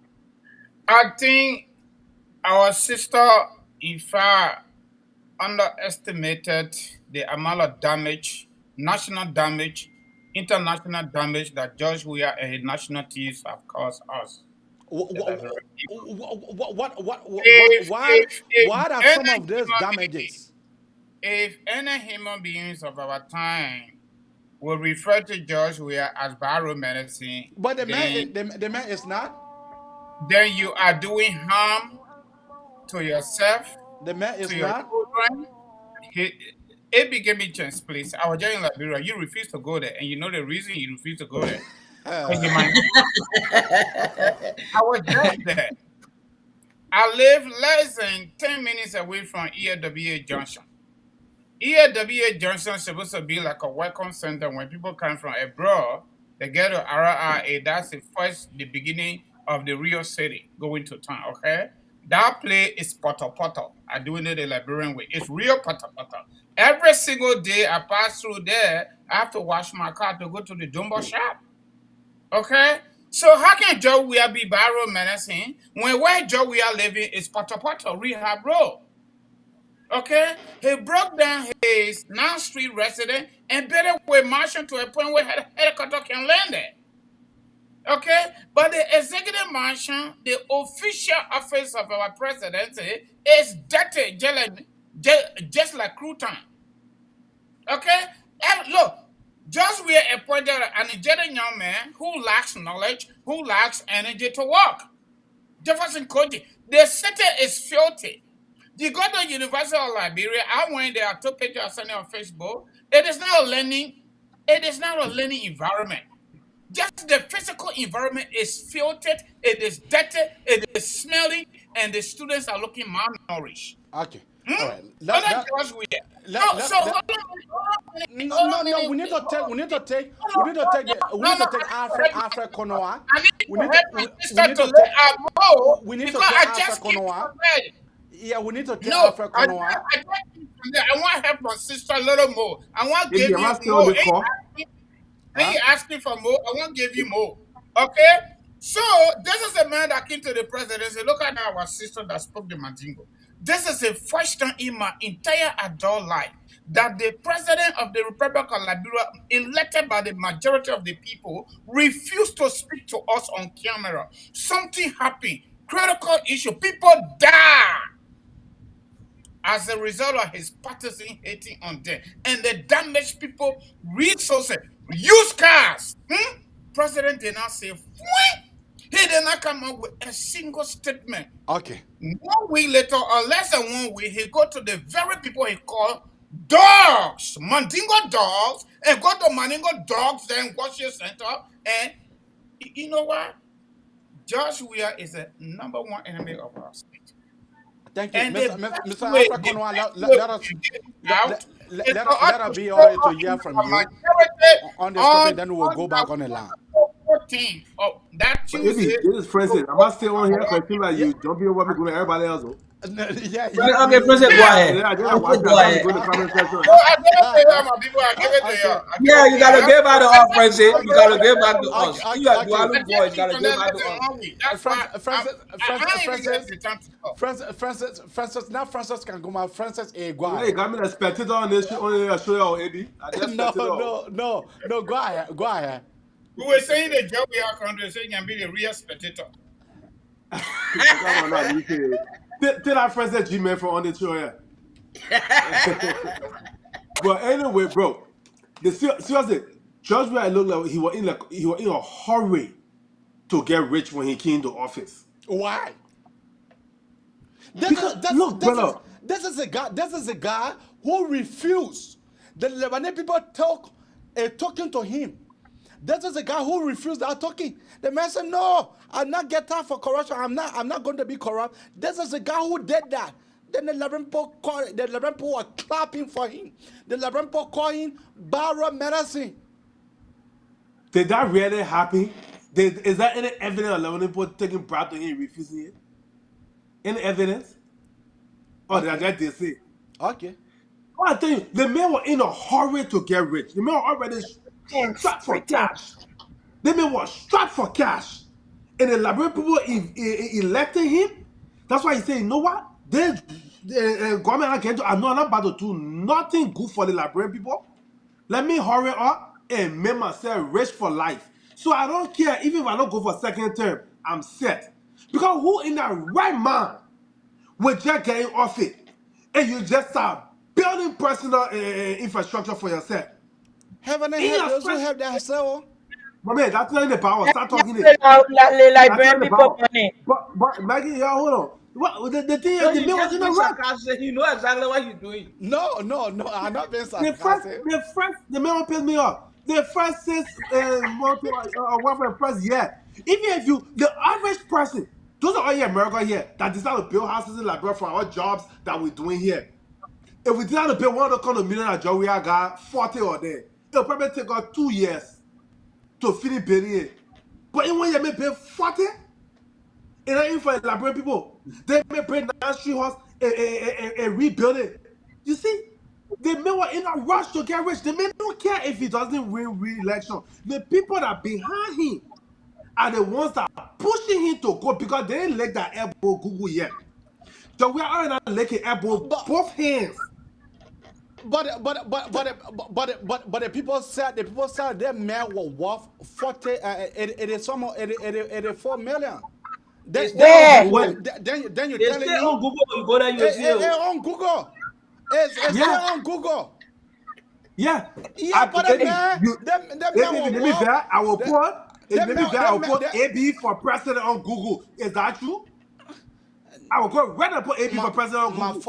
H: I think our sister Ifa underestimated the amount of damage, national damage, international damage that George Weah and his national teams have caused us.
K: What are some of those damages?
H: If any human beings of our time will refer to George Weah as biomedicine,
K: but the man is not.
H: Then you are doing harm to yourself.
K: The man is
H: not. It gave me a chance, please. I was just in Liberia. You refuse to go there, and you know the reason you refuse to go there. I was just there. I live less than 10 minutes away from ELWA Junction. ELWA Junction is supposed to be like a welcome center when people come from abroad. They get to RRA. That's the beginning of the real city going to town, okay? That place is poto. I'm doing it the Liberian way. It's real poto. Every single day I pass through there, I have to wash my car to go to the Dumbo shop. Okay? So how can Joe Weah be biomedicine when where Joe Weah living is poto rehab road? Okay? He broke down his non-street resident and better way marching to a point where helicopter can land there. Okay, but the executive mansion, the official office of our presidency, is dirty, just like crouton. Okay, and look, just we appointed an Nigerian young man who lacks knowledge, who lacks energy to work. Jefferson Koji, the city is filthy. You go to the University of Liberia, I went there, I took pictures, I sent it on Facebook. It is not a learning environment. Just the physical environment is filtered, it is dirty, it is smelly, and the students are looking malnourished.
K: Okay. All right. We need to take Alfred Konoa. We need to take Alfred Konoa. Yeah, we need to take Alfred Konoa.
H: I want help my sister a little more. I want to give you more. When you asking for more, I won't give you more. Okay? So, this is a man that came to the presidency. Look at our sister that spoke the Madingo. This is the first time in my entire adult life that the president of the Republic of Liberia, elected by the majority of the people, refused to speak to us on camera. Something happened. Critical issue. People die as a result of his partisan hating on them. And the damaged people resources, use cars. President did not say, what? He did not come up with a single statement.
K: Okay.
H: 1 week later, or less than 1 week, he go to the very people he called dogs, Madingo dogs, and go to Madingo dogs, then Washington Center. And you know what? Josh Weah is the #1 enemy of our state.
K: Thank you,
H: And
K: Mr. Alpha Conway. Let us be all to hear from you on this topic. Then we'll go back on the line.
H: Oh, that Tuesday.
I: This is President. I must stay on here because I feel like you jumping over me with everybody else.
F: Okay, President, go ahead. Yeah, you gotta give out the off, President. You gotta give back to us. You got dual voice. You gotta give back to us.
K: Francis, now Francis can go. My Francis, go
I: ahead. Hey, got me the spectator on this show, AB.
K: No, go ahead.
H: We were saying the job we are country saying can be the real spectator.
I: Tell our friends that G-Man from on the show here. But anyway, bro, seriously, George Weah looked like he was in a hurry to get rich when he came into office.
K: Why?
I: This
K: is a guy who refused. The Lebanese people talking to him. This is a guy who refused that talking. The man said, "No, I'm not getting time for corruption. I'm not going to be corrupt." This is a guy who did that. Then the Lebanese people were clapping for him. The Lebanese people called him borrow medicine.
I: Did that really happen? Is there any evidence of Lebanese people taking bribe to him and refusing it? Any evidence? Or did I just say?
K: Okay.
I: I tell you, the man was in a hurry to get rich. The man was already strapped for cash. The man was strapped for cash. And the Liberian people elected him. That's why he said, you know what? The government I'm not about to do nothing good for the Liberian people. Let me hurry up and make myself rich for life. So I don't care, even if I don't go for second term, I'm set. Because who in that right mind would just get in office and you just start building personal infrastructure for yourself?
K: Heaven and hell, those who have that soul.
I: My man, that's not in the power. Start talking it.
O: Liberian people money.
I: But Maggie, hold on. What the thing is, the man was in a rush.
F: You know exactly what you're doing.
K: No, I'm not being sarcastic.
I: The man pissed me off. The first 6 months welfare press, yeah. Even if the average person, those are all here in America here that decide to build houses in Liberia for our jobs that we're doing here. If we decide to build one of the kind of million that we got 40 or there, it'll probably take us 2 years to finish building it. But in 1 year, may pay 40. And even for Liberian people, they may bring down street house and rebuild it. You see, the men were in a rush to get rich. The men don't care if he doesn't win re-election. The people that are behind him are the ones that are pushing him to go because they didn't let that elbow Google yet. So we are not licking elbow both hands.
K: But the people said that man was worth 84 million. Then you tell me
F: on Google, you go there, you see it.
K: On Google. It's still on Google.
I: Yeah.
K: But
I: let me bet I will put AB for president on Google. Is that true? I will go right and put AB for president on Google.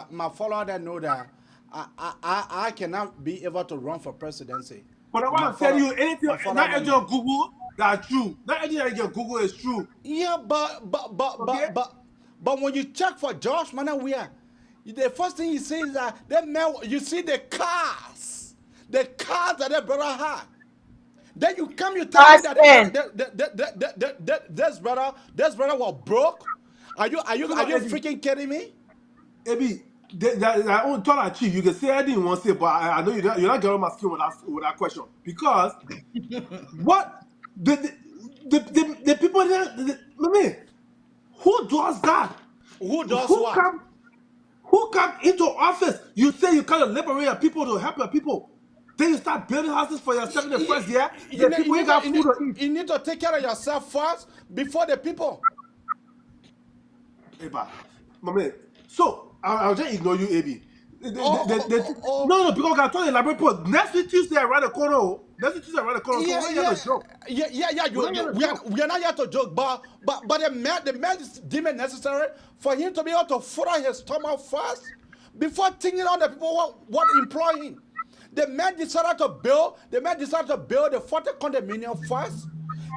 K: My follower that know that I cannot be able to run for presidency.
I: But I want to tell you anything not everything on Google that's true. Not everything on Google is true.
K: Yeah, but when you check for Josh Weah, the first thing you see is that man, you see the cars that that brother had. Then you tell me that this brother was broke. Are you freaking kidding me?
I: AB, I own told chief. You can say I didn't want to say, but I know you're not getting my skin with that question because what the people there, man, who does that?
K: Who does what?
I: Who come into office? You say you kind of liberate your people to help your people. Then you start building houses for yourself in the first year. The people ain't got food to eat.
K: You need to take care of yourself first before the people.
I: Hey, my man. So I'll just ignore you, AB. No, because I told you, like, next week Tuesday around the corner. Next week Tuesday around the corner. So we're here to joke.
K: We are not here to joke, but the man deemed it necessary for him to be able to further his stomach first before thinking on the people what employ him. The man decided to build the 40 condominium first.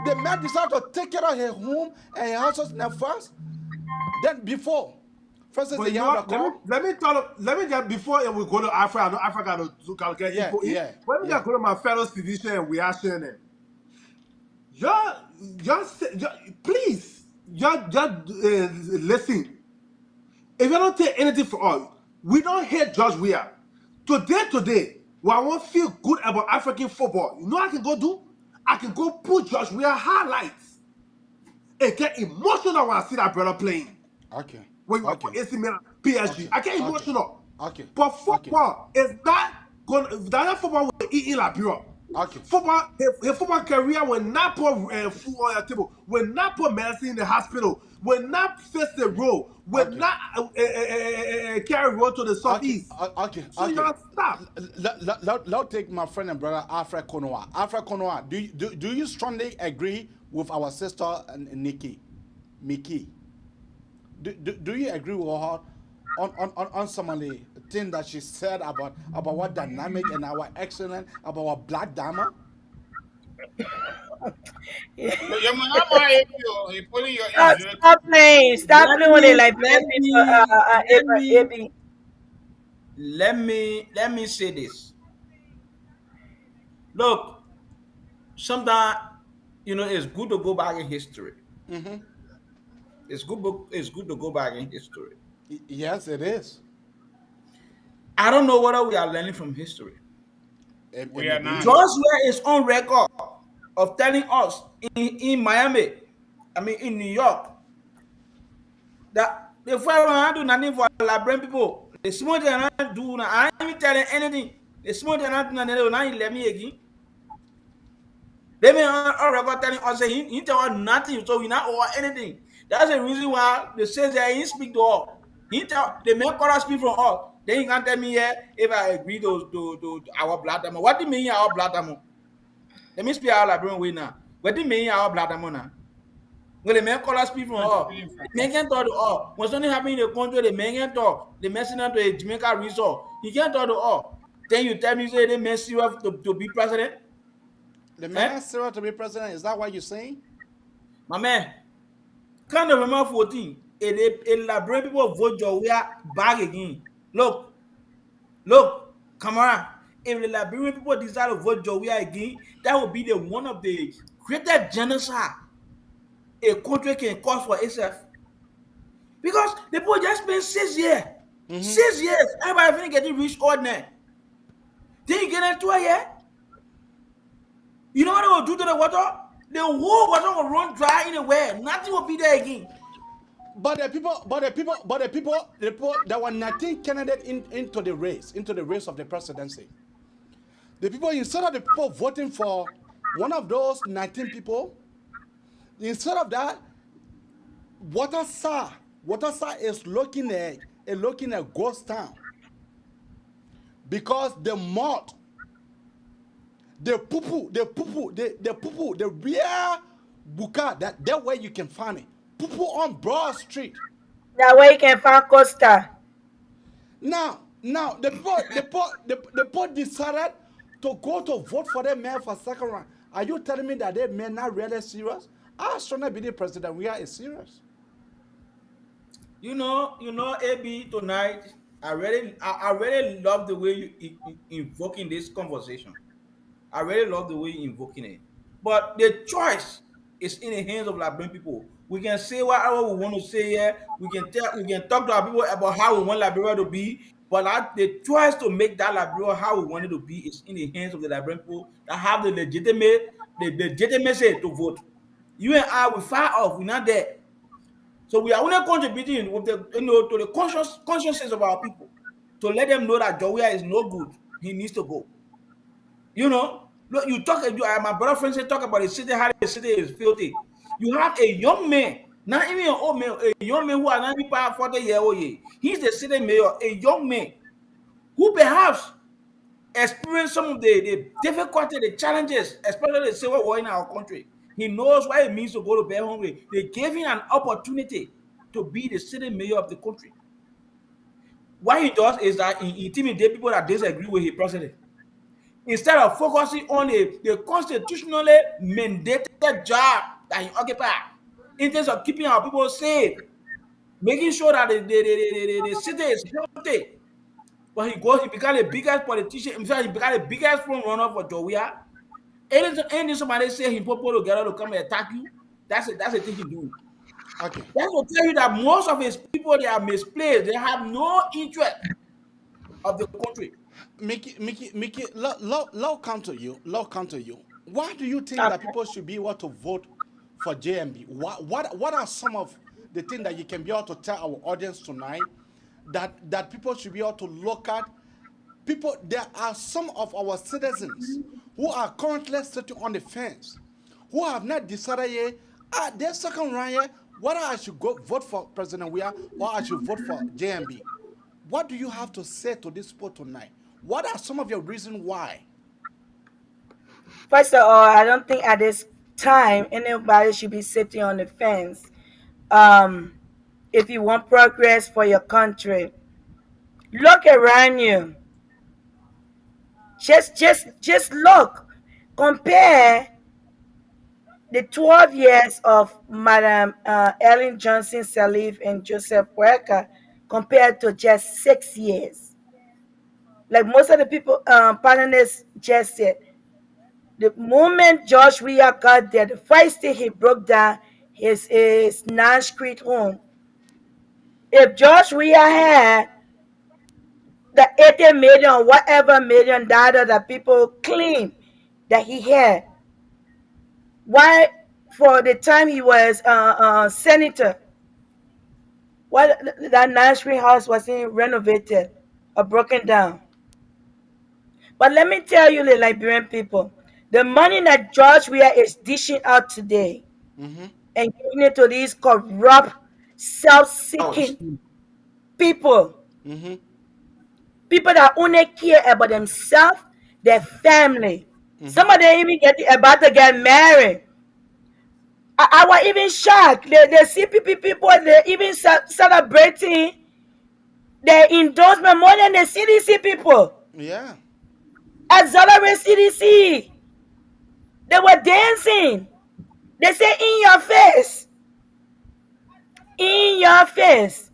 K: The man decided to take care of his home and his houses first. Then before. First is
I: let me get before we go to Africa. I know Africa to get people in. Let me just go to my fellow civilian and we are sharing them. Please, listen. If you don't take anything for us, we don't hate George Weah. Today, when I won't feel good about African football, you know what I can go do? I can go put George Weah highlights and get emotional when I see that brother playing.
K: Okay.
I: When you for AC Milan, PSG, I get emotional. Okay. But football is not going. That football will eat in Liberia. Okay. Football, his football career will not put food on your table. Will not put medicine in the hospital. Will not face the road. Will not carry road to the southeast.
K: Okay.
I: So you gotta stop.
K: Let's take my friend and brother Alfred Konoa. Alfred Konoa, do you strongly agree with our sister Nikki, Mickey? Do you agree with her on some of the things that she said about what dynamic and our excellent about our black dama?
O: Stop playing. Stop playing with it like
F: let me say this. Look, sometimes it's good to go back in history. Mm-hmm. It's good to go back in history.
K: Yes, it is.
F: I don't know whether we are learning from history.
H: We are not.
F: George Weah is on record of telling us in Miami, in New York, that the fire do nothing for Liberian people. The small thing I do now, I ain't even telling anything. The small thing I do now, let me again. They may on record telling us that he tell us nothing, so we not owe anything. That's the reason why they say that he speak to us. They make us speak from us. Then you can't tell me here if I agree to our blood demo. What do you mean our blood demo? Let me speak our Liberian way now. What do you mean our blood demo now? When they make us speak from us, they can't talk to us. When something happen in the country, they make them talk. They messing up to a Jamaica resort. He can't talk to us. Then you tell me say they mess you up to be president?
K: The man Sarah to be president, is that what you're saying?
F: My man, kind of November 14, a Liberian people vote George Weah back again. Look, Kamara, if the Liberian people decide to vote George Weah again, that would be one of the greatest genocide a country can cause for itself. Because the people just spent 6 years. Mm-hmm. 6 years. Everybody finna get rich ordinary. Then you get into a year. You know what they will do to the water? The whole water will run dry in the well. Nothing will be there again.
K: But the people, there were 19 candidates into the race of the presidency. The people, instead of the people voting for one of those 19 people, instead of that, Watersa is looking at ghost town. Because the mud, the poo-poo, the real buka, that way you can find it. Poo-poo on Broad Street.
O: That way you can find Costa.
K: Now the people decided to go to vote for the mayor for second round. Are you telling me that they may not really serious? I strongly believe President Weah is serious.
F: You know, AB tonight, I really love the way you invoking this conversation. I really love the way you invoking it. But the choice is in the hands of Liberian people. We can say whatever we want to say here. We can talk to our people about how we want Liberia to be. But the choice to make that Liberia how we want it to be is in the hands of the Liberian people that have the legitimacy to vote. You and I, we far off. We're not there. So we are only contributing with the to the consciences of our people to let them know that Joe is no good. He needs to go. Look, you talk. My brother friend said talk about the city. How the city is filthy. You have a young man, not even an old man, a young man who are 95, 40-year-old. He's the city mayor, a young man who perhaps experienced some of the difficulty, the challenges, especially the civil war in our country. He knows what it means to go to bed hungry. They gave him an opportunity to be the city mayor of the country. What he does is that he intimidates people that disagree with his president. Instead of focusing on the constitutionally mandated job that he occupies, in terms of keeping our people safe, making sure that the city is healthy. But he became the biggest politician. In fact, he became the biggest front runner for Joe Weah. Anything somebody say he put together to come and attack you, that's the thing he do.
K: Okay.
F: That will tell you that most of his people, they are misplaced. They have no interest of the country.
K: Mickey, love come to you. Love come to you. Why do you think that people should be able to vote for JNB? What are some of the things that you can be able to tell our audience tonight that people should be able to look at? People, there are some of our citizens who are currently sitting on the fence, who have not decided yet, their second round yet, whether I should go vote for President Weah or I should vote for JNB. What do you have to say to this people tonight? What are some of your reasons why?
O: First of all, I don't think at this time anybody should be sitting on the fence. If you want progress for your country, look around you. Just look. Compare the 12 years of Madam Ellen Johnson Sirleaf and Joseph Boakai compared to just 6 years. Like most of the people, panelists just said, the moment George Weah got there, the first thing he broke down his 9th Street home. If George Weah had the 80 million or whatever $1 million that people claim that he had, why for the time he was senator, why that 9th Street house wasn't renovated or broken down? But let me tell you, the Liberian people, the money that George Weah is dishing out today and giving it to these corrupt, self-seeking people, people that only care about themselves, their family. Some of them even about to get married. I was even shocked. The CPP people, they even celebrating their endorsement more than the CDC people.
K: Yeah.
O: Accelerate CDC. They were dancing. They say in your face. In your face.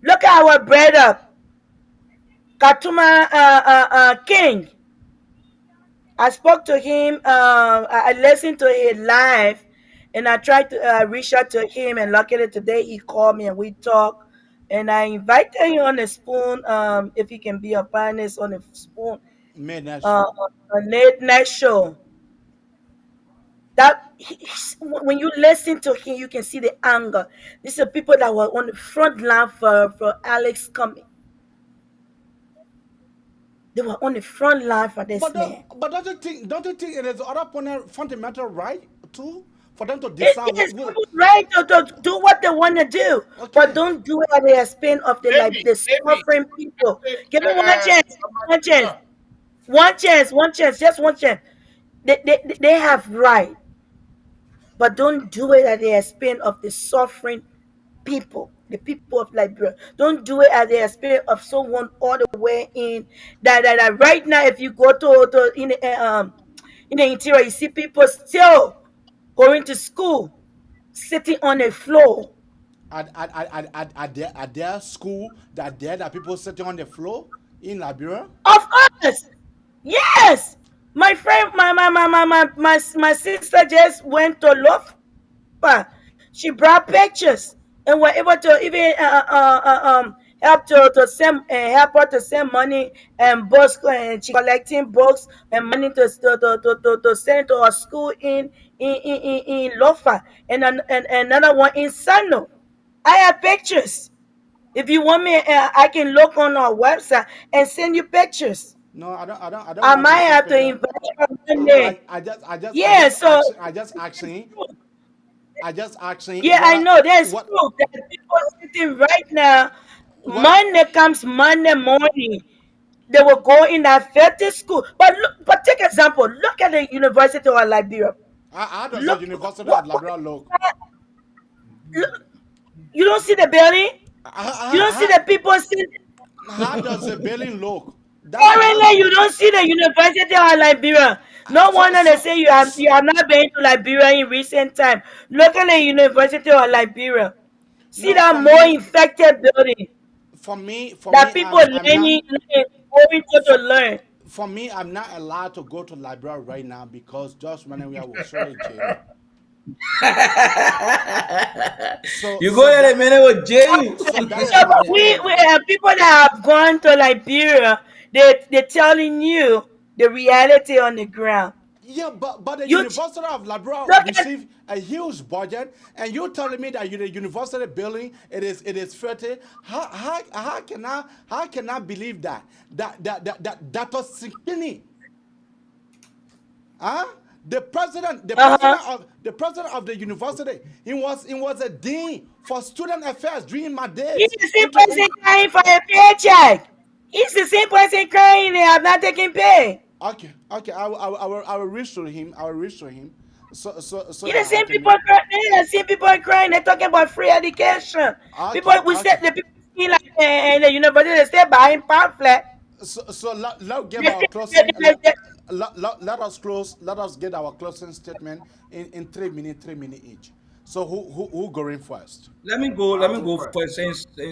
O: Look at our brother, Katuma King. I spoke to him. I listened to his live, and I tried to reach out to him. And luckily today he called me and we talked. And I invited him on the spoon. If he can be a panelist on the spoon, a late night show. That when you listen to him, you can see the anger. These are people that were on the front line for Alex coming. They were on the front line for this man.
K: But don't you think it is other fundamental right too for them to decide
O: It is right to do what they want to do, but don't do it at the expense of the suffering people. Give me one chance, just one chance. They have right, but don't do it at the expense of the suffering people, the people of Liberia. Don't do it at the expense of someone all the way in that right now. If you go to in the interior, you see people still going to school, sitting on the floor.
K: At their school, that people sitting on the floor in Liberia?
O: Of course, yes. My friend, my sister just went to Lofa. She brought pictures and were able to even help her to send money and books, and she collecting books and money to send to her school in Lofa, and another one in Sano. I have pictures. If you want me, I can look on our website and send you pictures.
K: No, I don't
O: I
K: want to
O: might
K: see
O: have to
K: picture.
O: invite you one day. Yeah, so
K: I just asking
O: yeah, I know there's
K: what
O: proof that people sitting right now.
K: what
O: Monday morning, they will go in that 50 school. But look, but take example. Look at the University of Liberia.
K: how does the
O: Look,
K: University of Liberia look?
O: look, you don't see the building. You don't see the people sitting.
K: How does the building look?
O: Currently, you don't see the University of Liberia. No wonder they say you have not been to Liberia in recent time. Look at the University of Liberia. See
K: No,
O: that more infected building
K: for
O: that
K: me,
O: people
K: I'm not.
O: going to learn.
K: For me, I'm not allowed to go to Liberia right now because just when we will surely jail me.
F: You go ahead and man, will jail you.
K: So that is
O: So,
K: my
O: but we
K: point.
O: have people that have gone to Liberia. They're telling you the reality on the ground.
K: Yeah, but the
O: You
K: University of Liberia
O: look at
K: received a huge budget, and you're telling me that the university building it is filthy. How can I believe that was skinny? Huh? The president of the university, he was a dean for student affairs during my
O: he's
K: days.
O: the same person crying for a paycheck. He's the same person crying they have not taken pay.
K: Okay, I will reach to him. I will reach to him. So
O: You the
K: that I
O: same
K: can
O: people crying. The same people crying. They're talking about free education. People we said the people see like in the university they stay buying pamphlet.
K: So let give
O: They-
K: our
O: they-
K: closing.
O: they- they-
K: Let us close. Let us get our closing statement in 3 minutes each. So who going first?
F: Let me go first since I
I: I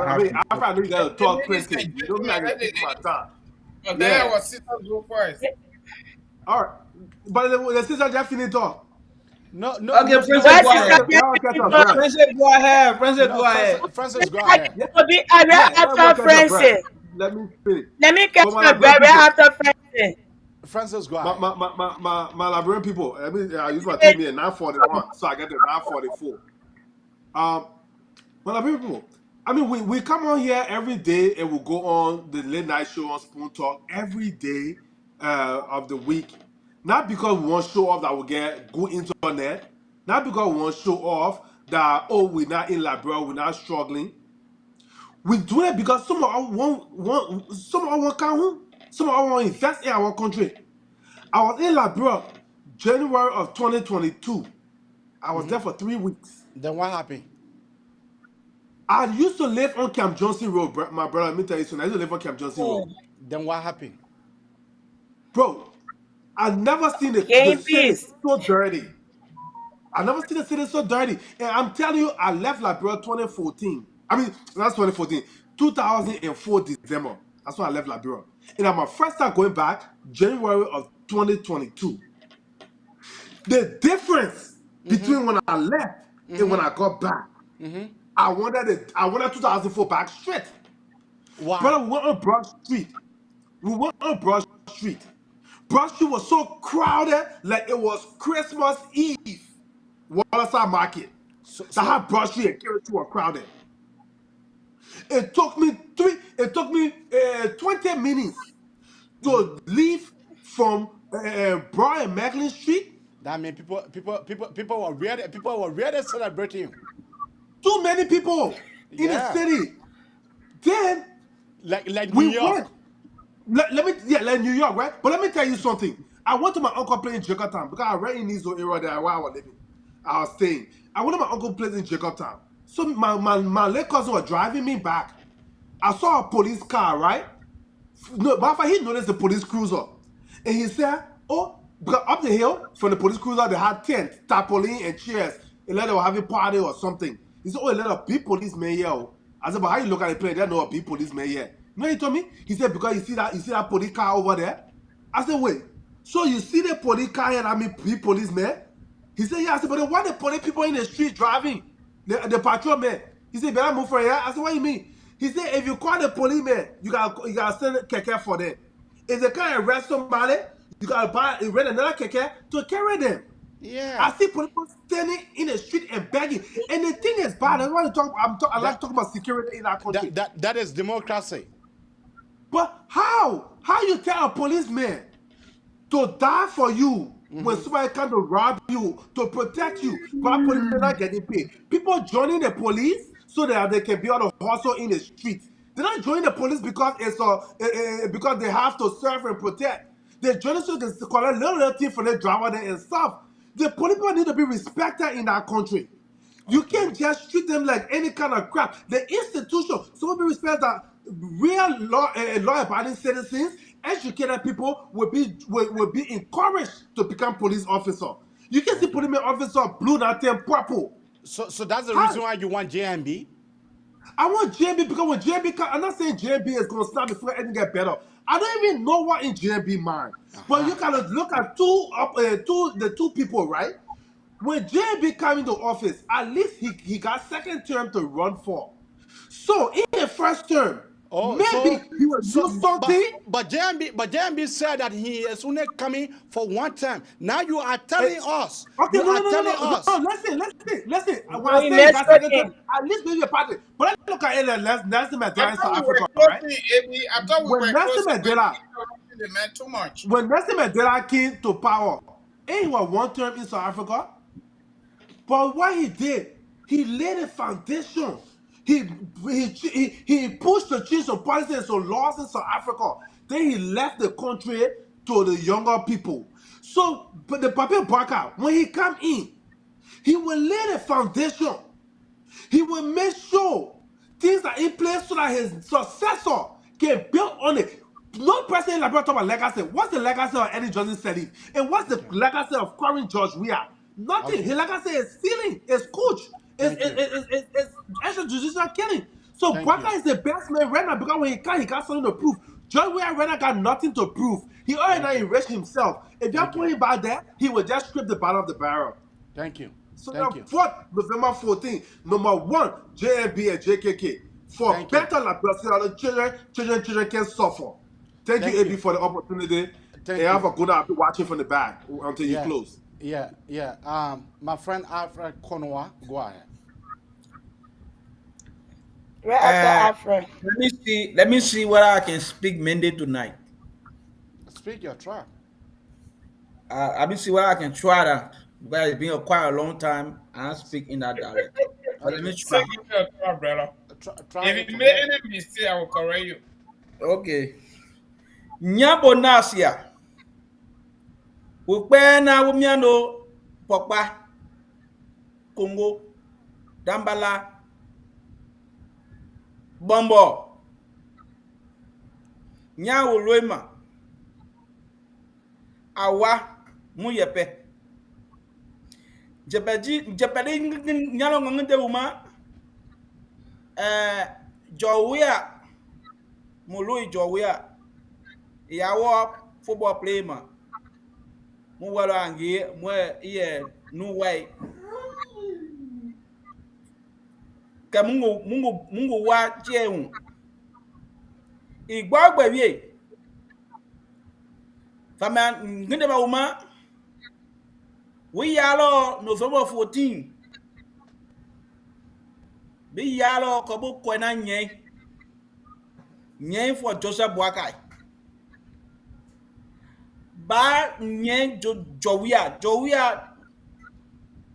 F: have
I: mean,
F: to go.
I: I know you got to talk
H: Ladies
I: plenty.
H: and
I: You know me, I
H: gentlemen,
I: can take my time.
H: then
I: Yeah.
H: our sisters go first.
I: All right. But the sister just finished talk.
K: No.
F: Okay, Princess,
O: Why
F: go
O: sister
F: ahead. Princess, go ahead. Princess, go ahead.
K: Francis, go ahead.
O: I read after Francis.
I: Let me finish.
O: Let me catch
I: For my
O: my
I: Liberian
O: brother
I: people,
O: after Francis.
K: Francis, go ahead.
I: my Liberian people, I use my 3 minutes, 9:41, so I get to 9:44. My Liberian people, I mean, we come on here every day and we go on the late night show on Spoon Talk every day of the week. Not because we want to show off that we get good internet, not because we want to show off that, oh, we're not in Liberia, we're not struggling. We do it because some of us want come home. Some of us want to invest in our country. I was in Liberia January of 2022. I was there for 3 weeks.
K: Then what happened?
I: I used to live on Camp Johnson Road, my brother. Let me tell you something. I used to live on Camp Johnson Road.
K: Then what happened?
I: Bro, I've never seen the city so dirty. I've never seen the city so dirty. And I'm telling you, I left Liberia 2014. I mean, that's 2014. 2004 December. That's when I left Liberia. And I'm my first time going back, January of 2022. The difference between when I left and when I got back, I wanted 2004 back straight.
K: Why?
I: Brother, we went on Broad Street. Broad Street was so crowded, like it was Christmas Eve. Waterside Market. That had Broad Street and Carrot were crowded. It took me 20 minutes to leave from Broad and Macklin Street.
K: That means people were really celebrating.
I: Too many people in the city. Then
K: like New York.
I: Like New York, right? But let me tell you something. I went to my uncle place in Jakarta because I read in this area there where I was living. I was staying. I went to my uncle's place in Jakarta. So my late cousin was driving me back. I saw a police car, right? No, matter of fact, he noticed the police cruiser. And he said, oh, because up the hill from the police cruiser, they had tents, tarpaulin, and chairs. And like they were having party or something. He said, oh, a lot of big policemen here. I said, but how you look at the plane? There are no big policemen here. You know what he told me? He said, because you see that police car over there? I said, wait, so you see the police car here and I mean big policemen? He said, yeah. I said, but then why the police people in the street driving? The patrolman. He said, better move from here. I said, what do you mean? He said, if you call the policeman, you gotta send a keke for them. If they can't arrest somebody, you gotta rent another keke to carry them.
K: Yeah.
I: I see people standing in the street and begging. And the thing is bad. I want to talk. I like to talk about security in our country.
K: That is democracy.
I: But how? How you tell a policeman to die for you when somebody come to rob you, to protect you, but that policeman not getting paid? People joining the police so that they can be able to hustle in the streets. They're not joining the police because because they have to serve and protect. They're joining so they can collect little thing for their driver there and stuff. The police people need to be respected in our country. You can't just treat them like any kind of crap. The institution, so we respect that real law-abiding citizens, educated people will be encouraged to become police officer. You can see police officer blue, that thing purple.
K: So that's the reason why you want JNB?
I: I want JNB because when JNB come, I'm not saying JNB is going to stop before anything get better. I don't even know what in JNB mind. But you gotta look at the two people, right? When JB came into office, at least he got second term to run for. So in the first term, maybe he will do something.
K: But JMB said that he is only coming for one term. Now you are telling us.
I: Okay,
K: No.
I: Listen. When I say he got second term, at least maybe a party. But let's look at it. Nelson Mandela in South Africa, right?
H: I thought we were
I: Nelson Mandela,
H: the man too much.
I: when Nelson Mandela came to power, he was one term in South Africa. But what he did, he laid a foundation. He pushed to change some policies and some laws in South Africa. Then he left the country to the younger people. So, but the Papi Baka, when he come in, he will lay the foundation. He will make sure things are in place so that his successor can build on it. No person in Liberia talk about legacy. What's the legacy of Eddie Johnson Sirleaf? And what's the legacy of current George Weah? Nothing. His legacy is stealing, it's coach, it's extrajudicial killing. So Baka is the best man right now because when he got something to prove. George Weah right now got nothing to prove. He already enriched himself. If you're putting him back there, he will just scrape the bottom of the barrel.
K: Thank you.
I: So now, November 14th, number one, JNB and JKK. For better Liberia, children can suffer. Thank you, AB, for the opportunity. And have a good night. I'll be watching from the back until you close.
K: Yeah. My friend Alfred Konoa, go ahead.
O: Right after Alfred.
F: Let me see whether I can speak Monday tonight.
K: Speak your try.
F: Let me see whether I can try that. Because it's been quite a long time and I speak in that dialect. But let me try.
H: Try, brother. If you make any mistake, I will correct you.
F: Okay. Nyabo Nasia. Ukpena wumiano Pokpa Congo Dambala Bombo Nyawo Loima Awa Muyepe Japadi Nyalo Ngante Uma Jowia Mului Jowia Yawa football player ma Muwala angi mwe iye no way ka mungu wa jeun igbagbe wie fama nginde ba uma we yalo November 14 bi yalo ko bu ko na nye for Joseph Boakai ba nye Jowia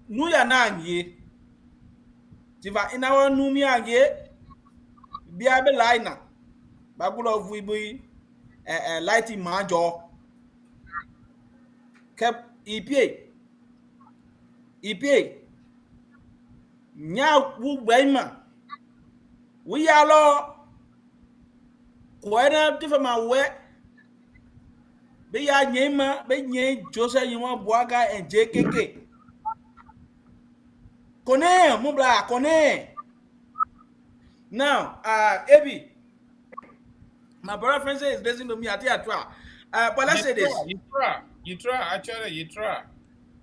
F: nuya na ngie tiva inawa numi angie bia be laina ba gulo vuibui lighti majo kep EPA nya wu baima we yalo kwena tifa ma we be ya nyema be nye Joseph Yima Boakai and JKK Kone mubla kone. Now, Ebi, my brother friend is listening to me at the but let's say this.
H: You try.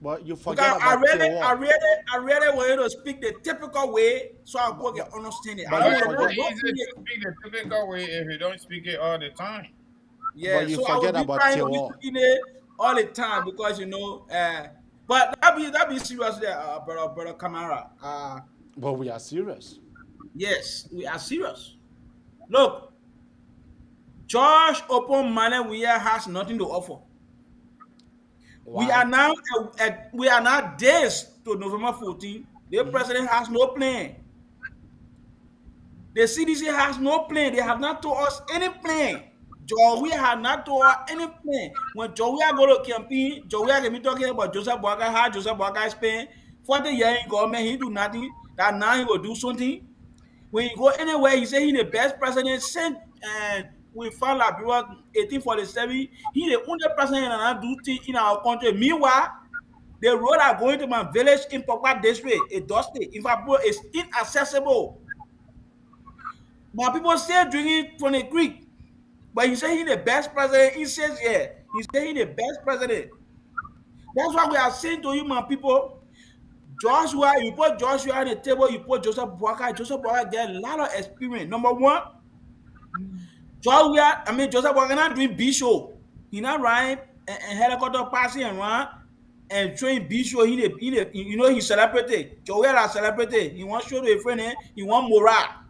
K: But you forget about
F: I really want you to speak the typical way so I go get understanding.
H: It's not easy to speak the typical way if you don't speak it all the time.
F: Yeah,
K: but you
F: so
K: forget
F: I will be
K: about
F: trying to be speaking it all the time because but that that be serious there, brother Kamara.
K: But we are serious.
F: Yes, we are serious. Look, George Open Mane Weah has nothing to offer.
K: Why?
F: We are now days to November 14. The president has no plan. The CDC has no plan. They have not told us any plan. Joey had not told us any plan. When Joey go to campaign, Joey can be talking about Joseph Boakai, how Joseph Boakai spent 40 years in government, he do nothing. That now he will do something. When you go anywhere, he say he the best president since we found Liberia 1847. He the only president that do things in our country. Meanwhile, the road are going to my village in Pokwa district, a dusty. In fact, it's inaccessible. My people still drinking from the creek. But he say he the best president. He says, yeah. He say he the best president. That's why we are saying to you, my people, Joshua, you put Joshua on the table, you put Joseph Boakai. Joseph Boakai get a lot of experience. Number one, Joseph Boakai not doing B show. He not riding and helicopter passing and run and train B show. He celebrated. Joel has celebrated. He want to show to a friend, he want morale.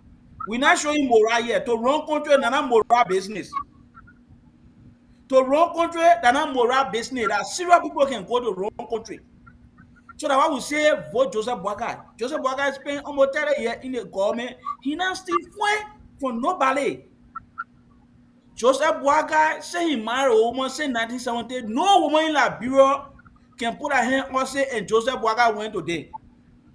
F: We not showing morale yet. To run country, not morale business. To run country, that not morale business. That serious people can go to run country. So that's why we say vote Joseph Boakai. Joseph Boakai spent almost 30 years in the government. He not still fight for nobody. Joseph Boakai say he married a woman since 1970. No woman in Liberia can put her hand on say and Joseph Boakai went today.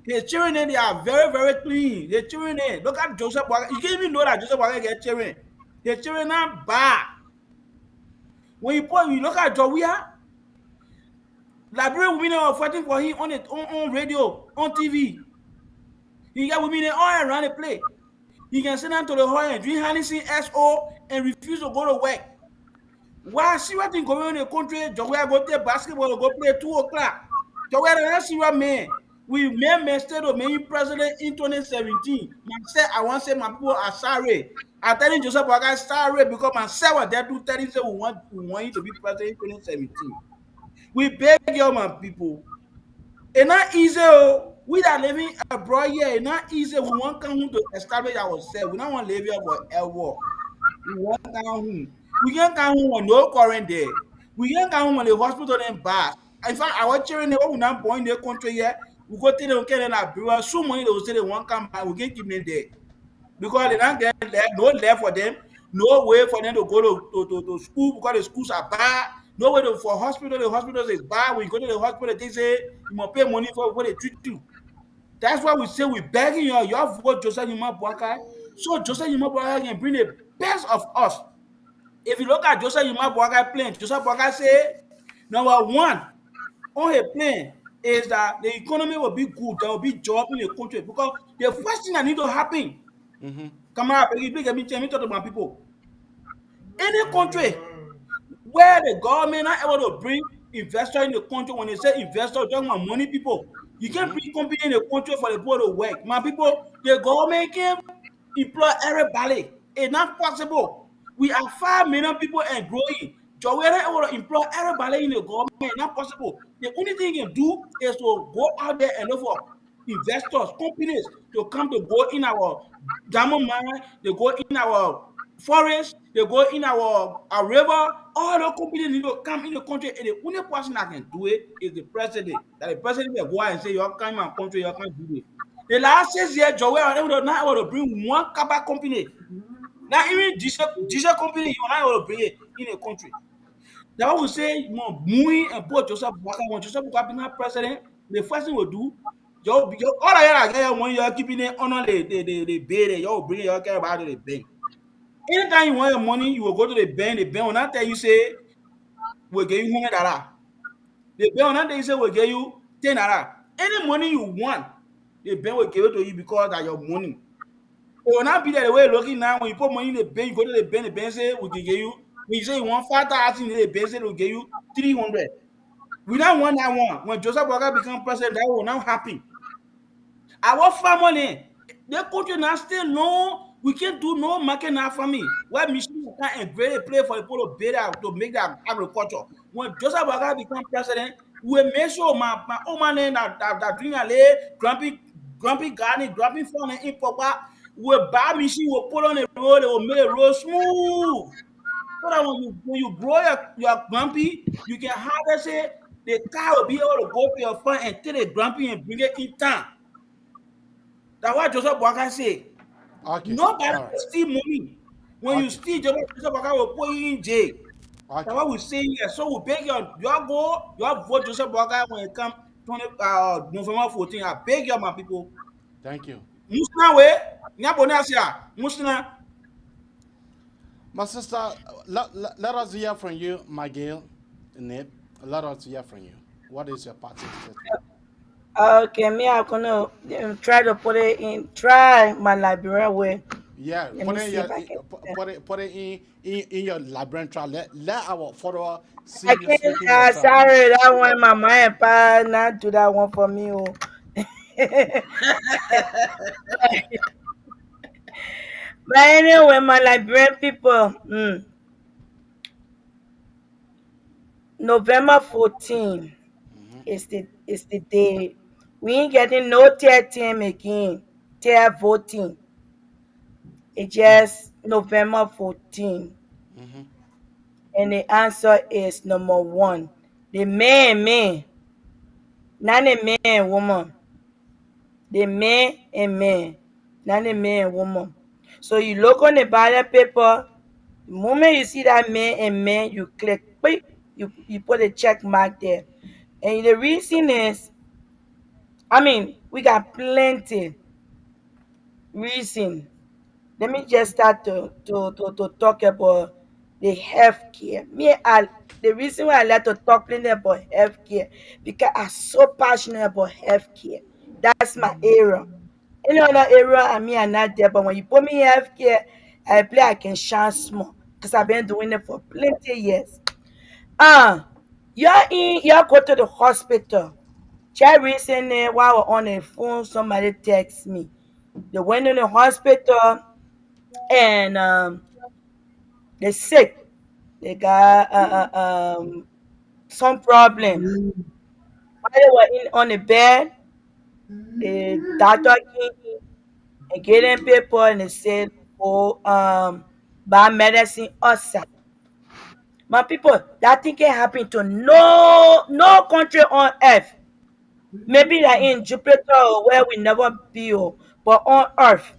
F: His children, they are very, very clean. The children, look at Joseph Boakai. You can't even know that Joseph Boakai get children. The children are bad. When you look at Jowia, Liberian women are fighting for him on radio, on TV. He got women all around the place. He can send them to the hall and drink Hennessy SO and refuse to go to work. Why see what thing going on in the country? Jowia go play basketball, go play 2 o'clock. Jowia don't see what man. We made state of main president in 2017. I want to say my people are sorry. I'm telling Joseph Boakai sorry because myself was there to tell you say we want you to be president in 2017. We beg you, my people. It's not easy. We that living abroad here, it's not easy. We want come home to establish ourselves. We don't want to live here forever. We want to come home. We can't come home with no current there. We can't come home when the hospital and bad. In fact, our children, when we not born in the country here, we go to them in Liberia. So many they will say they won't come back. We can't keep them there because they don't get no left for them. No way for them to go to school because the schools are bad. No way for hospital. The hospitals is bad. When you go to the hospital, they say you must pay money for what they treat you. That's why we say we begging you. You have vote Joseph Boakai, so Joseph Boakai can bring the best of us. If you look at Joseph Boakai plan, Joseph Boakai say number one on his plan is that the economy will be good. There will be job in the country because the first thing that need to happen. Come on, let me talk to my people. Any country where the government not able to bring investors in the country, when they say investors, talking about money people, you can't bring company in the country for the people to work. My people, the government can employ everybody. It's not possible. We are 5 million people and growing. So we're not able to employ everybody in the government. It's not possible. The only thing you can do is to go out there and look for investors, companies to come to go in our diamond mine, they go in our forest, they go in our river. All the companies need to come in the country, and the only person that can do it is the president. That the president will go out and say, "You come in my country, you can't do it." The last 6 years, Joe, we are not able to bring one carbon company. Now even diesel company, you are not able to bring it in the country. That's why we say, moving and put Joseph Boakai. When Joseph Boakai become president, the first thing we'll do, all I get when you're keeping it on the bed, you'll bring your care about the bank. Anytime you want your money, you will go to the bank. The bank will not tell you, say, we'll give you $100. The bank will not tell you, say, we'll give you $10. Any money you want, the bank will give it to you because that's your money. It will not be that the way you're looking now. When you put money in the bank, you go to the bank say, we can give you. When you say you want 5,000 in the bank, say we'll give you 300. We don't want that one. When Joseph Boakai become president, that will not happen. Our family, the country now still no. We can't do no market in our family. Where machine can and grade play for the people to better to make that agriculture. When Joseph Boakai become president, we make sure my old man that drink a lay, grumpy garden, grumpy phone and papa, we buy machine, we put on the road, will make the road smooth. So that when you grow your grumpy, you can harvest it. The car will be able to go to your farm and take the grumpy and bring it in town. That's what Joseph Boakai say.
K: Okay.
F: Nobody
K: All
F: will
K: right.
F: steal money. When you
K: Okay.
F: steal, Joseph Boakai will put you in jail. That's
K: Okay.
F: what we say here. So we beg your go, your vote Joseph Boakai when it come 20 November 14. I beg you, my people.
K: Thank you.
F: Musna way, Nyabonasia, Musna.
K: My sister, let us hear from you, Miguel, Nip. Let us hear from you. What is your parting statement?
O: Okay, me, I'm gonna try to try my Liberian way.
K: Yeah,
O: Let
K: put
O: me
K: it in
O: see
K: your
O: if I can.
K: put it in your Liberian trial. Let our follower see
O: I
K: you
O: can't.
K: speaking your trial.
O: Sorry, that one, my mind, pa, not do that one for me. Oh. But anyway, my Liberian people, November 14 is the day. We ain't getting no tier team again. Tier voting. It's just November 14.
K: Mm-hmm.
O: And the answer is number one. The man, not a man, woman. The man, not a man, woman. So you look on the ballot paper, the moment you see that man, you click, beep, you put a check mark there. And the reason is, we got plenty reason. Let me just start to talk about the healthcare. The reason why I like to talk plenty about healthcare because I'm so passionate about healthcare. That's my area. Any other area, I'm not there. But when you put me in healthcare, I can shine small because I've been doing it for plenty years. Uh, you go to the hospital. Just recently, while we're on the phone, somebody text me. They went in the hospital and they sick. They got some problem. While they were on the bed, the doctor came in and gave them paper and they said, "Oh, buy medicine outside." My people, that thing can happen to no country on earth. Maybe like in Jupiter or where we never be, but on earth.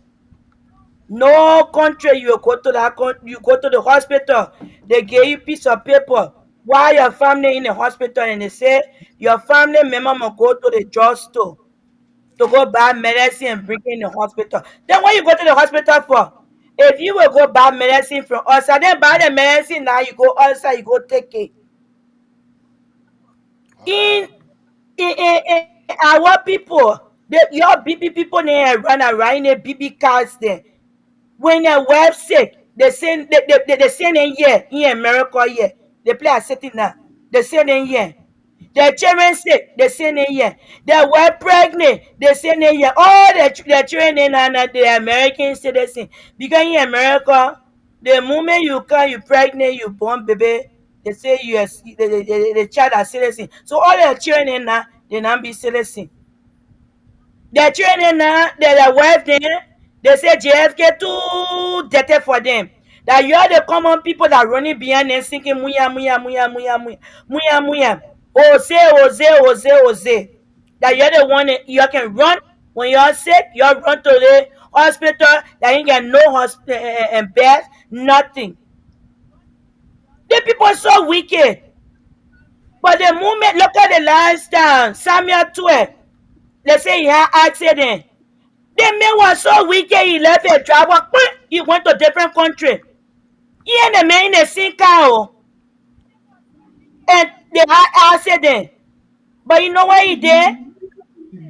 O: No country you go to you go to the hospital, they give you piece of paper. While your family in the hospital and they say your family member must go to the drugstore to go buy medicine and bring it in the hospital. Then what you go to the hospital for? If you will go buy medicine from us, and then buy the medicine now you go outside, you go take it. In in our people, your BB people they run around in the BB cars there. When a wife sick, they send in here in America here. They play a setting now. They send in here. Their children sick, they send in here. Their wife pregnant, they send in here. All their children in and the American citizen. Because in America, the moment you come, you pregnant, you born baby, they say you are the child are citizen. So all their children in now, they not be citizen. They're training now, their wife there, they say JFK too dirty for them. That you are the common people that running behind them thinking muya muya muya muya muya muya muya. Ose, ose, ose, ose. That you're the one that you can run when you're sick, you run to the hospital, that you get no hospital and bed, nothing. The people are so wicked. But the moment, look at the last time, Samuel 12, they say he had accident. The man was so wicked, he left a travel. He went to different country. He and the man in a same car, and they had accident. But you know what he did?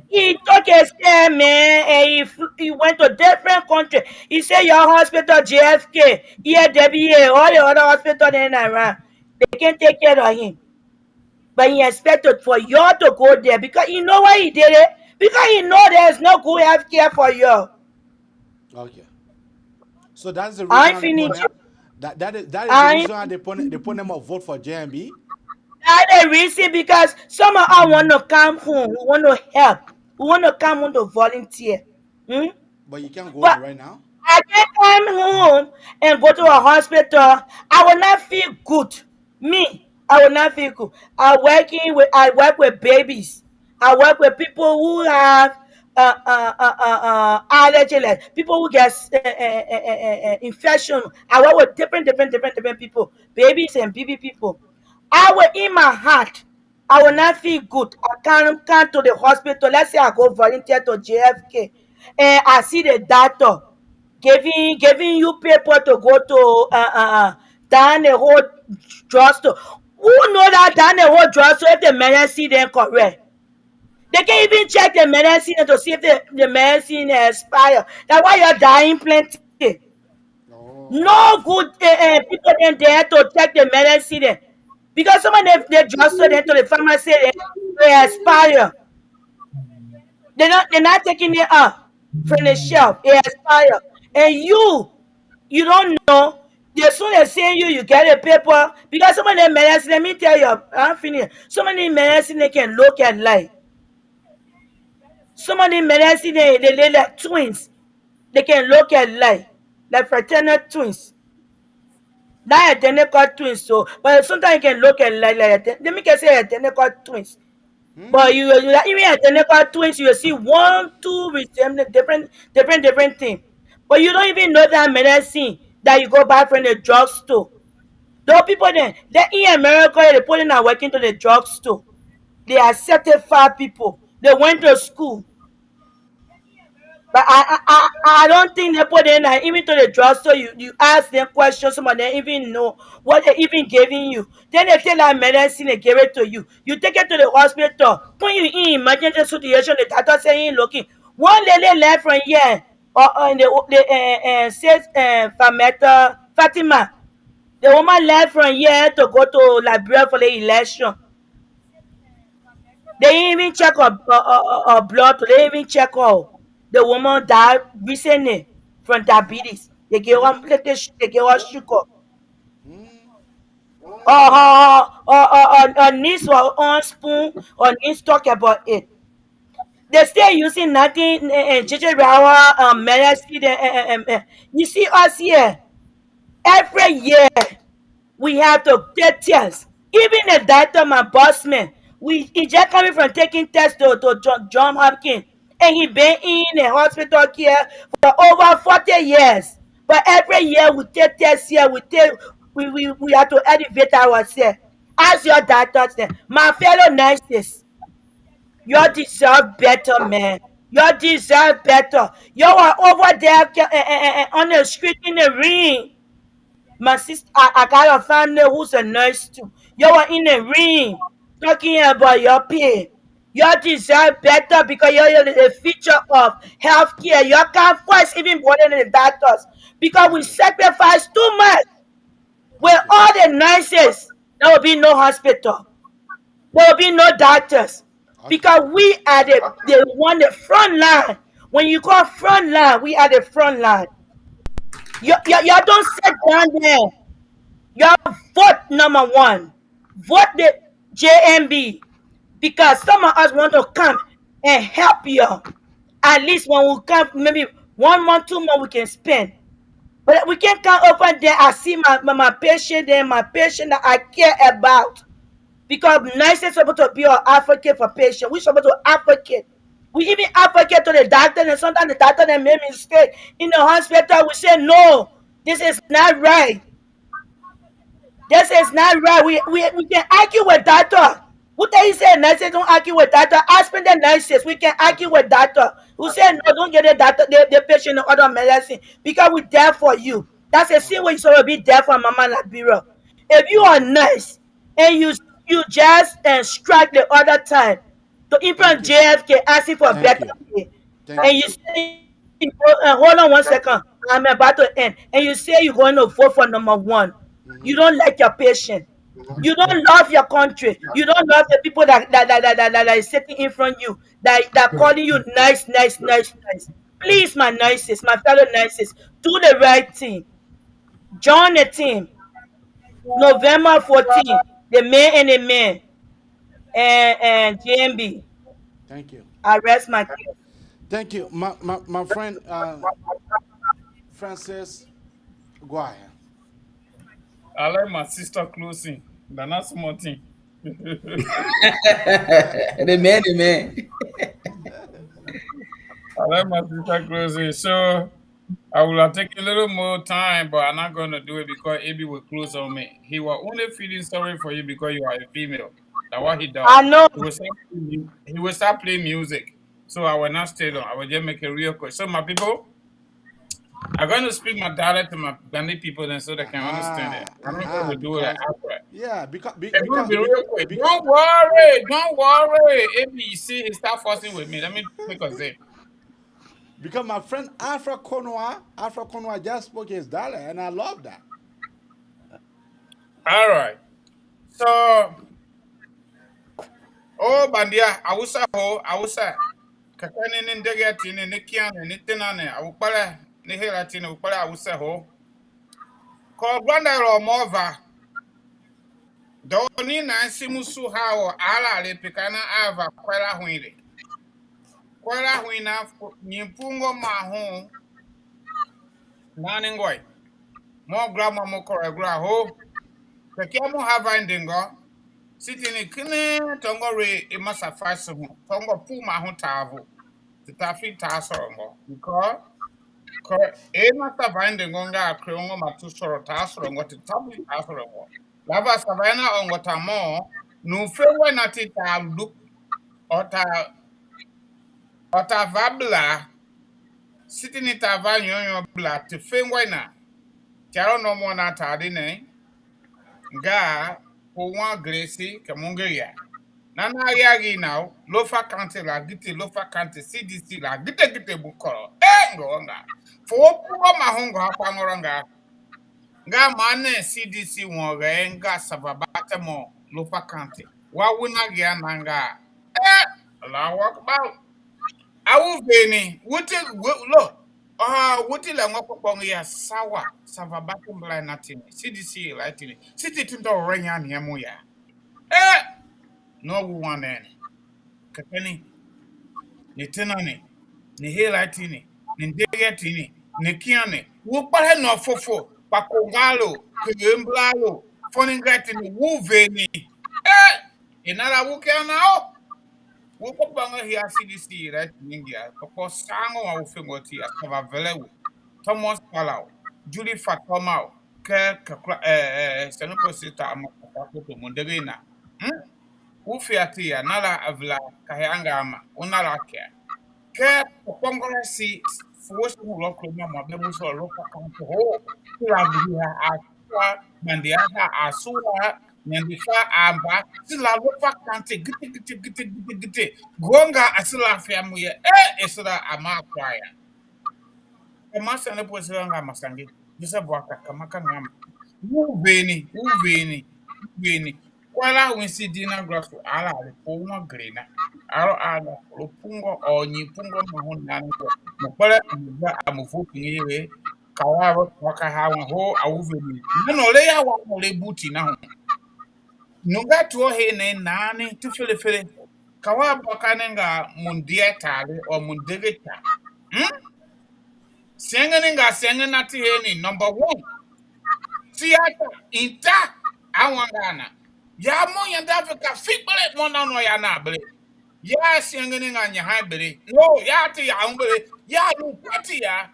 O: He took a step, man, and he went to different country. He said your hospital, JFK, EWA, all the other hospitals in Iran, they can't take care of him. But he expected for you to go there because you know why he did it? Because he know there's no good health care for you.
K: Okay. So that's the reason
O: I
K: why
O: finished.
K: that is the reason why they put them on vote for JNB.
O: That's the reason because some of us want to come home, we want to help, we want to come home to volunteer. Hmm?
K: But you can't go
O: But
K: home right now.
O: I can come home and go to a hospital. I will not feel good. Me, I will not feel good. I work with babies. I work with people who have allergy, like people who get infection. I work with different people, babies and baby people. I will in my heart. I will not feel good. I can't come to the hospital. Let's say I go volunteer to JFK and I see the doctor giving you paper to go to down the whole drugstore. Who know that down the whole drugstore if the medicine then correct? They can even check the medicine to see if the medicine expire. That's why you're dying plenty. No good people in there to check the medicine then. Because some of the drugstore then to the pharmacy they expire. They're not taking it up from the shelf. It expire. And you don't know. As soon as say you get a paper because some of the medicine. Let me tell you, I'm finished. Some of the medicine they can look at light. Some of the medicine they like twins. They can look at light, like fraternal twins. Not identical twins, so but sometimes you can look at like let me say identical twins. But you even identical twins, you see one, two resembling different thing. But you don't even know that medicine that you go buy from the drugstore. Those people then they in America they put in and working to the drugstore. They are certified people. They went to school. But I don't think they put in and even to the drugstore you ask them questions, some of them even know what they even giving you. Then they take that medicine they give it to you. You take it to the hospital. When you in emergency situation, the doctor saying looking. One lady left from here in the says Fatima. The woman left from here to go to Liberia for the election. They didn't even check her blood. They didn't even check her. The woman died recently from diabetes. They gave her sugar. Her niece was on spoon. Her niece talk about it. They still using nothing. JJ Rawa medicine. You see us here every year. We have to take tests. Even the doctor, my boss man, he just coming from taking tests to John Hopkins. And he been in the hospital care for over 40 years. But every year we take tests here, we have to elevate ourselves. As your doctor said, my fellow nurses, you deserve better, man. You deserve better. You are over there on the street in the ring. My sister, I got a family who's a nurse too. You are in the ring talking about your pay. You deserve better because you're the future of healthcare. You can't voice even more than the doctors because we sacrifice too much. With all the nurses, there will be no hospital. There will be no doctors because we are the front line. When you call front line, we are the front line. You don't sit down there. Your vote number one. Vote the JNB because some of us want to come and help you. At least when we come, maybe 1 month, 2 months we can spend. But we can't come over there. I see my patient there, my patient that I care about. Because nurses are supposed to be an advocate for patients. We're supposed to advocate. We even advocate to the doctor, and sometimes the doctor they make mistake in the hospital. We say no, this is not right. This is not right. We can argue with doctor. Who tell you say nurses don't argue with doctor? Ask me the nurses. We can argue with doctor. Who say no, don't get the doctor, the patient the other medicine because we're there for you. That's the same way you supposed to be there for Mama Liberia. If you are nice and you just strike the other time to influence JFK asking for better pay, and you say hold on 1 second, I'm about to end, and you say you're going to vote for number one. You don't like your patient. You don't love your country. You don't love the people that is sitting in front of you, that calling you nice. Please, my nurses, my fellow nurses, do the right thing. Join the team. November 14th. The man and the man. And JNB.
K: Thank you.
O: I rest my case.
K: Thank you. My friend Francis, go ahead.
H: I like my sister closing. They're not small thing.
F: The man.
H: I like my sister closing. So I will have taken a little more time, but I'm not gonna do it because Abi will close on me. He was only feeling sorry for you because you are a female. That's what he does.
O: I know.
H: He will start playing music. So I will not stay long. I will just make a real quick. So my people, I'm going to speak my dialect to my Ghanaian people then so they can understand it. I'm not going to do it
K: Because
H: after.
K: yeah, because
H: I'm going to be real quick. Don't worry. If you see he start fussing with me, let me take a sip.
K: because my friend Alpha Konwa just spoke his dialect, and I love that.
H: All right. So, oh, Bandia, Awusa. Kakani ni ndege atini ni kiane ni tenane awukpala ni hela atini awukpala Awusa ho. Ko gwanda ro mova. Doni na simusu hawo ala le pikana ava kwela huile. Kwela huina nyimpungo mahu nani ngoi. Mo grandma mo koregra ho. Pekia mo hava ndingo. Sitini kine tongo re imasa fasu ho. Tongo pu mahu tavo. Titafi tasorongo. Because masa vande ngonga kreongo matu soro tasorongo titafi tasorongo. Lava savana ongo tamo. Nufewe na tita look ota vabla sitini tava nyonyo bla te fengwa na tiaro no mo na tade ne ga po wan gresi kemungeria nana yagi now lofa county la gite lofa county CDC la gite bukoro ngonga fo po ma hongo hapa ngoronga nga mane CDC won ga nga sababata mo lofa county wa wuna gya nanga la walk about awu veni wuti look wuti la ngokopong ya sawa savabatu mbla natini CDC lightini city tundo renya niamu ya no one kakani ni tenane ni helatini ni ndegetini ni kiane wu pare no fofo pakongalo kemblalo foningratini wu veni inara wukenao Woko banga here CDC right in India. Papa sango wa ufengoti asava velewu. Thomas Palau, Julie Fatomau, ke senupo sita amakata kuto munderina. Ufiati ya nala avla kahanga ama unala kia. Ke popongora si fuwesi muloko mama bemuso loka kanto ho. Kila biha asua mandiaka asura Nyandifa amba sila lofa kante gite gonga asila fiamu ye esila ama kwaya emasa ne posila nga masangi bisa bwaka kamaka ngama uveni kwala winsi dina grafu ala po uma grena aro ala lo pungo onyi pungo mahonani mo pala nga amufu kinyewe kawa waka hawa ho awuveni no le ya wa le buti na ho Nunga tuo he ne nani tu fele kawa bakanenga mundia tale o mundegeta senga ti he ni number 1 theater inta awangana ya mo yanda Africa fibele mo na no ya na bele ya senga nya ha bele no ya ti ya umbele ya lu kwati ya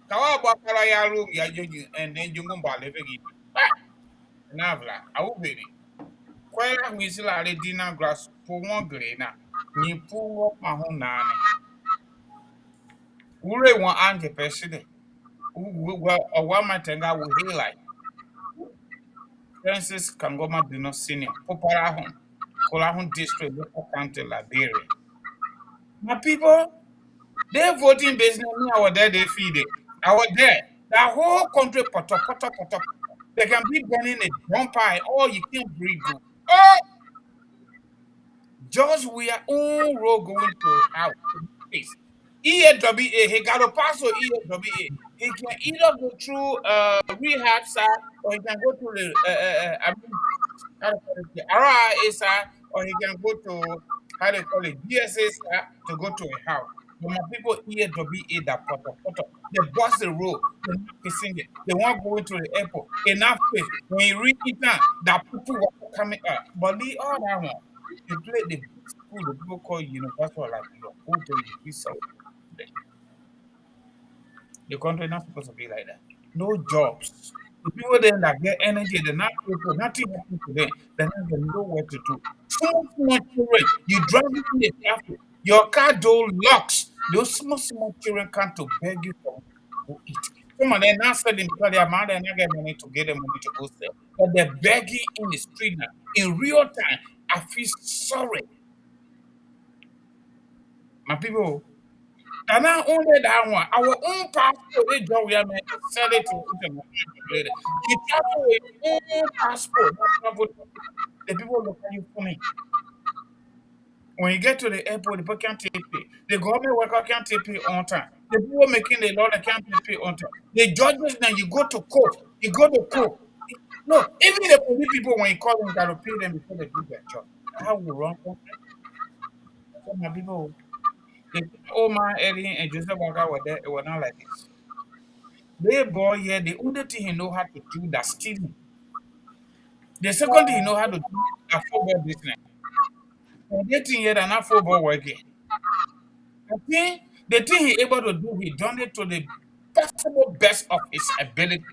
H: kawa bakara ya lu ya joju and then jungumba levegi navla awubere kwela wisila le dina grass po won grena ni puwo mahunane ure won ange president owa matenga wo highlight Francis Kangoma Dino Senior popara hon kola hon district local county Liberia my people they voting business me I was there they feed it I was there the whole country poto they can be burning a drum pie or you can't breathe just we are on road going to house. EAWA, he got a pass or EAWA. He can either go through rehab side or he can go to the RIA, or he can go to, how they call it, DSA, to go to a house. But my people here to be in that photo. They bust the road, they're not facing it. They want going to the airport. Enough space. When you reach it down, that people were coming up. But the other one, they play the big school, the people call universal like your go to the free service. The country not supposed to be like that. No jobs. The people there that get energy, they're not people, nothing happens to them. They're not going to know what to do. Small children, you drive in the traffic, your car door locks. Those small children come to beg you for to eat. Some of them not selling because their mother not get money to get them money to go sell. But they're begging in the street now. In real time, I feel sorry. My people, and not only that one, our own passport, they don't we are sell it to international later. You travel with your own passport, not travel. The people look at you funny. When you get to the airport, the people can't take pay. The government worker can't take pay on time. The people making the law, they can't take pay on time. The judges, now you go to court. You go to court. No, even the police people, when you call them, you got to pay them before they do their job. How we run country? So my people, the old man Eddie and Joseph Walker were there, it was not like this. They boy here, the only thing he know how to do that's stealing. The second thing he know how to do is football business. And the thing here that not football working. The thing he able to do, he done it to the possible best of his ability.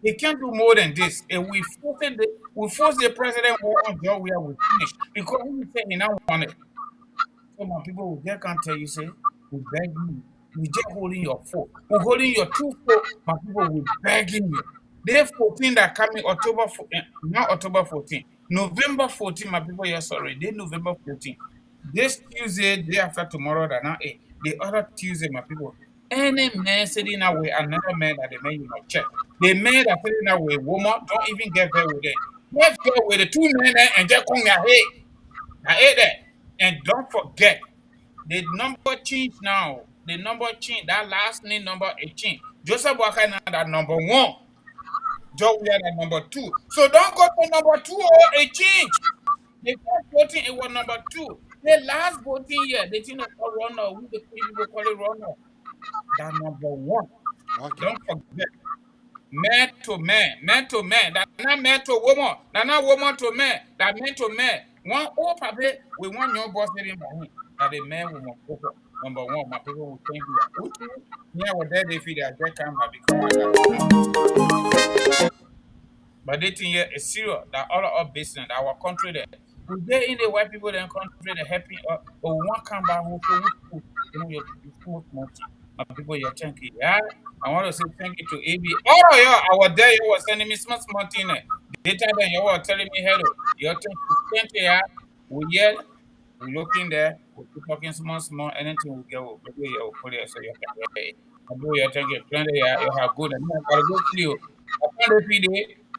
H: He can't do more than this. And we force the president on job where we finish. Because we say he now want it. So my people will just can't tell you, say, we beg you. We just holding your foot. We're holding your 2 foot. My people will begging you. Day 14 that coming October 14, not October 14. November 14, my people, yes, sorry. Day November 14. This Tuesday, day after tomorrow, that now the other Tuesday, my people. Any man sitting away, another man that they may you not check. The man that sitting away, woman, don't even get there with them. Get there with the 2 men there and just come here, hey. I hate that. And don't forget, the number change now. The number change. That last name number it change. Joseph Walker now that number 1. Joe we are that number 2. So don't go to number 2 or it change. The first voting it was number 2. The last voting year, they think of Runoff. Who the people call it Runoff? That number 1. Okay. Don't forget. Man to man. That not man to woman. That not woman to man. That man to man. One old puppy with one young boss sitting by him. That the man will focus. Number 1, my people will thank you. Yeah, well, there they feel that they come back because but they think here is serious that all of our business, our country there. We get in the white people in the country, they're happy, but we want to come back home, so we you know, my people, you thank you. Yeah, I want to say thank you to AB. Oh, yeah, I was there, you were sending me small thing. They tell them you were telling me hello. You thank you, yeah. We here, we looking there, we keep talking small, anything we get, we'll put it so you can hear. I do you thank you, plenty, yeah, you have good, and I gotta go to you. I found the PD.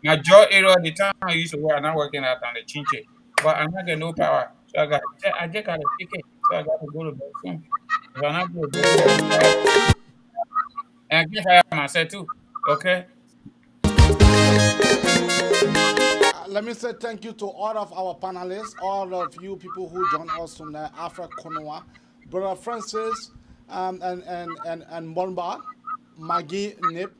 H: My jaw area the time I used to work, I'm not working out on the chinche. But I'm not getting no power. So I just got a ticket. So I got to go to bed soon. If I'm not going to bed, and I can fire myself too. Okay?
K: Let me say thank you to all of our panelists, all of you people who joined us tonight, Afra Konoa, Brother Francis, and Molba, Maggie Nip.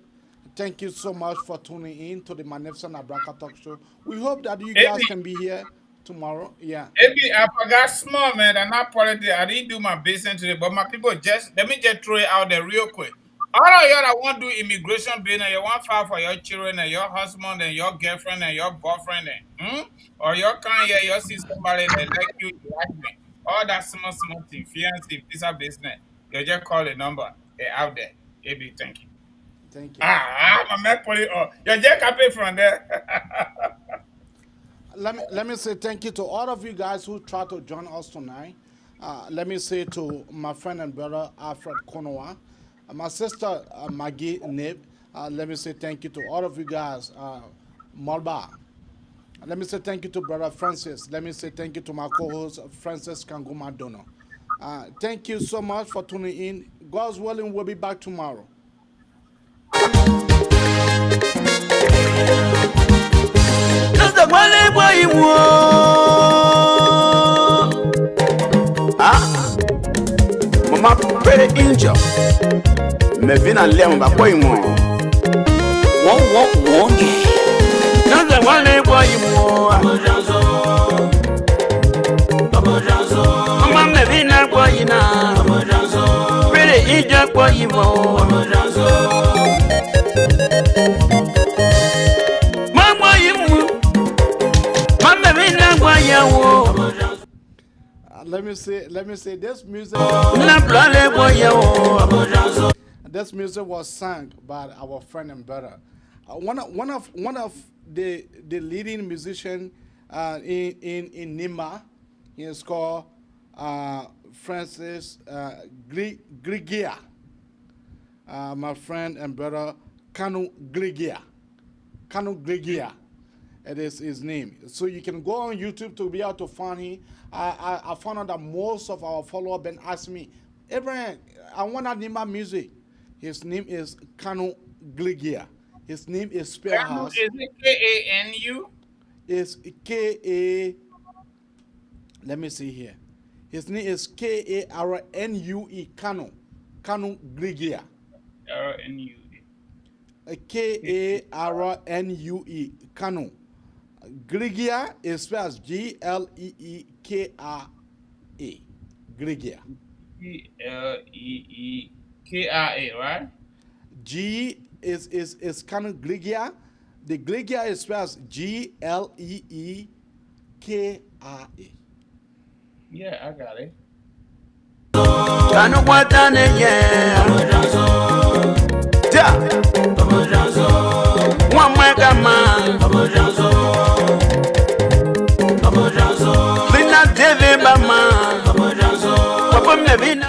K: Thank you so much for tuning in to the Magnificent Abraka Talk Show. We hope that you guys can be here tomorrow. Yeah.
H: Maybe I forgot small, man. I'm not politics. I didn't do my business today, but my people let me just throw it out there real quick. All of y'all that want to do immigration business, you want to file for your children and your husband and your girlfriend and your boyfriend, or your kind here, you see somebody that like you like me. All that small thing, fiancé, visa business, you just call the number. They're out there. Maybe thank you.
K: Thank you.
H: My man, you just copy from there.
K: Let me say thank you to all of you guys who tried to join us tonight. Let me say to my friend and brother Alfred Konoa, my sister Maggie Nib. Let me say thank you to all of you guys, Malba. Let me say thank you to brother Francis. Let me say thank you to my co-host Francis Kanguma Dono. Thank you so much for tuning in. God's willing, we'll be back tomorrow.
B: Just wale boy mo. Ah, mama pretty angel. Me vina lem ba boy mo. Won. Naza wale boy mo. Mama me vina boy na. Pretty angel boy mo.
K: Let me say this music. This music was sung by our friend and brother. One of the leading musician in Nima. He is called Francis Grigia. My friend and brother Kanu Grigia. It is his name. So you can go on YouTube to be able to find him. I found out that most of our followers been asking me, Abraham, I want to name my music. His name is Kanu Grigia. His name is Spearhouse.
H: Is it K-A-N-U?
K: It's K-A. Let me see here. His name is K-A-R-N-U-E. Kanu Grigia.
H: R-N-U-E.
K: K-A-R-N-U-E. Kanu. Grigia is spelled G-L-E-E-K-R-A. Grigia.
H: G-L-E-E-K-R-A, right?
K: G is Kanu Grigia. The Grigia is spelled G-L-E-E-K-R-A.
H: Yeah, I got it.
B: Bina David Bama, Papa Mevina.